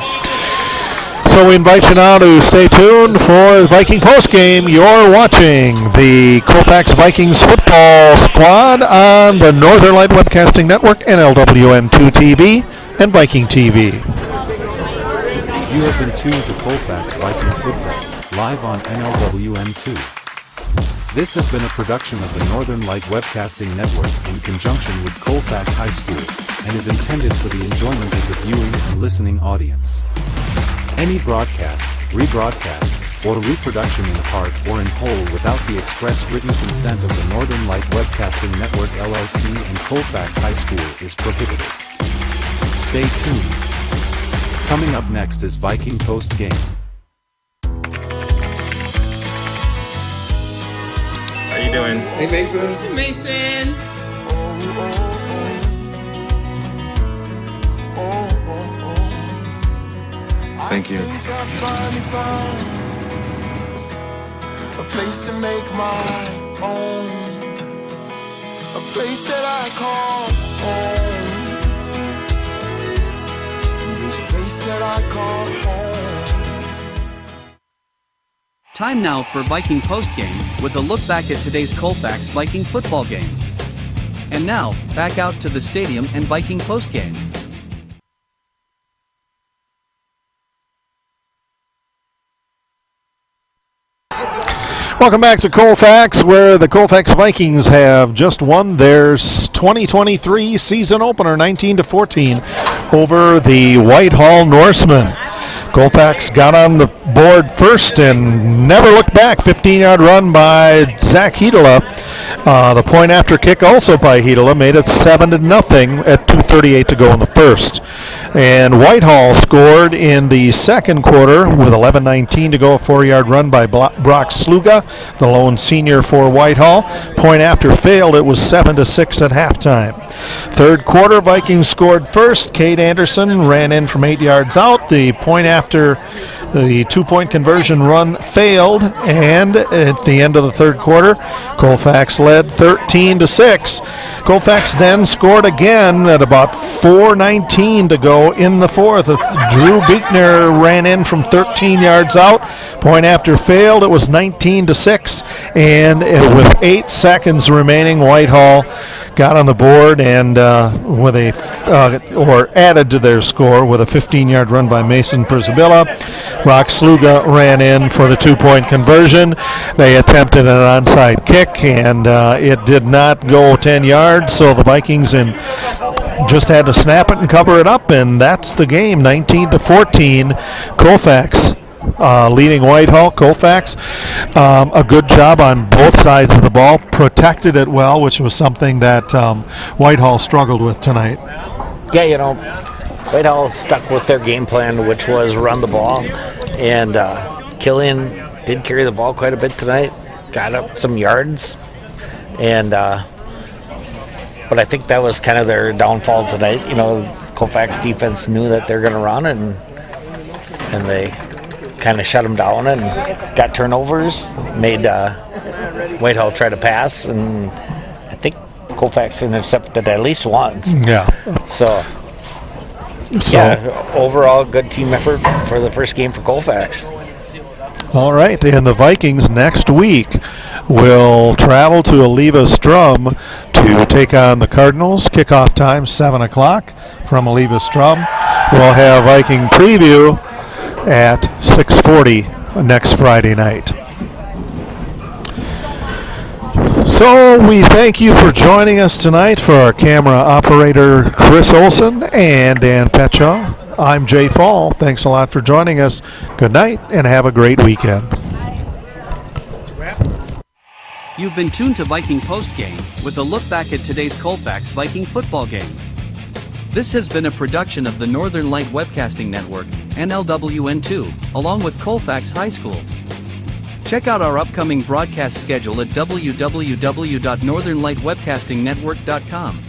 M: So we invite you now to stay tuned for the Viking postgame. You're watching the Colfax Vikings football squad on the Northern Light Webcasting Network, NLWN 2 TV, and Viking TV.
B: You have been tuned to Colfax Viking Football, live on NLWN 2. This has been a production of the Northern Light Webcasting Network in conjunction with Colfax High School, and is intended for the enjoyment of the viewing and listening audience. Any broadcast, rebroadcast, or reproduction in part or in whole without the express written consent of the Northern Light Webcasting Network LLC and Colfax High School is prohibited. Stay tuned. Coming up next is Viking Post Game.
L: How you doing?
X: Hey, Mason.
L: Hey, Mason.
X: Thank you.
T: A place to make my own. A place that I call home. This place that I call home.
I: Time now for Viking Postgame, with a look back at today's Colfax Viking football game. And now, back out to the stadium and Viking Postgame.
M: Welcome back to Colfax, where the Colfax Vikings have just won their 2023 season opener 19-14 over the Whitehall Norsemen. Colfax got on the board first and never looked back. 15-yard run by Zach Hedela. The point after kick also by Hedela made it 7-0 at 2:38 to go in the first. And Whitehall scored in the second quarter with 11:19 to go. A 4-yard run by Brock Sluga, the lone senior for Whitehall. Point after failed. It was 7-6 at halftime. Third quarter, Vikings scored first. Cade Anderson ran in from 8 yards out. The point after the 2-point conversion run failed, and at the end of the third quarter, Colfax led 13-6. Colfax then scored again at about 4:19 to go in the fourth. Drew Beekner ran in from 13 yards out. Point after failed. It was 19-6, and with 8 seconds remaining, Whitehall got on the board and with or added to their score with a 15-yard run by Mason Persabilla. Brock Sluga ran in for the 2-point conversion. They attempted an onside kick, and it did not go 10 yards, so the Vikings in just had to snap it and cover it up, and that's the game, 19-14. Colfax leading Whitehall. Colfax, a good job on both sides of the ball, protected it well, which was something that Whitehall struggled with tonight.
O: Yeah, Whitehall stuck with their game plan, which was run the ball, and Killian did carry the ball quite a bit tonight, got up some yards, and but I think that was kind of their downfall tonight. Colfax defense knew that they're going to run, and they kind of shut them down and got turnovers, made Whitehall try to pass, and I think Colfax intercepted at least once.
M: Yeah.
O: So overall good team effort for the first game for Colfax.
M: All right, and the Vikings next week will travel to Aliva Strum to take on the Cardinals. Kickoff time 7 o'clock from Aliva Strum. We'll have Viking preview at 6:40 next Friday night. So we thank you for joining us tonight. For our camera operator Chris Olson and Dan Petraw, I'm Jay Fall. Thanks a lot for joining us. Good night and have a great weekend.
I: You've been tuned to Viking Postgame with a look back at today's Colfax Viking football game. This has been a production of the Northern Light Webcasting Network, NLWN2, along with Colfax High School. Check out our upcoming broadcast schedule at www.northernlightwebcastingnetwork.com.